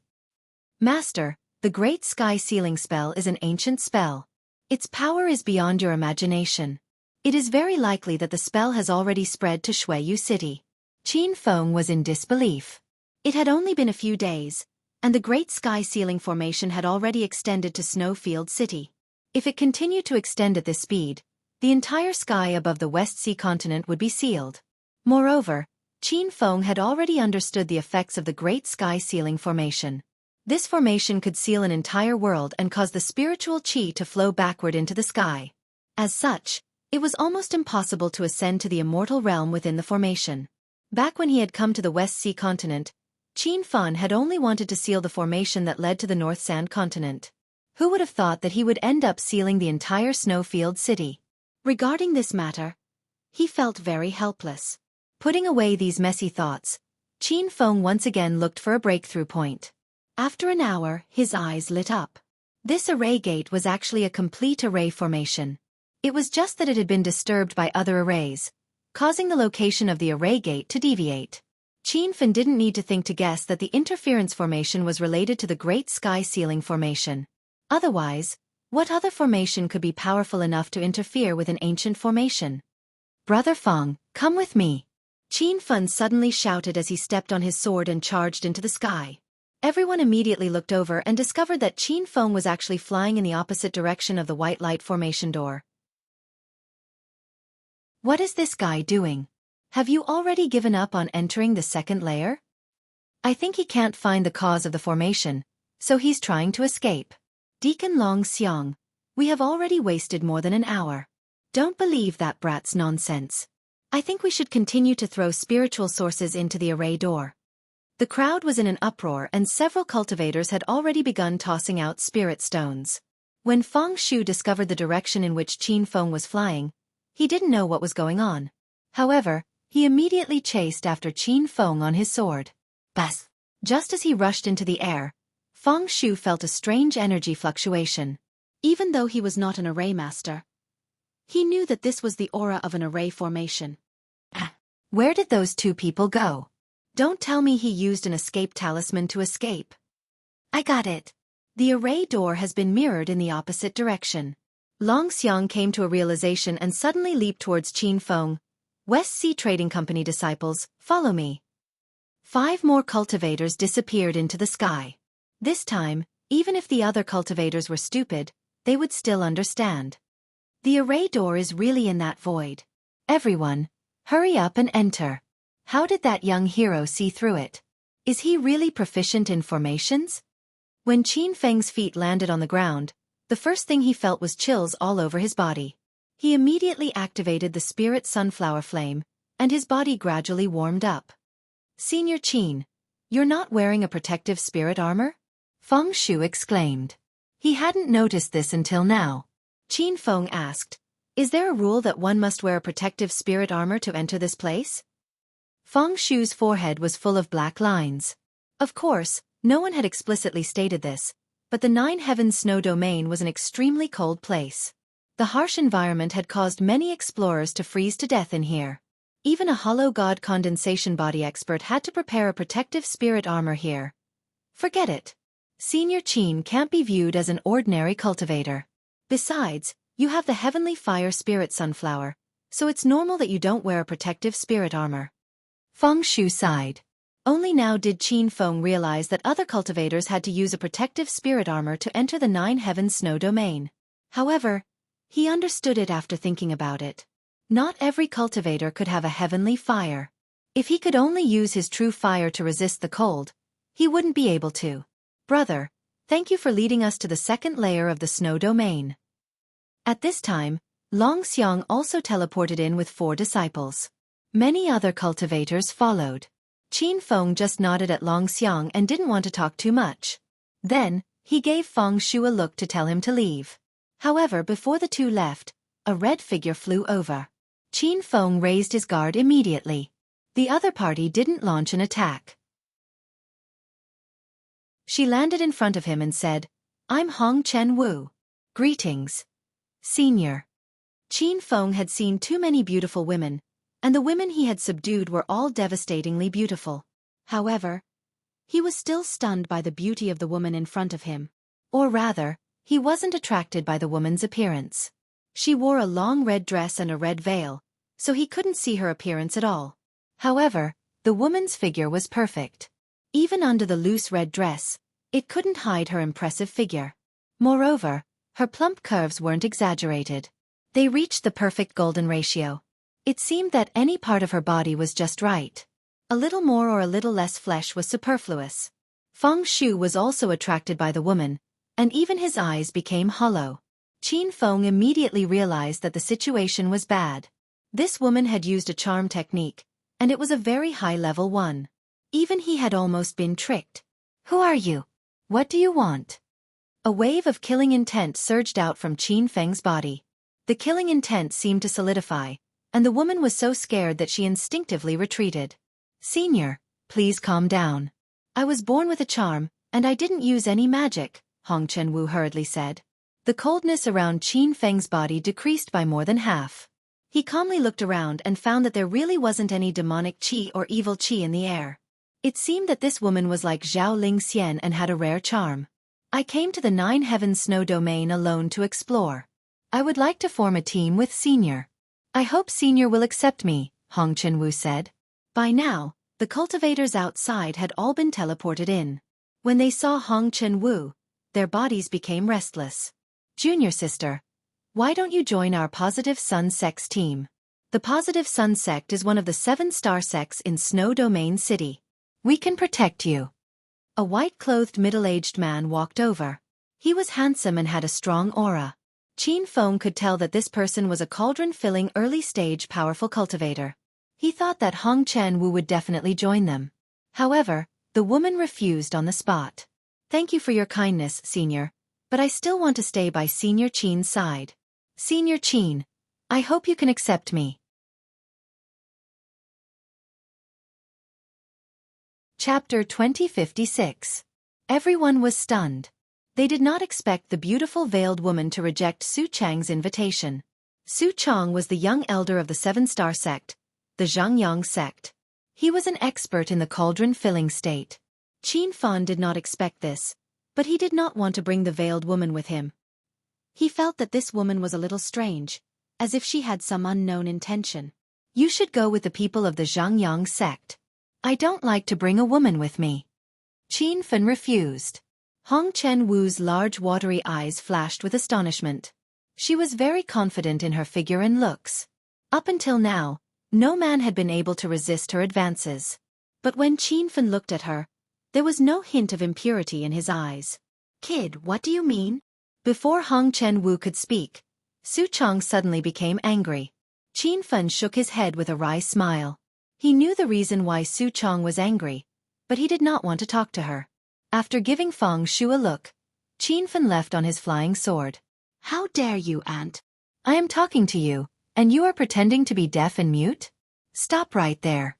Master, the Great Sky Sealing spell is an ancient spell. Its power is beyond your imagination. It is very likely that the spell has already spread to Shuiyu City. Qin Feng was in disbelief. It had only been a few days, and the Great Sky Sealing formation had already extended to Snowfield City. If it continued to extend at this speed, the entire sky above the West Sea continent would be sealed. Moreover, Qin Feng had already understood the effects of the Great Sky Sealing formation. This formation could seal an entire world and cause the spiritual qi to flow backward into the sky. As such, it was almost impossible to ascend to the immortal realm within the formation. Back when he had come to the West Sea continent, Qin Feng had only wanted to seal the formation that led to the North Sand continent. Who would have thought that he would end up sealing the entire Snowfield City? Regarding this matter, he felt very helpless. Putting away these messy thoughts, Qin Feng once again looked for a breakthrough point. After an hour, his eyes lit up. This array gate was actually a complete array formation. It was just that it had been disturbed by other arrays, causing the location of the array gate to deviate. Qin Feng didn't need to think to guess that the interference formation was related to the Great Sky Sealing formation. Otherwise, what other formation could be powerful enough to interfere with an ancient formation? Brother Feng, come with me. Qin Feng suddenly shouted as he stepped on his sword and charged into the sky. Everyone immediately looked over and discovered that Qin Feng was actually flying in the opposite direction of the white light formation door. What is this guy doing? Have you already given up on entering the second layer? I think he can't find the cause of the formation, so he's trying to escape. Deacon Long Xiang, we have already wasted more than an hour. Don't believe that brat's nonsense. I think we should continue to throw spiritual sources into the array door. The crowd was in an uproar and several cultivators had already begun tossing out spirit stones. When Feng Shu discovered the direction in which Qin Feng was flying, he didn't know what was going on. However, he immediately chased after Qin Feng on his sword. Bas! Just as he rushed into the air, Feng Shu felt a strange energy fluctuation. Even though he was not an array master, he knew that this was the aura of an array formation. Where did those two people go? Don't tell me he used an escape talisman to escape. I got it. The array door has been mirrored in the opposite direction. Long Xiang came to a realization and suddenly leaped towards Qin Feng. West Sea Trading Company disciples, follow me. 5 more cultivators disappeared into the sky. This time, even if the other cultivators were stupid, they would still understand. The array door is really in that void. Everyone, hurry up and enter. How did that young hero see through it? Is he really proficient in formations? When Qin Feng's feet landed on the ground, the first thing he felt was chills all over his body. He immediately activated the spirit sunflower flame, and his body gradually warmed up. Senior Qin, you're not wearing a protective spirit armor? Feng Shu exclaimed. He hadn't noticed this until now. Qin Feng asked, is there a rule that one must wear a protective spirit armor to enter this place? Feng Shu's forehead was full of black lines. Of course, no one had explicitly stated this, but the 9 Heavens snow domain was an extremely cold place. The harsh environment had caused many explorers to freeze to death in here. Even a hollow god condensation body expert had to prepare a protective spirit armor here. Forget it. Senior Qin can't be viewed as an ordinary cultivator. Besides, you have the heavenly fire spirit sunflower, so it's normal that you don't wear a protective spirit armor. Feng Shu sighed. Only now did Qin Feng realize that other cultivators had to use a protective spirit armor to enter the 9 Heavens snow domain. However, he understood it after thinking about it. Not every cultivator could have a heavenly fire. If he could only use his true fire to resist the cold, he wouldn't be able to. Brother, thank you for leading us to the second layer of the snow domain. At this time, Long Xiang also teleported in with 4 disciples. Many other cultivators followed. Qin Feng just nodded at Long Xiang and didn't want to talk too much. Then, he gave Feng Shu a look to tell him to leave. However, before the two left, a red figure flew over. Qin Feng raised his guard immediately. The other party didn't launch an attack. She landed in front of him and said, I'm Hong Chen Wu. Greetings. Senior. Qin Feng had seen too many beautiful women, and the women he had subdued were all devastatingly beautiful. However, he was still stunned by the beauty of the woman in front of him. Or rather, he wasn't attracted by the woman's appearance. She wore a long red dress and a red veil, so he couldn't see her appearance at all. However, the woman's figure was perfect. Even under the loose red dress, it couldn't hide her impressive figure. Moreover, her plump curves weren't exaggerated. They reached the perfect golden ratio. It seemed that any part of her body was just right. A little more or a little less flesh was superfluous. Feng Shu was also attracted by the woman, and even his eyes became hollow. Qin Feng immediately realized that the situation was bad. This woman had used a charm technique, and it was a very high-level one. Even he had almost been tricked. Who are you? What do you want? A wave of killing intent surged out from Qin Feng's body. The killing intent seemed to solidify, and the woman was so scared that she instinctively retreated. Senior, please calm down. I was born with a charm, and I didn't use any magic, Hong Chen Wu hurriedly said. The coldness around Qin Feng's body decreased by more than half. He calmly looked around and found that there really wasn't any demonic qi or evil qi in the air. It seemed that this woman was like Zhao Ling Xian and had a rare charm. I came to the 9 Heavens snow domain alone to explore. I would like to form a team with Senior. I hope Senior will accept me, Hong Chen Wu said. By now, the cultivators outside had all been teleported in. When they saw Hong Chen-woo, their bodies became restless. Junior sister, why don't you join our Positive Sun Sects team? The Positive Sun Sect is one of the 7-star sects in Snow Domain City. We can protect you. A white-clothed middle-aged man walked over. He was handsome and had a strong aura. Qin Feng could tell that this person was a cauldron-filling early-stage powerful cultivator. He thought that Hong Chen-woo would definitely join them. However, the woman refused on the spot. Thank you for your kindness, Senior, but I still want to stay by Senior Qin's side. Senior Qin, I hope you can accept me. Chapter 2056. Everyone was stunned. They did not expect the beautiful veiled woman to reject Su Chang's invitation. Su Chang was the young elder of the 7-star sect, the Zhangyang sect. He was an expert in the cauldron-filling state. Qin Fan did not expect this, but he did not want to bring the veiled woman with him. He felt that this woman was a little strange, as if she had some unknown intention. You should go with the people of the Zhangyang sect. I don't like to bring a woman with me. Qin Fan refused. Hong Chen-woo's large watery eyes flashed with astonishment. She was very confident in her figure and looks. Up until now, no man had been able to resist her advances. But when Qin Fan looked at her, there was no hint of impurity in his eyes. Kid, what do you mean? Before Hong Chen-woo could speak, Su Chang suddenly became angry. Qin Fan shook his head with a wry smile. He knew the reason why Su Chang was angry, but he did not want to talk to her. After giving Feng Shu a look, Qin Fan left on his flying sword. How dare you, aunt? I am talking to you, and you are pretending to be deaf and mute? Stop right there.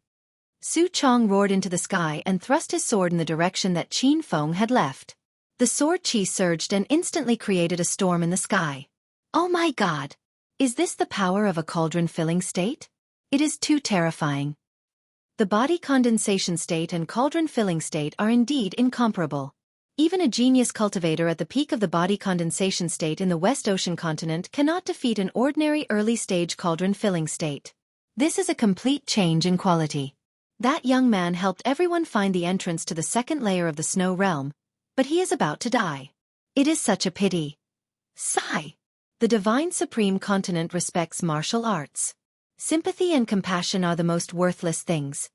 Su Chang roared into the sky and thrust his sword in the direction that Qin Feng had left. The sword chi surged and instantly created a storm in the sky. Oh my god! Is this the power of a cauldron-filling state? It is too terrifying. The body condensation state and cauldron-filling state are indeed incomparable. Even a genius cultivator at the peak of the body condensation state in the West Ocean continent cannot defeat an ordinary early-stage cauldron-filling state. This is a complete change in quality. That young man helped everyone find the entrance to the second layer of the snow realm, but he is about to die. It is such a pity. Sigh. The Divine Supreme Continent respects martial arts. Sympathy and compassion are the most worthless things.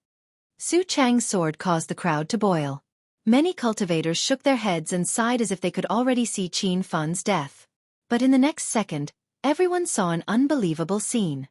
Su Chang's sword caused the crowd to boil. Many cultivators shook their heads and sighed as if they could already see Qin Fan's death. But in the next second, everyone saw an unbelievable scene.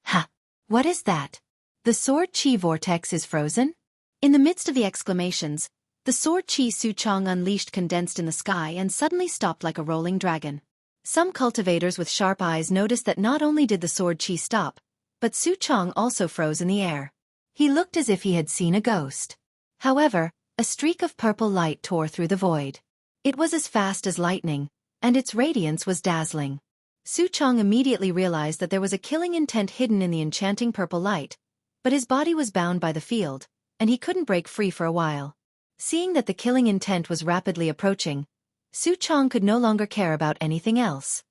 Ha! What is that? The sword chi vortex is frozen? In the midst of the exclamations, the sword chi Su Chang unleashed condensed in the sky and suddenly stopped like a rolling dragon. Some cultivators with sharp eyes noticed that not only did the sword chi stop, but Su Chang also froze in the air. He looked as if he had seen a ghost. However, a streak of purple light tore through the void. It was as fast as lightning, and its radiance was dazzling. Su Chang immediately realized that there was a killing intent hidden in the enchanting purple light, but his body was bound by the field, and he couldn't break free for a while. Seeing that the killing intent was rapidly approaching, Su Chang could no longer care about anything else.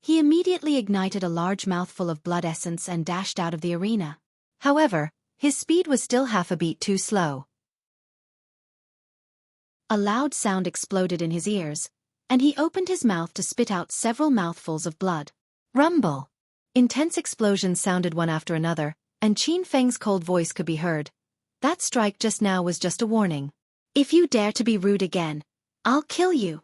He immediately ignited a large mouthful of blood essence and dashed out of the arena. However, his speed was still half a beat too slow. A loud sound exploded in his ears, and he opened his mouth to spit out several mouthfuls of blood. Rumble! Intense explosions sounded one after another, and Qin Feng's cold voice could be heard. That strike just now was just a warning. If you dare to be rude again, I'll kill you.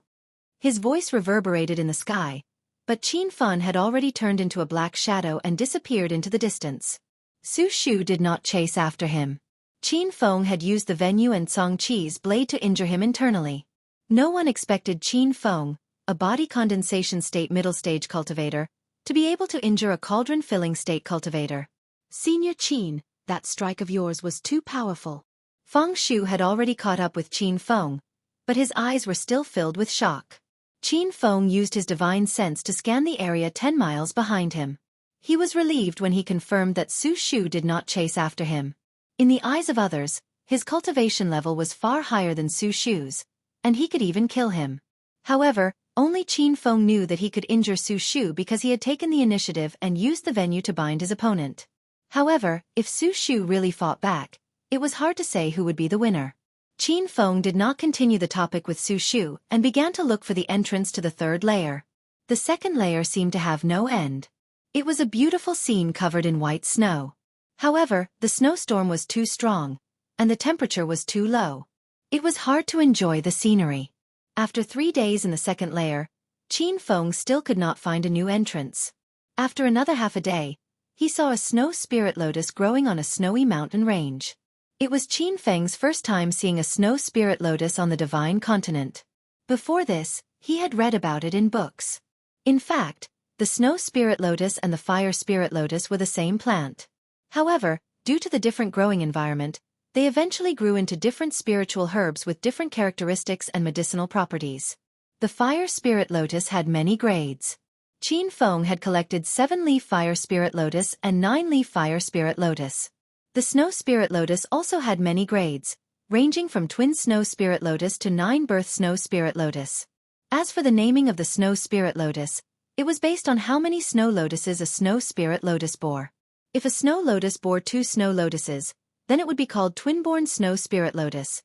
His voice reverberated in the sky, but Qin Fan had already turned into a black shadow and disappeared into the distance. Su Shu did not chase after him. Qin Feng had used the Venue and Song Chi's blade to injure him internally. No one expected Qin Feng, a body condensation state middle stage cultivator, to be able to injure a cauldron-filling state cultivator. Senior Qin, that strike of yours was too powerful. Feng Shu had already caught up with Qin Feng, but his eyes were still filled with shock. Qin Feng used his divine sense to scan the area 10 miles behind him. He was relieved when he confirmed that Su Shu did not chase after him. In the eyes of others, his cultivation level was far higher than Su Shu's, and he could even kill him. However, only Qin Feng knew that he could injure Su Shu because he had taken the initiative and used the Venue to bind his opponent. However, if Su Shu really fought back, it was hard to say who would be the winner. Qin Feng did not continue the topic with Su Shu and began to look for the entrance to the third layer. The second layer seemed to have no end. It was a beautiful scene covered in white snow. However, the snowstorm was too strong, and the temperature was too low. It was hard to enjoy the scenery. After 3 days in the second layer, Qin Feng still could not find a new entrance. After another half a day, he saw a snow spirit lotus growing on a snowy mountain range. It was Qin Feng's first time seeing a snow spirit lotus on the divine continent. Before this, he had read about it in books. In fact, the snow spirit lotus and the fire spirit lotus were the same plant. However, due to the different growing environment, they eventually grew into different spiritual herbs with different characteristics and medicinal properties. The fire spirit lotus had many grades. Qin Feng had collected 7-leaf fire spirit lotus and 9-leaf fire spirit lotus. The snow spirit lotus also had many grades, ranging from twin snow spirit lotus to 9-birth snow spirit lotus. As for the naming of the snow spirit lotus, it was based on how many snow lotuses a snow spirit lotus bore. If a snow lotus bore 2 snow lotuses, then it would be called twin-born snow spirit lotus.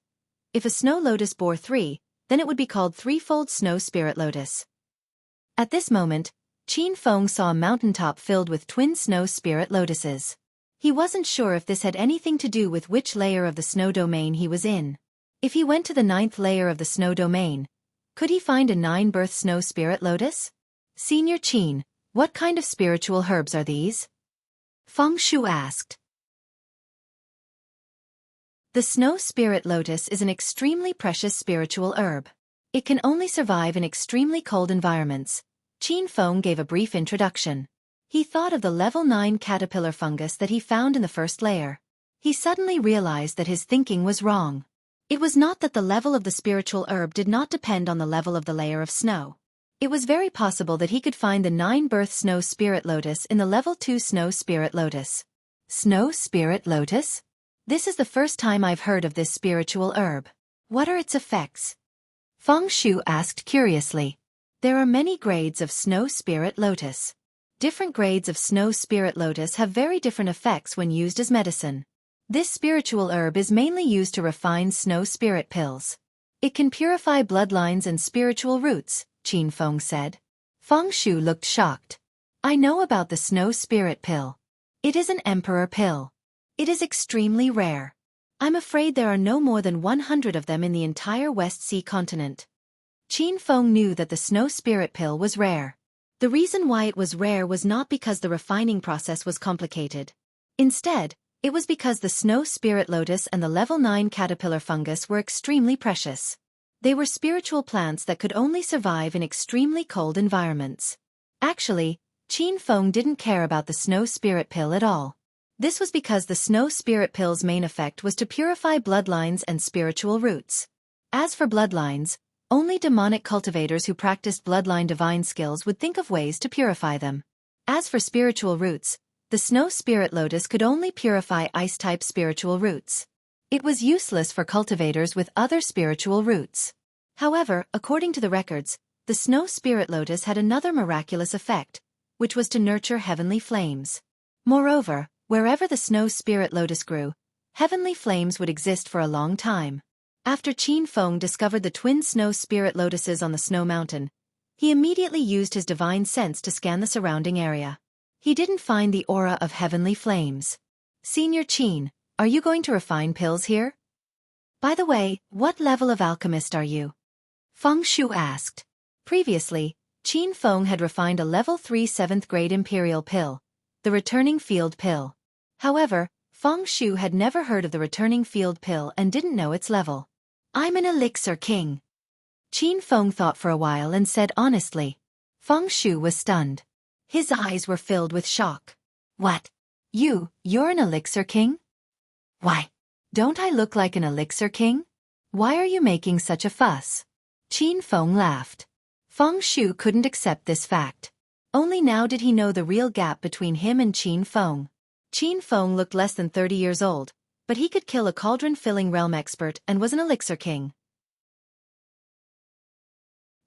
If a snow lotus bore 3, then it would be called threefold snow spirit lotus. At this moment, Qin Feng saw a mountaintop filled with twin snow spirit lotuses. He wasn't sure if this had anything to do with which layer of the snow domain he was in. If he went to the 9th layer of the snow domain, could he find a 9-birth snow spirit lotus? Senior Qin, what kind of spiritual herbs are these? Feng Shu asked. The snow spirit lotus is an extremely precious spiritual herb. It can only survive in extremely cold environments. Qin Feng gave a brief introduction. He thought of the level 9 caterpillar fungus that he found in the first layer. He suddenly realized that his thinking was wrong. It was not that the level of the spiritual herb did not depend on the level of the layer of snow. It was very possible that he could find the 9-birth snow spirit lotus in the level 2 snow spirit lotus. Snow spirit lotus? This is the first time I've heard of this spiritual herb. What are its effects? Feng Shu asked curiously. There are many grades of snow spirit lotus. Different grades of snow spirit lotus have very different effects when used as medicine. This spiritual herb is mainly used to refine snow spirit pills. It can purify bloodlines and spiritual roots, Qin Feng said. Feng Shu looked shocked. I know about the snow spirit pill. It is an emperor pill. It is extremely rare. I'm afraid there are no more than 100 of them in the entire West Sea continent. Qin Feng knew that the snow spirit pill was rare. The reason why it was rare was not because the refining process was complicated. Instead, it was because the snow spirit lotus and the level 9 caterpillar fungus were extremely precious. They were spiritual plants that could only survive in extremely cold environments. Actually, Qin Feng didn't care about the snow spirit pill at all. This was because the snow spirit pill's main effect was to purify bloodlines and spiritual roots. As for bloodlines, only demonic cultivators who practiced bloodline divine skills would think of ways to purify them. As for spiritual roots, the snow spirit lotus could only purify ice-type spiritual roots. It was useless for cultivators with other spiritual roots. However, according to the records, the snow spirit lotus had another miraculous effect, which was to nurture heavenly flames. Moreover, wherever the snow spirit lotus grew, heavenly flames would exist for a long time. After Qin Feng discovered the twin snow spirit lotuses on the snow mountain, he immediately used his divine sense to scan the surrounding area. He didn't find the aura of heavenly flames. Senior Qin, are you going to refine pills here? By the way, what level of alchemist are you? Feng Shu asked. Previously, Qin Feng had refined a level 3 7th grade imperial pill, the returning field pill. However, Feng Shu had never heard of the returning field pill and didn't know its level. I'm an elixir king. Qin Feng thought for a while and said honestly. Feng Shu was stunned. His eyes were filled with shock. What? You're an elixir king? Why? Don't I look like an elixir king? Why are you making such a fuss? Qin Feng laughed. Feng Shu couldn't accept this fact. Only now did he know the real gap between him and Qin Feng. Qin Feng looked less than 30 years old, but he could kill a cauldron-filling realm expert and was an elixir king.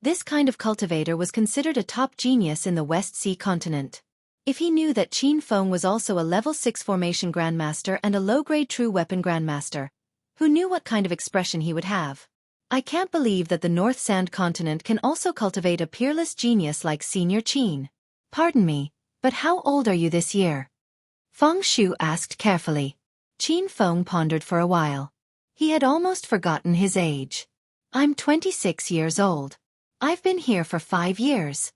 This kind of cultivator was considered a top genius in the West Sea continent. If he knew that Qin Feng was also a level 6 formation grandmaster and a low-grade true weapon grandmaster, Who knew what kind of expression he would have? I can't believe that the North Sand continent can also cultivate a peerless genius like Senior Qin. Pardon me, but how old are you this year? Feng Shu asked carefully. Qin Feng pondered for a while. He had almost forgotten his age. I'm 26 years old. I've been here for 5 years.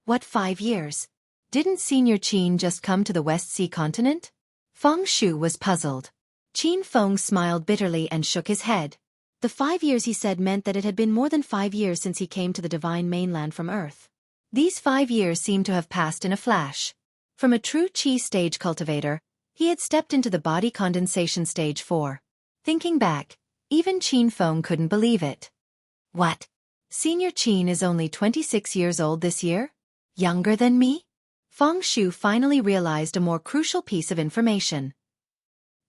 What 5 years? Didn't Senior Qin just come to the West Sea continent? Feng Shu was puzzled. Qin Feng smiled bitterly and shook his head. The 5 years he said meant that it had been more than 5 years since he came to the divine mainland from Earth. These 5 years seemed to have passed in a flash. From a true Qi stage cultivator, he had stepped into the body condensation stage 4. Thinking back, even Qin Feng couldn't believe it. What? Senior Qin is only 26 years old this year? Younger than me? Feng Shu finally realized a more crucial piece of information.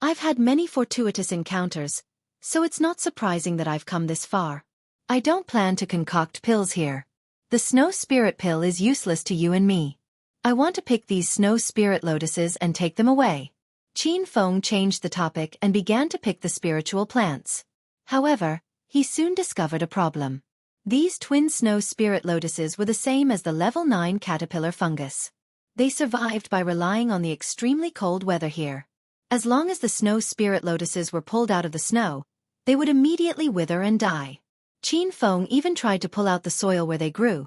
I've had many fortuitous encounters, so it's not surprising that I've come this far. I don't plan to concoct pills here. The snow spirit pill is useless to you and me. I want to pick these snow spirit lotuses and take them away. Qin Feng changed the topic and began to pick the spiritual plants. However, he soon discovered a problem. These twin snow spirit lotuses were the same as the level 9 caterpillar fungus. They survived by relying on the extremely cold weather here. As long as the snow spirit lotuses were pulled out of the snow, they would immediately wither and die. Qin Feng even tried to pull out the soil where they grew,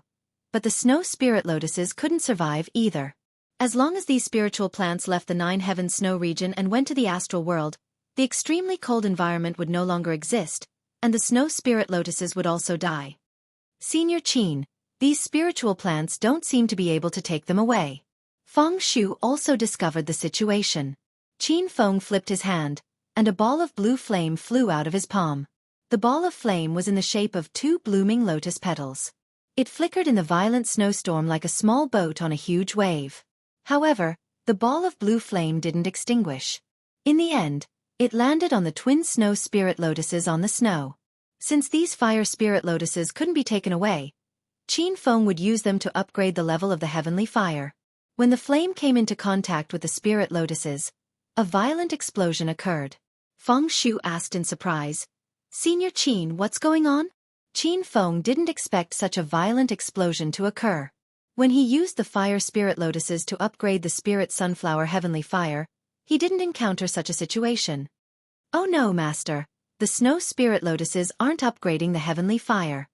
but the snow spirit lotuses couldn't survive either. As long as these spiritual plants left the 9 heavens snow region and went to the astral world, the extremely cold environment would no longer exist, and the snow spirit lotuses would also die. Senior Qin, these spiritual plants don't seem to be able to take them away. Feng Shu also discovered the situation. Qin Feng flipped his hand, and a ball of blue flame flew out of his palm. The ball of flame was in the shape of 2 blooming lotus petals. It flickered in the violent snowstorm like a small boat on a huge wave. However, the ball of blue flame didn't extinguish. In the end, it landed on the twin snow spirit lotuses on the snow. Since these fire spirit lotuses couldn't be taken away, Qin Feng would use them to upgrade the level of the heavenly fire. When the flame came into contact with the spirit lotuses, a violent explosion occurred. Feng Shu asked in surprise, Senior Qin, what's going on? Qin Feng didn't expect such a violent explosion to occur. When he used the fire spirit lotuses to upgrade the spirit sunflower heavenly fire, he didn't encounter such a situation. Oh no, Master, the snow spirit lotuses aren't upgrading the heavenly fire.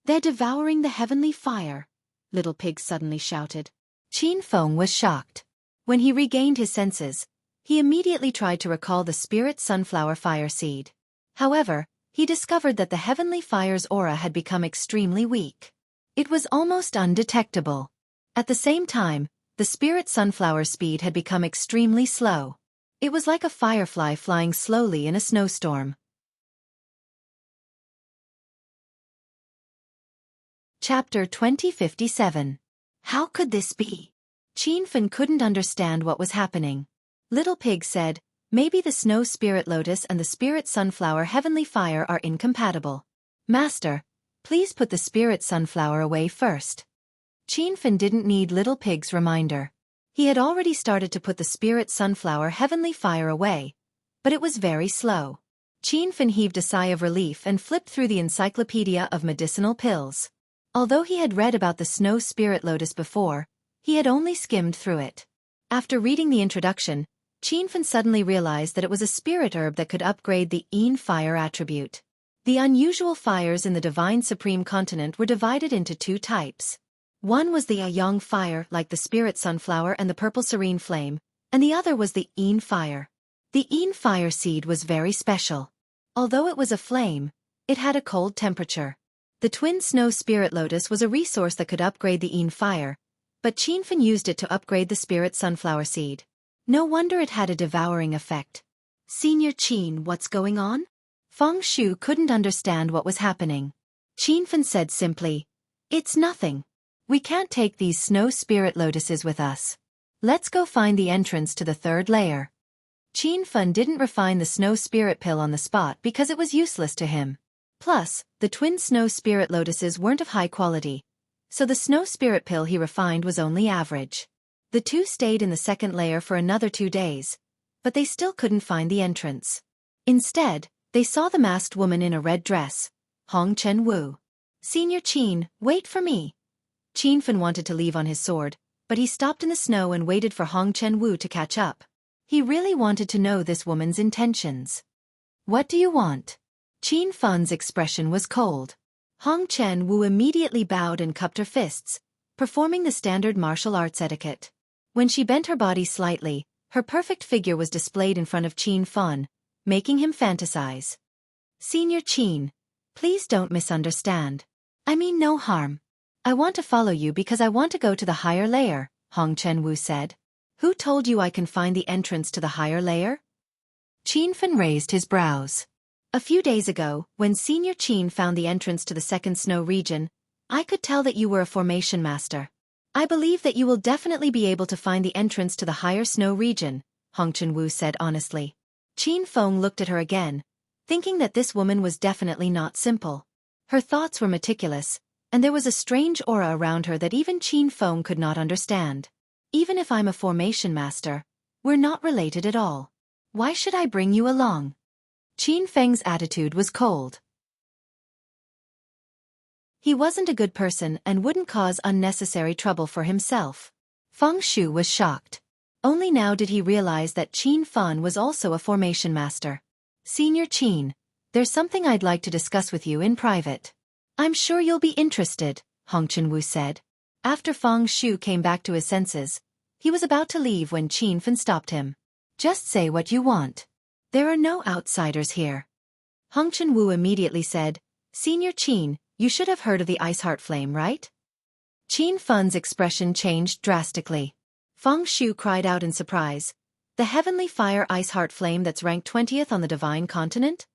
They're devouring the heavenly fire, Little Pig suddenly shouted. Qin Feng was shocked. When he regained his senses, he immediately tried to recall the spirit sunflower fire seed. However, he discovered that the heavenly fire's aura had become extremely weak. It was almost undetectable. At the same time, the spirit sunflower's speed had become extremely slow. It was like a firefly flying slowly in a snowstorm. Chapter 2057. How could this be? Qin Feng couldn't understand what was happening. Little Pig said, maybe the snow spirit lotus and the spirit sunflower heavenly fire are incompatible. Master, please put the spirit sunflower away first. Qin Feng didn't need Little Pig's reminder. He had already started to put the spirit sunflower heavenly fire away, but it was very slow. Qin Feng heaved a sigh of relief and flipped through the encyclopedia of medicinal pills. Although he had read about the snow spirit lotus before, he had only skimmed through it. After reading the introduction, Qin Feng suddenly realized that it was a spirit herb that could upgrade the Yin fire attribute. The unusual fires in the Divine Supreme Continent were divided into 2 types. One was the Yang fire, like the spirit sunflower and the purple serene flame, and the other was the Yin fire. The Yin fire seed was very special. Although it was a flame, it had a cold temperature. The twin snow spirit lotus was a resource that could upgrade the Yin fire, but Qin Feng used it to upgrade the spirit sunflower seed. No wonder it had a devouring effect. Senior Qin, what's going on? Feng Shu couldn't understand what was happening. Qin Feng said simply, it's nothing. We can't take these snow spirit lotuses with us. Let's go find the entrance to the 3rd layer. Qin Feng didn't refine the snow spirit pill on the spot because it was useless to him. Plus, the twin snow spirit lotuses weren't of high quality, so the snow spirit pill he refined was only average. The 2 stayed in the 2nd layer for another 2 days, but they still couldn't find the entrance. Instead, they saw the masked woman in a red dress, Hong Chen-woo. "Senior Qin, wait for me." Qin Fan wanted to leave on his sword, but he stopped in the snow and waited for Hong Chen-woo to catch up. He really wanted to know this woman's intentions. "What do you want?" Qin Fan's expression was cold. Hong Chen-woo immediately bowed and cupped her fists, performing the standard martial arts etiquette. When she bent her body slightly, her perfect figure was displayed in front of Qin Fan, making him fantasize. "Senior Qin, please don't misunderstand. I mean no harm. I want to follow you because I want to go to the higher layer," Hong Chen-woo said. "Who told you I can find the entrance to the higher layer?" Qin Fan raised his brows. "A few days ago, when Senior Qin found the entrance to the second snow region, I could tell that you were a formation master. I believe that you will definitely be able to find the entrance to the higher snow region," Hong Chen-woo said honestly. Qin Feng looked at her again, thinking that this woman was definitely not simple. Her thoughts were meticulous, and there was a strange aura around her that even Qin Feng could not understand. "Even if I'm a formation master, we're not related at all. Why should I bring you along?" Qin Feng's attitude was cold. He wasn't a good person and wouldn't cause unnecessary trouble for himself. Feng Shu was shocked. Only now did he realize that Qin Fan was also a formation master. "Senior Qin, there's something I'd like to discuss with you in private." "I'm sure you'll be interested," Hong Chen-woo said. After Feng Shu came back to his senses, he was about to leave when Qin Fan stopped him. "Just say what you want. There are no outsiders here." Hong Chen-woo immediately said, "Senior Qin, you should have heard of the Ice Heart Flame, right?" Qin Fan's expression changed drastically. Feng Shu cried out in surprise. "The Heavenly Fire Ice Heart Flame that's ranked 20th on the Divine Continent?"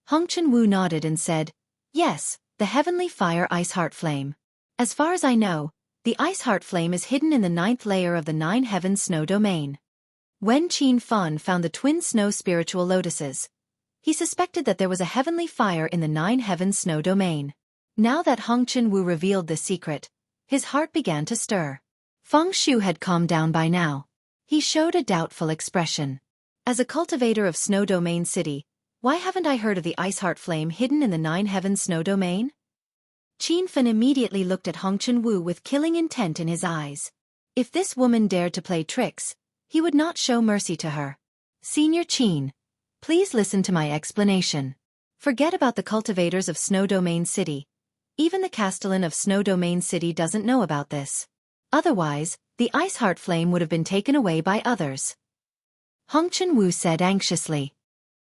Hong Chen-woo nodded and said, "Yes, the Heavenly Fire Ice Heart Flame. As far as I know, the Ice Heart Flame is hidden in the 9th layer of the 9 Heavens Snow Domain." When Qin Fan found the twin snow spiritual lotuses, he suspected that there was a heavenly fire in the 9 Heavens Snow Domain. Now that Hong Chen-woo revealed this secret, his heart began to stir. Feng Shu had calmed down by now. He showed a doubtful expression. "As a cultivator of Snow Domain City, why haven't I heard of the Ice Heart Flame hidden in the 9 Heavens Snow Domain?" Qin Fan immediately looked at Hong Chen-woo with killing intent in his eyes. If this woman dared to play tricks, he would not show mercy to her. "Senior Qin, please listen to my explanation. Forget about the cultivators of Snow Domain City. Even the Castellan of Snow Domain City doesn't know about this. Otherwise, the Ice Heart Flame would have been taken away by others." Hong Chen-woo said anxiously.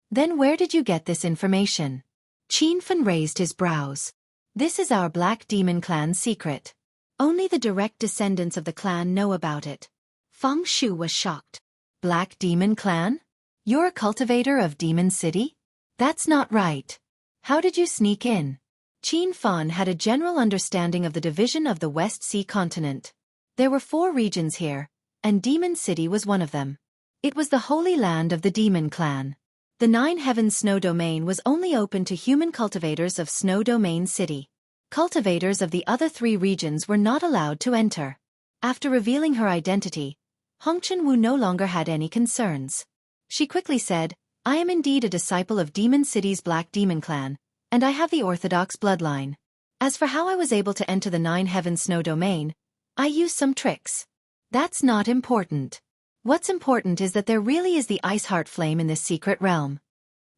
"Then where did you get this information?" Qin Fan raised his brows. "This is our Black Demon Clan's secret. Only the direct descendants of the clan know about it." Feng Shu was shocked. "Black Demon Clan? You're a cultivator of Demon City? That's not right. How did you sneak in?" Qin Fan had a general understanding of the division of the West Sea continent. There were 4 regions here, and Demon City was one of them. It was the holy land of the Demon Clan. The 9 Heavens Snow Domain was only open to human cultivators of Snow Domain City. Cultivators of the other 3 regions were not allowed to enter. After revealing her identity, Hong Chen-woo no longer had any concerns. She quickly said, "I am indeed a disciple of Demon City's Black Demon Clan, and I have the Orthodox bloodline. As for how I was able to enter the 9 Heavens Snow Domain, I used some tricks. That's not important. What's important is that there really is the Ice Heart Flame in this secret realm."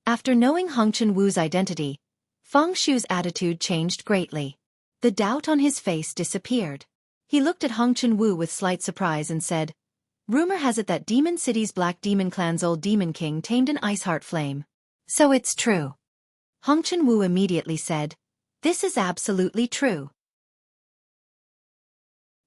After knowing Hong Chen-woo's identity, Feng Shu's attitude changed greatly. The doubt on his face disappeared. He looked at Hong Chen-woo with slight surprise and said, "Rumor has it that Demon City's Black Demon Clan's old Demon King tamed an Ice Heart Flame. So it's true." Hong Chen-woo immediately said, "This is absolutely true."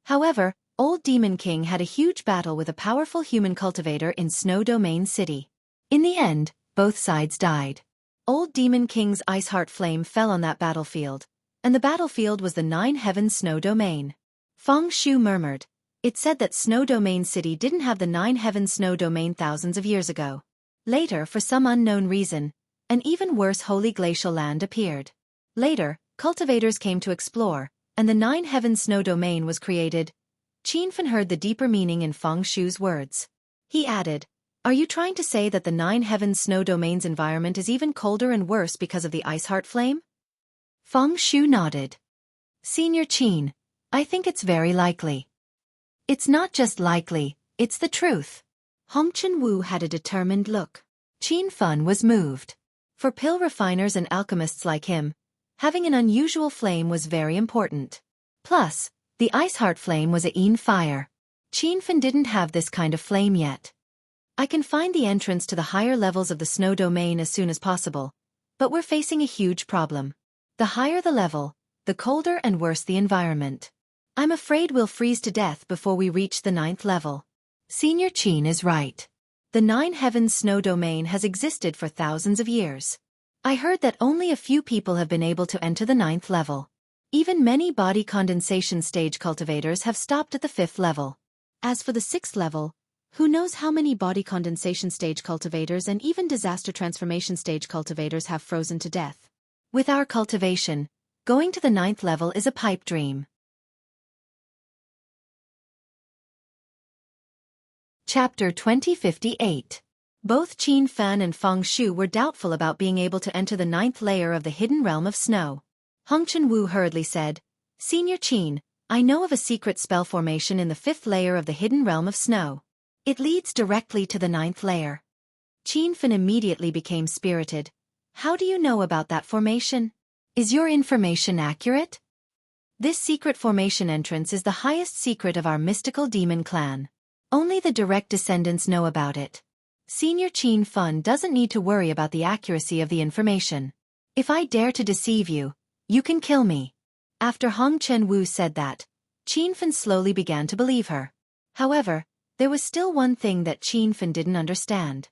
However, Old Demon King had a huge battle with a powerful human cultivator in Snow Domain City. In the end, both sides died. Old Demon King's Ice Heart Flame fell on that battlefield, and the battlefield was the 9 Heavens Snow Domain. Feng Shu murmured. It said that Snow Domain City didn't have the 9 Heavens Snow Domain thousands of years ago. Later, for some unknown reason, an even worse holy glacial land appeared. Later, cultivators came to explore, and the 9 Heavens Snow Domain was created. Qin Fan heard the deeper meaning in Feng Shu's words. He added, Are you trying to say that the Nine Heavens Snow Domain's environment is even colder and worse because of the Ice Heart Flame? Feng Shu nodded. Senior Qin, I think it's very likely. It's not just likely, it's the truth. Hong Chen-Wu had a determined look. Qin Fun was moved. For pill refiners and alchemists like him, having an unusual flame was very important. Plus, the Ice Heart Flame was a Yin fire. Qin Fan didn't have this kind of flame yet. I can find the entrance to the higher levels of the snow domain as soon as possible, but we're facing a huge problem. The higher the level, the colder and worse the environment. I'm afraid we'll freeze to death before we reach the 9th level. Senior Qin is right. The Nine Heavens Snow Domain has existed for thousands of years. I heard that only a few people have been able to enter the 9th level. Even many body condensation stage cultivators have stopped at the 5th level. As for the 6th level, who knows how many body condensation stage cultivators and even disaster transformation stage cultivators have frozen to death. With our cultivation, going to the 9th level is a pipe dream. Chapter 2058. Both Qin Fan and Feng Shu were doubtful about being able to enter the 9th layer of the hidden realm of snow. Hong Chen-Wu hurriedly said, Senior Qin, I know of a secret spell formation in the 5th layer of the hidden realm of snow. It leads directly to the 9th layer. Qin Fan immediately became spirited. How do you know about that formation? Is your information accurate? This secret formation entrance is the highest secret of our mystical demon clan. Only the direct descendants know about it. Senior Qin Fan doesn't need to worry about the accuracy of the information. If I dare to deceive you, you can kill me. After Hong Chen-Wu said that, Qin Fan slowly began to believe her. However, there was still one thing that Qin Fan didn't understand.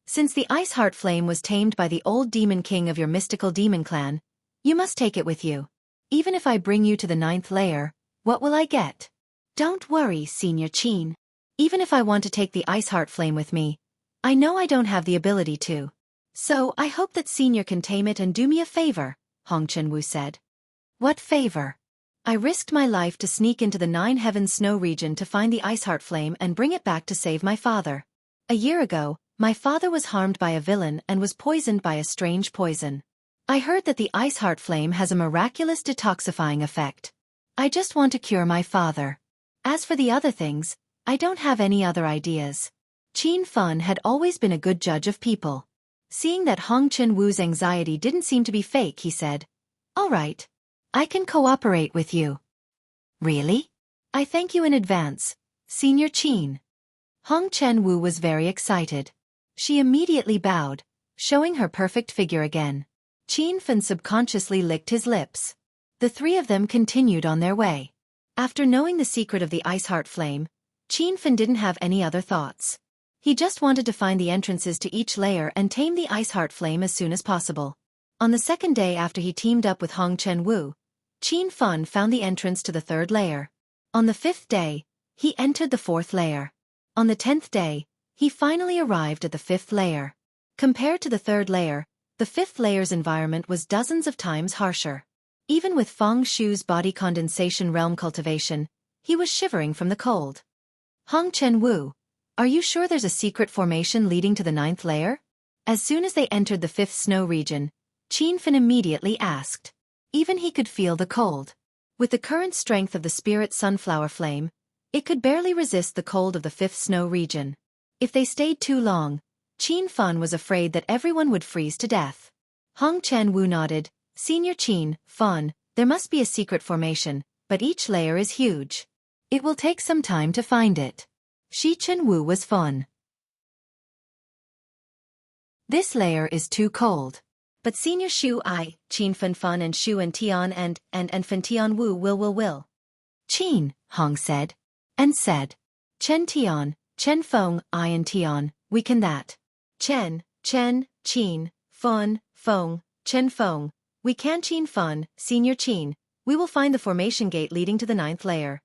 Since the Ice Heart Flame was tamed by the old demon king of your mystical demon clan, you must take it with you. Even if I bring you to the 9th layer, what will I get? Don't worry, Senior Qin. Even if I want to take the Ice Heart Flame with me, I know I don't have the ability to. So I hope that Senior can tame it and do me a favor, Hong Chen-Wu said. What favor? I risked my life to sneak into the Nine Heavens Snow region to find the Ice Heart Flame and bring it back to save my father. A year ago, my father was harmed by a villain and was poisoned by a strange poison. I heard that the Ice Heart Flame has a miraculous detoxifying effect. I just want to cure my father. As for the other things, I don't have any other ideas. Qin Fan had always been a good judge of people. Seeing that Hong Chen-Wu's anxiety didn't seem to be fake, he said, All right. I can cooperate with you. Really? I thank you in advance, Senior Qin. Hong Chen-Wu was very excited. She immediately bowed, showing her perfect figure again. Qin Fan subconsciously licked his lips. The three of them continued on their way. After knowing the secret of the Ice Heart Flame, Qin Fan didn't have any other thoughts. He just wanted to find the entrances to each layer and tame the Ice Heart Flame as soon as possible. On the 2nd day after he teamed up with Hong Chen-Wu, Qin Fan found the entrance to the 3rd layer. On the 5th day, he entered the 4th layer. On the 10th day, he finally arrived at the 5th layer. Compared to the 3rd layer, the 5th layer's environment was dozens of times harsher. Even with Feng Shu's body condensation realm cultivation, he was shivering from the cold. Hong Chen-Wu, are you sure there's a secret formation leading to the 9th layer? As soon as they entered the 5th snow region, Qin Fan immediately asked. Even he could feel the cold. With the current strength of the spirit sunflower flame, it could barely resist the cold of the 5th snow region. If they stayed too long, Qin Fan was afraid that everyone would freeze to death. Hong Chen-Wu nodded. Senior Qin Fan, there must be a secret formation, but each layer is huge. It will take some time to find it. Shi Chen-Wu was fun. This layer is too cold. But Senior Shu I, Qin Fan and Shu and Tian and Fan Tian Wu will. Qin, Hong said. And said. Chen Tian, Chen Feng, I and Tian, we can that. Chen, Qin, Feng, Chen Feng, we can Qin Fan, Senior Qin, we will find the formation gate leading to the 9th layer.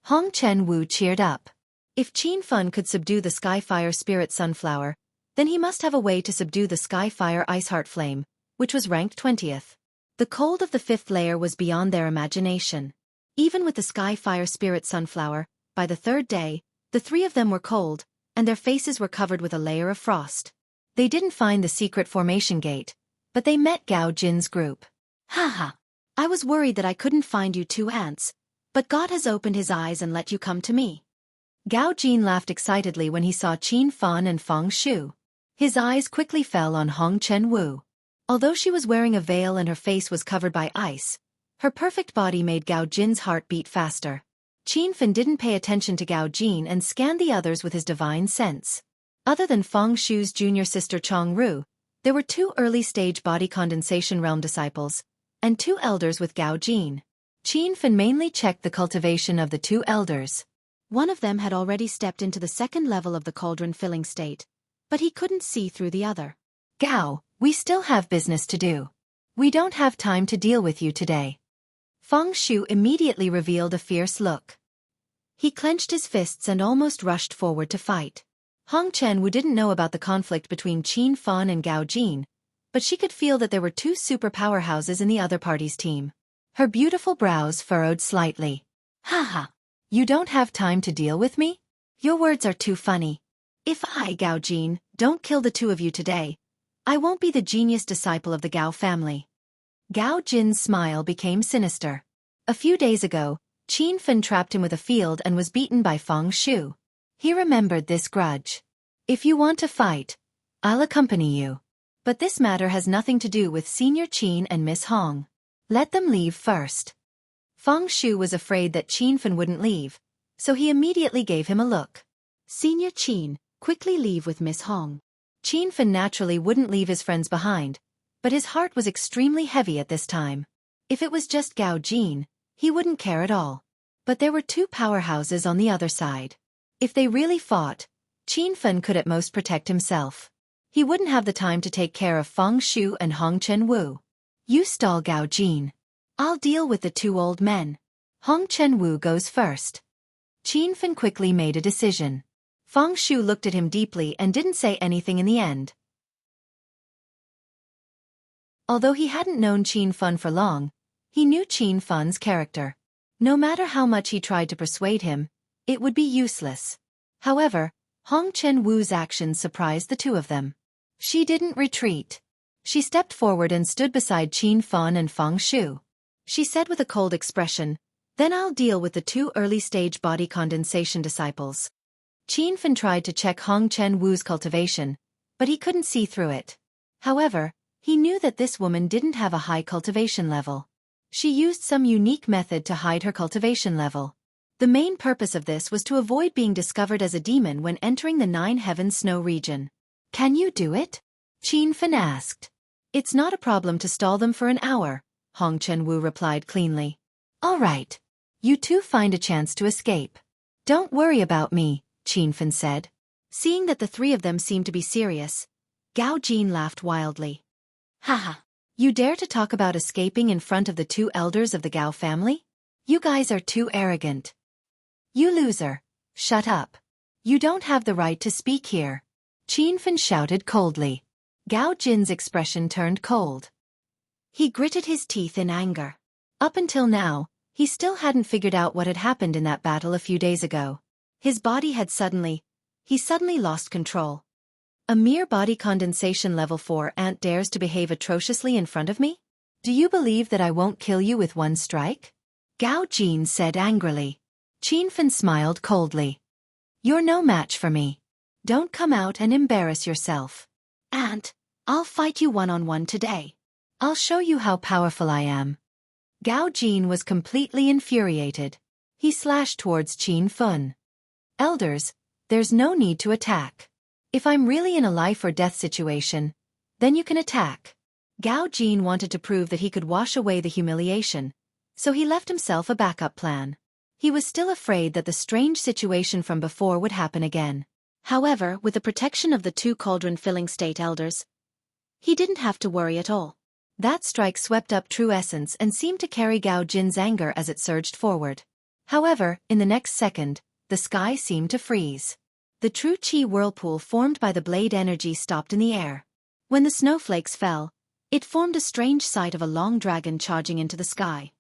Hong Chen-Wu cheered up. If Qin Fan could subdue the Skyfire Spirit Sunflower, then he must have a way to subdue the Skyfire Ice Heart Flame, which was ranked 20th. The cold of the 5th layer was beyond their imagination. Even with the Skyfire Spirit Sunflower, by the 3rd day, the three of them were cold, and their faces were covered with a layer of frost. They didn't find the secret formation gate, but they met Gao Jin's group. Haha. I was worried that I couldn't find you two ants, but God has opened his eyes and let you come to me. Gao Jin laughed excitedly when he saw Qin Fan and Feng Shu. His eyes quickly fell on Hong Chen Wu. Although she was wearing a veil and her face was covered by ice, her perfect body made Gao Jin's heart beat faster. Qin Fan didn't pay attention to Gao Jin and scanned the others with his divine sense. Other than Feng Shu's junior sister Chong Ru, there were 2 early-stage body condensation realm disciples, and 2 elders with Gao Jin. Qin Fan mainly checked the cultivation of the 2 elders. One of them had already stepped into the 2nd level of the cauldron filling state, but he couldn't see through the other. Gao, we still have business to do. We don't have time to deal with you today. Feng Shu immediately revealed a fierce look. He clenched his fists and almost rushed forward to fight. Hong Chen Wu didn't know about the conflict between Qin Fan and Gao Jin, but she could feel that there were 2 super powerhouses in the other party's team. Her beautiful brows furrowed slightly. Haha. You don't have time to deal with me? Your words are too funny. If I, Gao Jin, don't kill the 2 of you today, I won't be the genius disciple of the Gao family. Gao Jin's smile became sinister. A few days ago, Qin Fan trapped him with a field and was beaten by Feng Shu. He remembered this grudge. If you want to fight, I'll accompany you. But this matter has nothing to do with Senior Qin and Miss Hong. Let them leave first. Feng Shu was afraid that Qin Fan wouldn't leave, so he immediately gave him a look. Senior Qin, quickly leave with Miss Hong. Qin Fan naturally wouldn't leave his friends behind, but his heart was extremely heavy at this time. If it was just Gao Jin, he wouldn't care at all. But there were 2 powerhouses on the other side. If they really fought, Qin Fan could at most protect himself. He wouldn't have the time to take care of Feng Shu and Hong Chen Wu. You stall Gao Jin. I'll deal with the 2 old men. Hong Chen Wu goes first. Qin Fan quickly made a decision. Feng Shu looked at him deeply and didn't say anything in the end. Although he hadn't known Qin Fan for long, he knew Qin Fan's character. No matter how much he tried to persuade him, it would be useless. However, Hong Chen Wu's actions surprised the 2 of them. She didn't retreat. She stepped forward and stood beside Qin Fan and Feng Shu. She said with a cold expression, "Then I'll deal with the 2 early-stage body condensation disciples." Qin Fan tried to check Hong Chen Wu's cultivation, but he couldn't see through it. However, he knew that this woman didn't have a high cultivation level. She used some unique method to hide her cultivation level. The main purpose of this was to avoid being discovered as a demon when entering the 9 Heavens snow region. Can you do it? Qin Fan asked. It's not a problem to stall them for an hour, Hong Chen Wu replied cleanly. All right. You 2 find a chance to escape. Don't worry about me, Qin Fan said. Seeing that the 3 of them seemed to be serious, Gao Jin laughed wildly. Haha. You dare to talk about escaping in front of the 2 elders of the Gao family? You guys are too arrogant. You loser. Shut up. You don't have the right to speak here. Qin Fan shouted coldly. Gao Jin's expression turned cold. He gritted his teeth in anger. Up until now, he still hadn't figured out what had happened in that battle a few days ago. His body had suddenly lost control. A mere body condensation level 4 ant dares to behave atrociously in front of me? Do you believe that I won't kill you with one strike? Gao Jin said angrily. Qin Fan smiled coldly. You're no match for me. Don't come out and embarrass yourself. Ant, I'll fight you one-on-one today. I'll show you how powerful I am. Gao Jin was completely infuriated. He slashed towards Qin Fan. Elders, there's no need to attack. If I'm really in a life or death situation, then you can attack. Gao Jin wanted to prove that he could wash away the humiliation, so he left himself a backup plan. He was still afraid that the strange situation from before would happen again. However, with the protection of the 2 cauldron-filling state elders, he didn't have to worry at all. That strike swept up true essence and seemed to carry Gao Jin's anger as it surged forward. However, in the next second, the sky seemed to freeze. The true chi whirlpool formed by the blade energy stopped in the air. When the snowflakes fell, it formed a strange sight of a long dragon charging into the sky.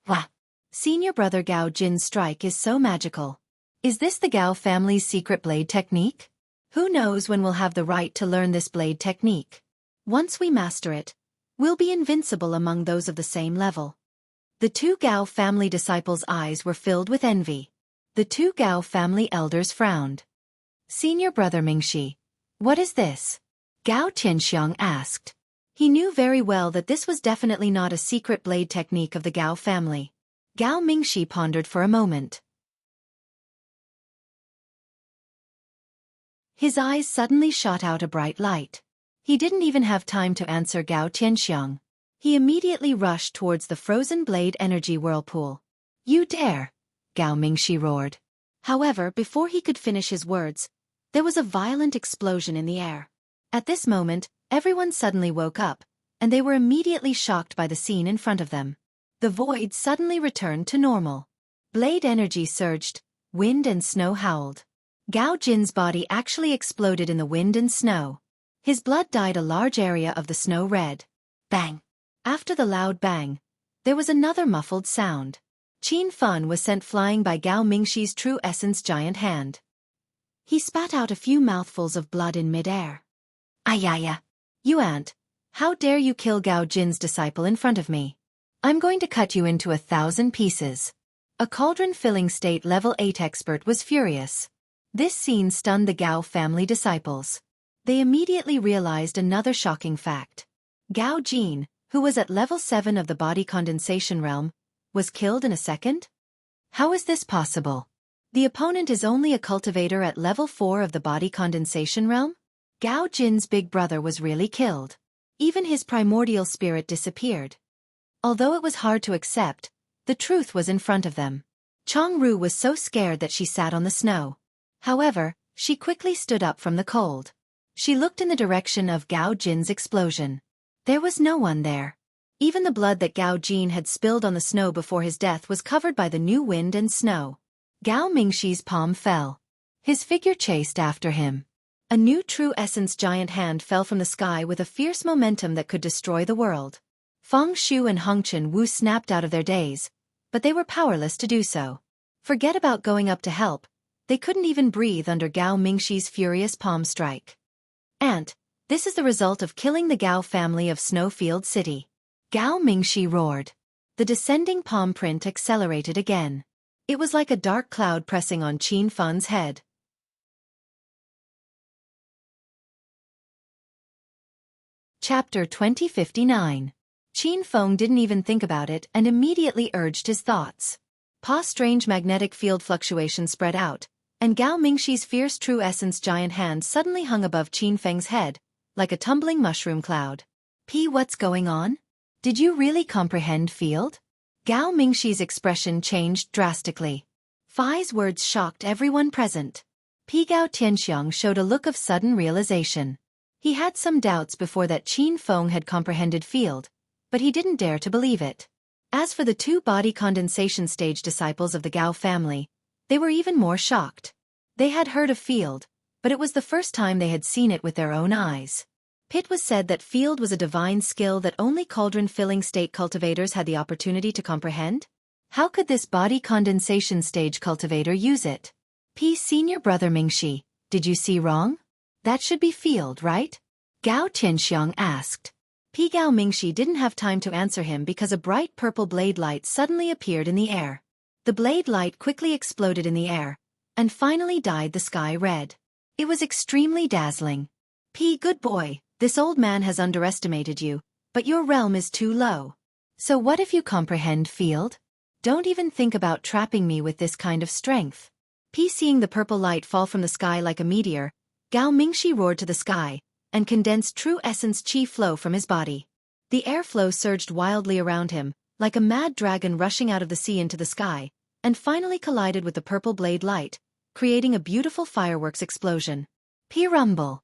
Wah! Senior brother Gao Jin's strike is so magical. Is this the Gao family's secret blade technique? Who knows when we'll have the right to learn this blade technique. Once we master it, we'll be invincible among those of the same level. The two Gao family disciples' eyes were filled with envy. The two Gao family elders frowned. Senior brother Mingxi, what is this? Gao Tianxiang asked. He knew very well that this was definitely not a secret blade technique of the Gao family. Gao Mingxi pondered for a moment. His eyes suddenly shot out a bright light. He didn't even have time to answer Gao Tianxiang. He immediately rushed towards the frozen blade energy whirlpool. You dare! Gao Mingxi roared. However, before he could finish his words, there was a violent explosion in the air. At this moment, everyone suddenly woke up, and they were immediately shocked by the scene in front of them. The void suddenly returned to normal. Blade energy surged, wind and snow howled. Gao Jin's body actually exploded in the wind and snow. His blood dyed a large area of the snow red. Bang! After the loud bang, there was another muffled sound. Qin Fan was sent flying by Gao Mingxi's true essence giant hand. He spat out a few mouthfuls of blood in midair. Ayaya! You ant! How dare you kill Gao Jin's disciple in front of me? I'm going to cut you into 1,000 pieces. A cauldron-filling state level 8 expert was furious. This scene stunned the Gao family disciples. They immediately realized another shocking fact. Gao Jin, who was at level 7 of the body condensation realm, was killed in a second? How is this possible? The opponent is only a cultivator at level 4 of the body condensation realm? Gao Jin's big brother was really killed. Even his primordial spirit disappeared. Although it was hard to accept, the truth was in front of them. Changru was so scared that she sat on the snow. However, she quickly stood up from the cold. She looked in the direction of Gao Jin's explosion. There was no one there. Even the blood that Gao Jin had spilled on the snow before his death was covered by the new wind and snow. Gao Mingxi's palm fell. His figure chased after him. A new true essence giant hand fell from the sky with a fierce momentum that could destroy the world. Feng Shu and Hongchen Wu snapped out of their daze, but they were powerless to do so. Forget about going up to help. They couldn't even breathe under Gao Mingxi's furious palm strike. And this is the result of killing the Gao family of Snowfield City. Gao Mingxi roared. The descending palm print accelerated again. It was like a dark cloud pressing on Qin Fan's head. Chapter 2059. Qin Feng didn't even think about it and immediately urged his thoughts. Pa's strange magnetic field fluctuation spread out, and Gao Mingxi's fierce true essence giant hand suddenly hung above Qin Feng's head, like a tumbling mushroom cloud. What's going on? Did you really comprehend field? Gao Mingxi's expression changed drastically. Fai's words shocked everyone present. Gao Tianxiang showed a look of sudden realization. He had some doubts before that Qin Feng had comprehended field, but he didn't dare to believe it. As for the two body condensation stage disciples of the Gao family, they were even more shocked. They had heard of field, but it was the first time they had seen it with their own eyes. It was said that field was a divine skill that only cauldron-filling state cultivators had the opportunity to comprehend. How could this body condensation stage cultivator use it? Senior brother Mingxi, did you see wrong? That should be field, right? Gao Tianxiang asked. Gao Mingxi didn't have time to answer him because a bright purple blade light suddenly appeared in the air. The blade light quickly exploded in the air, and finally dyed the sky red. It was extremely dazzling. Good boy, this old man has underestimated you, but your realm is too low. So what if you comprehend field? Don't even think about trapping me with this kind of strength. Seeing the purple light fall from the sky like a meteor, Gao Mingxi roared to the sky, and condensed true essence qi flow from his body. The airflow surged wildly around him, like a mad dragon rushing out of the sea into the sky, and finally collided with the purple blade light, creating a beautiful fireworks explosion. Rumble.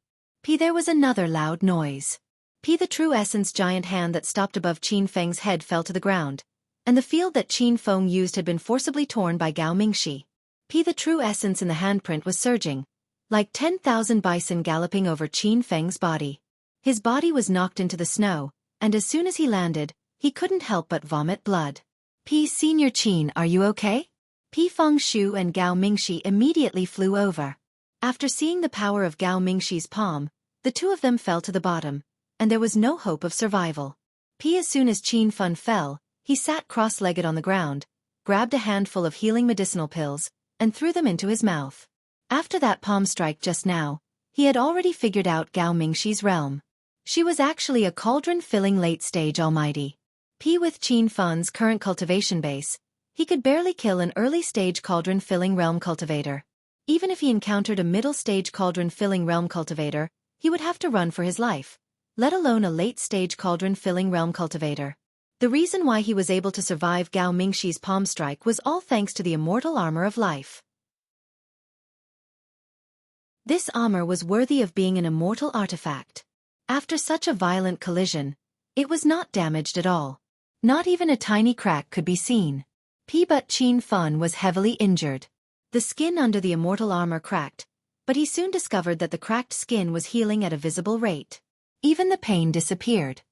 There was another loud noise. The true essence giant hand that stopped above Qin Feng's head fell to the ground, and the field that Qin Feng used had been forcibly torn by Gao Mingxi. The true essence in the handprint was surging, like 10,000 bison galloping over Qin Feng's body. His body was knocked into the snow, and as soon as he landed, he couldn't help but vomit blood. Senior Qin, are you okay? Feng Shu and Gao Mingxi immediately flew over. After seeing the power of Gao Mingxi's palm, the two of them fell to the bottom, and there was no hope of survival. As soon as Qin Fan fell, he sat cross-legged on the ground, grabbed a handful of healing medicinal pills, and threw them into his mouth. After that palm strike just now, he had already figured out Gao Mingxi's realm. She was actually a cauldron-filling late-stage almighty. With Qin Fan's current cultivation base, he could barely kill an early-stage cauldron-filling realm cultivator. Even if he encountered a middle-stage cauldron-filling realm cultivator, he would have to run for his life, let alone a late-stage cauldron-filling realm cultivator. The reason why he was able to survive Gao Mingxi's palm strike was all thanks to the immortal armor of life. This armor was worthy of being an immortal artifact. After such a violent collision, it was not damaged at all. Not even a tiny crack could be seen. But Qin Fan was heavily injured. The skin under the immortal armor cracked, but he soon discovered that the cracked skin was healing at a visible rate. Even the pain disappeared.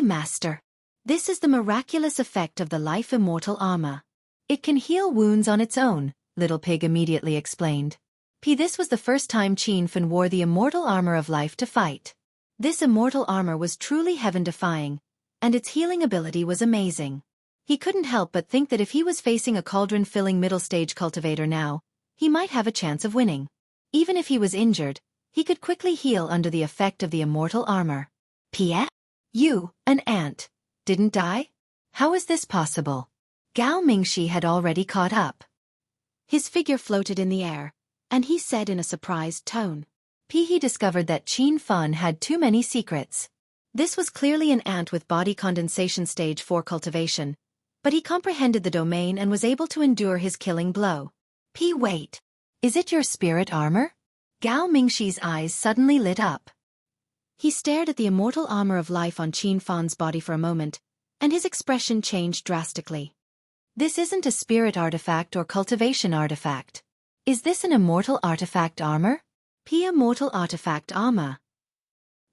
Master. This is the miraculous effect of the life immortal armor. It can heal wounds on its own, Little Pig immediately explained. This was the first time Qin Fan wore the immortal armor of life to fight. This immortal armor was truly heaven-defying, and its healing ability was amazing. He couldn't help but think that if he was facing a cauldron-filling middle-stage cultivator now, he might have a chance of winning. Even if he was injured, he could quickly heal under the effect of the immortal armor. You, an ant, didn't die? How is this possible? Gao Mingxi had already caught up. His figure floated in the air, and he said in a surprised tone. He discovered that Qin Fan had too many secrets. This was clearly an ant with body condensation stage 4 cultivation, but he comprehended the domain and was able to endure his killing blow. Wait. Is it your spirit armor? Gao Mingxi's eyes suddenly lit up. He stared at the immortal armor of life on Qin Fan's body for a moment, and his expression changed drastically. This isn't a spirit artifact or cultivation artifact. Is this an immortal artifact armor? Immortal artifact armor.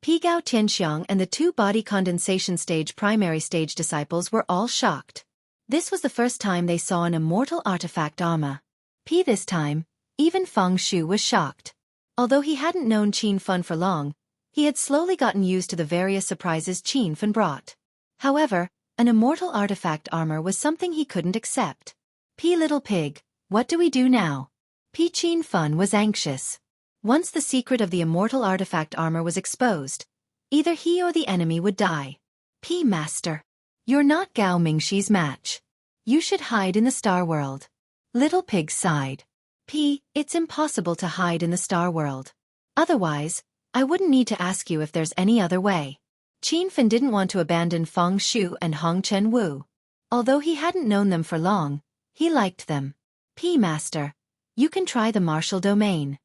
Gao Tianxiang and the two body condensation stage primary stage disciples were all shocked. This was the first time they saw an immortal artifact armor. This time, even Feng Shu was shocked. Although he hadn't known Qin Fan for long, he had slowly gotten used to the various surprises Qin Fan brought. However, an immortal artifact armor was something he couldn't accept. Little Pig, what do we do now? Qin Fan was anxious. Once the secret of the immortal artifact armor was exposed, either he or the enemy would die. Master. You're not Gao Mingxi's match. You should hide in the Star World. Little Pig sighed. It's impossible to hide in the Star World. Otherwise, I wouldn't need to ask you if there's any other way. Qin Fan didn't want to abandon Feng Shu and Hong Chen Wu. Although he hadn't known them for long, he liked them. Master. You can try the martial domain.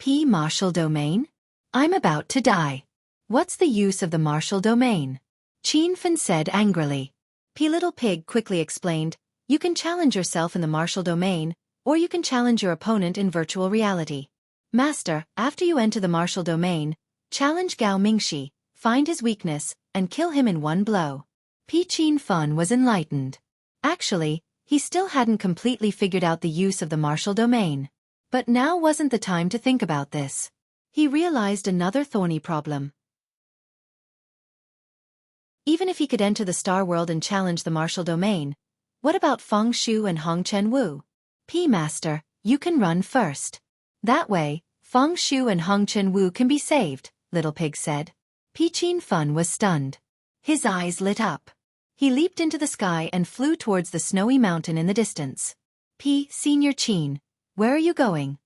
Martial domain? I'm about to die. What's the use of the martial domain? Qin Fan said angrily. Little Pig quickly explained, you can challenge yourself in the martial domain, or you can challenge your opponent in virtual reality. Master, after you enter the martial domain, challenge Gao Mingxi, find his weakness, and kill him in one blow. Qin Fan was enlightened. Actually, he still hadn't completely figured out the use of the martial domain. But now wasn't the time to think about this. He realized another thorny problem. Even if he could enter the Star World and challenge the martial domain, what about Feng Shu and Hong Chen Wu? Master, you can run first. That way, Feng Shu and Hong Chen Wu can be saved, Little Pig said. Qin Fan was stunned. His eyes lit up. He leaped into the sky and flew towards the snowy mountain in the distance. Senior Qin, where are you going?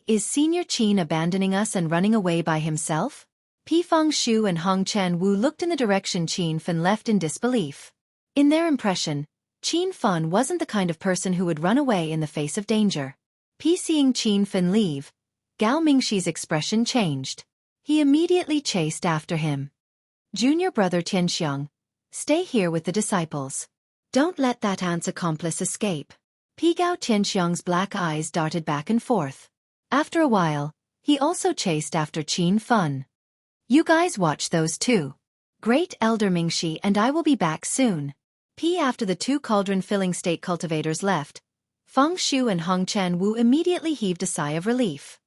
Is Senior Qin abandoning us and running away by himself? Feng Shu and Hong Chen Wu looked in the direction Qin Fan left in disbelief. In their impression, Qin Fan wasn't the kind of person who would run away in the face of danger. Seeing Qin Fan leave, Gao Mingxi's expression changed. He immediately chased after him. Junior brother Tianxiang, stay here with the disciples. Don't let that ant's accomplice escape. Gao Tianxiang's black eyes darted back and forth. After a while, he also chased after Qin Fan. You guys watch those two. Great Elder Mingxi and I will be back soon. After the two cauldron-filling state cultivators left, Feng Shu and Hong Chen Wu immediately heaved a sigh of relief.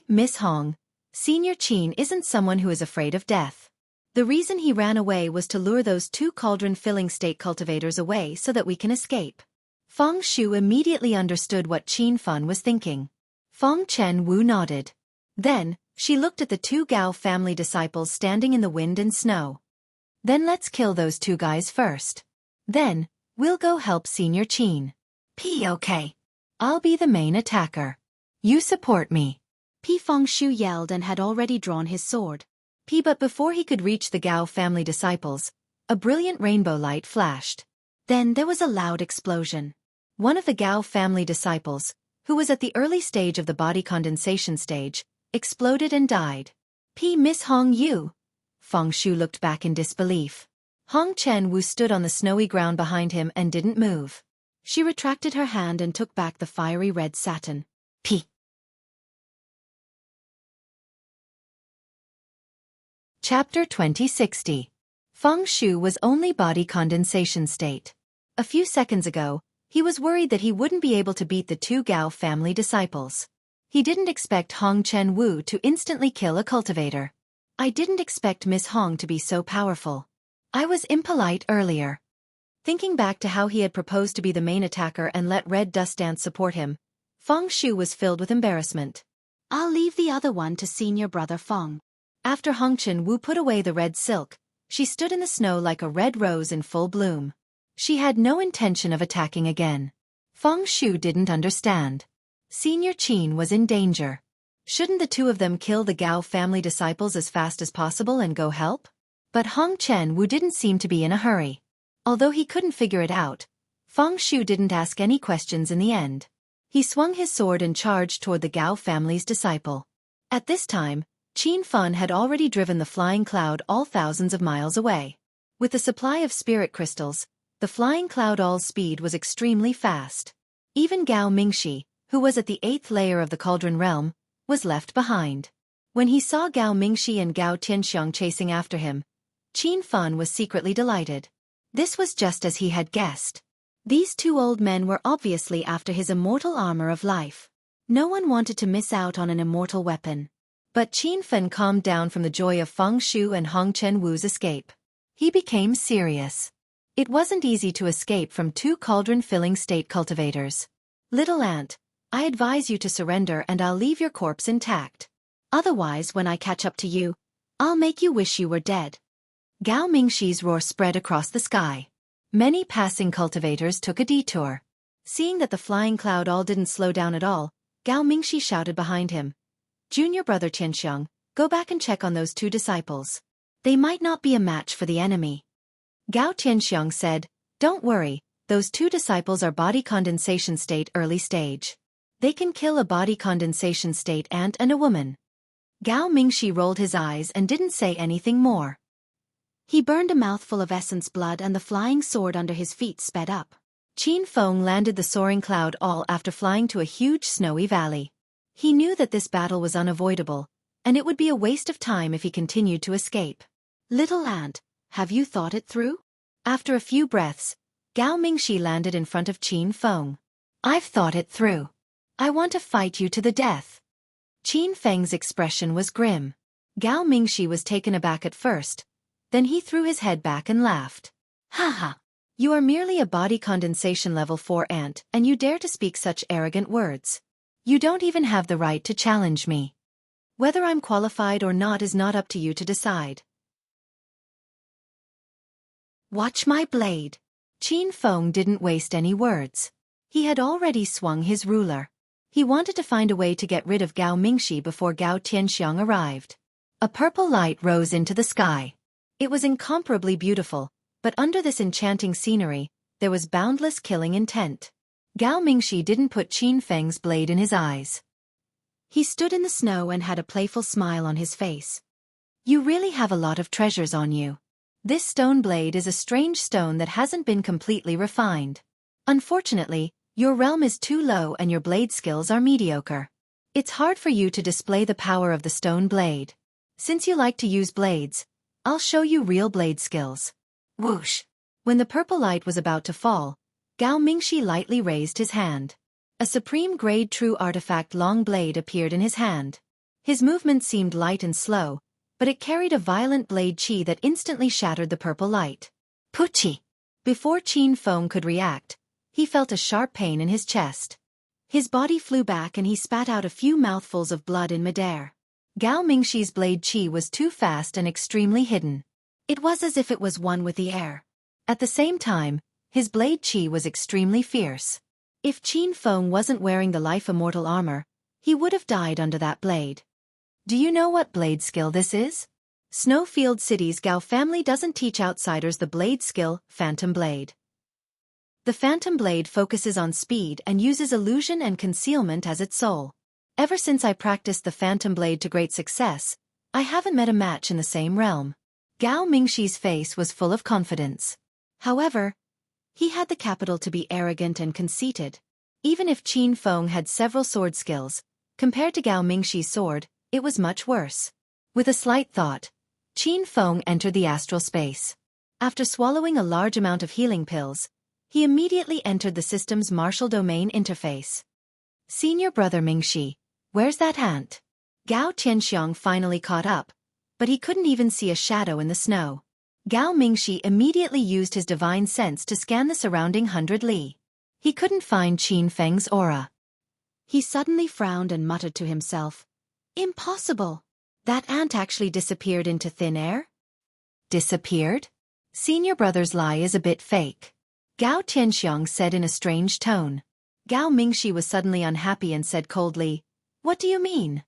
Miss Hong, Senior Qin isn't someone who is afraid of death. The reason he ran away was to lure those two cauldron-filling state cultivators away so that we can escape. Feng Shu immediately understood what Qin Fan was thinking. Feng Chen Wu nodded. Then, she looked at the two Gao family disciples standing in the wind and snow. Then let's kill those two guys first. Then, we'll go help Senior Qin. Okay. I'll be the main attacker. You support me. Feng Shu yelled and had already drawn his sword. But before he could reach the Gao family disciples, a brilliant rainbow light flashed. Then there was a loud explosion. One of the Gao family disciples, who was at the early stage of the body condensation stage, exploded and died. Miss Hong Yu. Feng Shu looked back in disbelief. Hong Chen Wu stood on the snowy ground behind him and didn't move. She retracted her hand and took back the fiery red satin. Chapter 2060. Feng Shu was only body condensation state. A few seconds ago, he was worried that he wouldn't be able to beat the two Gao family disciples. He didn't expect Hong Chen Wu to instantly kill a cultivator. I didn't expect Miss Hong to be so powerful. I was impolite earlier. Thinking back to how he had proposed to be the main attacker and let Red Dust Dance support him, Feng Shu was filled with embarrassment. I'll leave the other one to senior brother Feng. After Hong Chen Wu put away the red silk, she stood in the snow like a red rose in full bloom. She had no intention of attacking again. Feng Shu didn't understand. Senior Qin was in danger. Shouldn't the two of them kill the Gao family disciples as fast as possible and go help? But Hong Chen Wu didn't seem to be in a hurry. Although he couldn't figure it out, Feng Shu didn't ask any questions in the end. He swung his sword and charged toward the Gao family's disciple. At this time, Qin Fan had already driven the flying cloud all thousands of miles away. With the supply of spirit crystals, the flying cloud all's speed was extremely fast. Even Gao Mingxi, who was at the 8th layer of the cauldron realm, was left behind. When he saw Gao Mingxi and Gao Tianxiang chasing after him, Qin Fan was secretly delighted. This was just as he had guessed. These two old men were obviously after his immortal armor of life. No one wanted to miss out on an immortal weapon. But Qin Fan calmed down from the joy of Feng Shu and Hong Chen Wu's escape. He became serious. It wasn't easy to escape from two cauldron-filling state cultivators. Little ant, I advise you to surrender and I'll leave your corpse intact. Otherwise, when I catch up to you, I'll make you wish you were dead. Gao Mingxi's roar spread across the sky. Many passing cultivators took a detour. Seeing that the flying cloud all didn't slow down at all, Gao Mingxi shouted behind him. Junior brother Tianxiang, go back and check on those two disciples. They might not be a match for the enemy. Gao Tianxiang said, don't worry, those two disciples are body condensation state early stage. They can kill a body condensation state ant and a woman. Gao Mingxi rolled his eyes and didn't say anything more. He burned a mouthful of essence blood and the flying sword under his feet sped up. Qin Feng landed the soaring cloud all after flying to a huge snowy valley. He knew that this battle was unavoidable, and it would be a waste of time if he continued to escape. Little ant, have you thought it through? After a few breaths, Gao Mingxi landed in front of Qin Feng. I've thought it through. I want to fight you to the death. Qin Feng's expression was grim. Gao Mingxi was taken aback at first, then he threw his head back and laughed. Ha. You are merely a body condensation level 4 ant and you dare to speak such arrogant words. You don't even have the right to challenge me. Whether I'm qualified or not is not up to you to decide. Watch my blade. Qin Feng didn't waste any words. He had already swung his ruler. He wanted to find a way to get rid of Gao Mingxi before Gao Tianxiang arrived. A purple light rose into the sky. It was incomparably beautiful, but under this enchanting scenery, there was boundless killing intent. Gao Mingxi didn't put Qin Feng's blade in his eyes. He stood in the snow and had a playful smile on his face. You really have a lot of treasures on you. This stone blade is a strange stone that hasn't been completely refined. Unfortunately, your realm is too low and your blade skills are mediocre. It's hard for you to display the power of the stone blade. Since you like to use blades, I'll show you real blade skills. Whoosh! When the purple light was about to fall, Gao Mingxi lightly raised his hand. A supreme-grade true artifact long blade appeared in his hand. His movement seemed light and slow, but it carried a violent blade chi that instantly shattered the purple light. Puchi! Before Qin Feng could react, he felt a sharp pain in his chest. His body flew back and he spat out a few mouthfuls of blood in midair. Gao Mingxi's blade chi was too fast and extremely hidden. It was as if it was one with the air. At the same time, his blade chi was extremely fierce. If Qin Feng wasn't wearing the life immortal armor, he would have died under that blade. Do you know what blade skill this is? Snowfield City's Gao family doesn't teach outsiders the blade skill, Phantom Blade. The Phantom Blade focuses on speed and uses illusion and concealment as its soul. Ever since I practiced the Phantom Blade to great success, I haven't met a match in the same realm. Gao Mingxi's face was full of confidence. However, he had the capital to be arrogant and conceited. Even if Qin Feng had several sword skills, compared to Gao Mingxi's sword, it was much worse. With a slight thought, Qin Feng entered the astral space. After swallowing a large amount of healing pills, he immediately entered the system's martial domain interface. Senior brother Mingxi, where's that ant? Gao Tianxiang finally caught up, but he couldn't even see a shadow in the snow. Gao Mingxi immediately used his divine sense to scan the surrounding 100 li. He couldn't find Qin Feng's aura. He suddenly frowned and muttered to himself, "Impossible! That ant actually disappeared into thin air?" Disappeared? Senior brother's lie is a bit fake. Gao Tianxiang said in a strange tone. Gao Mingxi was suddenly unhappy and said coldly, "What do you mean?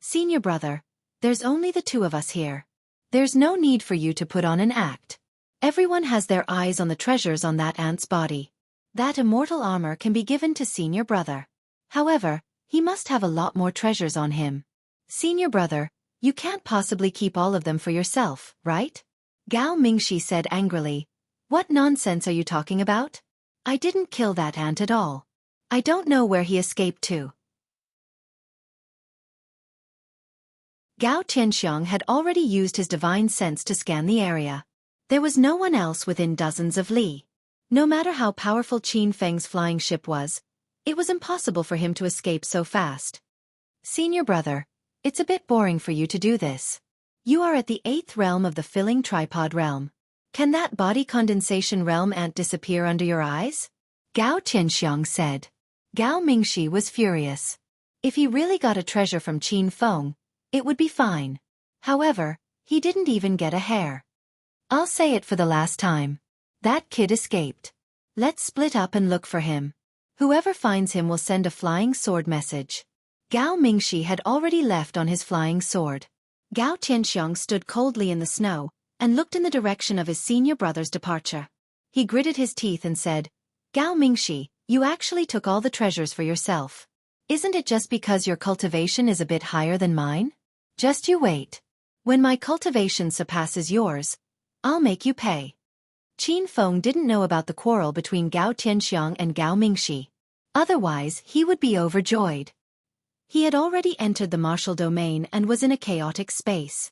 Senior brother, there's only the two of us here. There's no need for you to put on an act. Everyone has their eyes on the treasures on that ant's body. That immortal armor can be given to senior brother. However, he must have a lot more treasures on him. Senior brother, you can't possibly keep all of them for yourself, right?" Gao Mingxi said angrily, "What nonsense are you talking about? I didn't kill that ant at all. I don't know where he escaped to." Gao Tianxiang had already used his divine sense to scan the area. There was no one else within dozens of li. No matter how powerful Qin Feng's flying ship was, it was impossible for him to escape so fast. "Senior brother, it's a bit boring for you to do this. You are at the 8th realm of the filling tripod realm. Can that body condensation realm ant disappear under your eyes?" Gao Tianxiang said. Gao Mingxi was furious. If he really got a treasure from Qin Feng, it would be fine. However, he didn't even get a hair. "I'll say it for the last time. That kid escaped. Let's split up and look for him. Whoever finds him will send a flying sword message." Gao Mingxi had already left on his flying sword. Gao Tianxiang stood coldly in the snow and looked in the direction of his senior brother's departure. He gritted his teeth and said, "Gao Mingxi, you actually took all the treasures for yourself. Isn't it just because your cultivation is a bit higher than mine? Just you wait. When my cultivation surpasses yours, I'll make you pay." Qin Feng didn't know about the quarrel between Gao Tianxiang and Gao Mingxi. Otherwise, he would be overjoyed. He had already entered the martial domain and was in a chaotic space.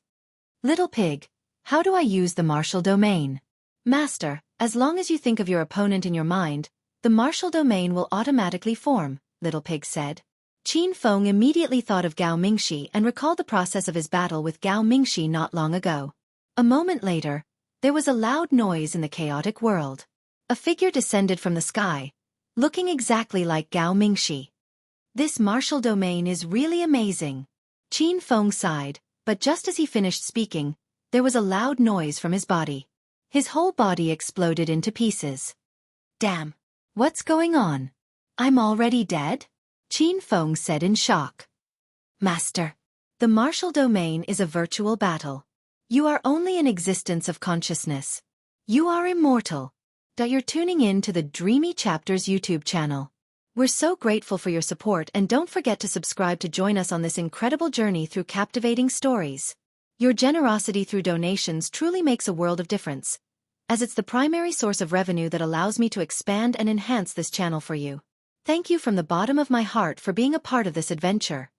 "Little pig, how do I use the martial domain?" "Master, as long as you think of your opponent in your mind, the martial domain will automatically form," Little Pig said. Qin Feng immediately thought of Gao Mingxi and recalled the process of his battle with Gao Mingxi not long ago. A moment later, there was a loud noise in the chaotic world. A figure descended from the sky, looking exactly like Gao Mingxi. "This martial domain is really amazing." Qin Feng sighed, but just as he finished speaking, there was a loud noise from his body. His whole body exploded into pieces. "Damn! What's going on? I'm already dead?" Qin Feng said in shock. "Master, the martial domain is a virtual battle. You are only an existence of consciousness. You are immortal." You're tuning in to the Dreamy Chapters YouTube channel. We're so grateful for your support and don't forget to subscribe to join us on this incredible journey through captivating stories. Your generosity through donations truly makes a world of difference, as it's the primary source of revenue that allows me to expand and enhance this channel for you. Thank you from the bottom of my heart for being a part of this adventure.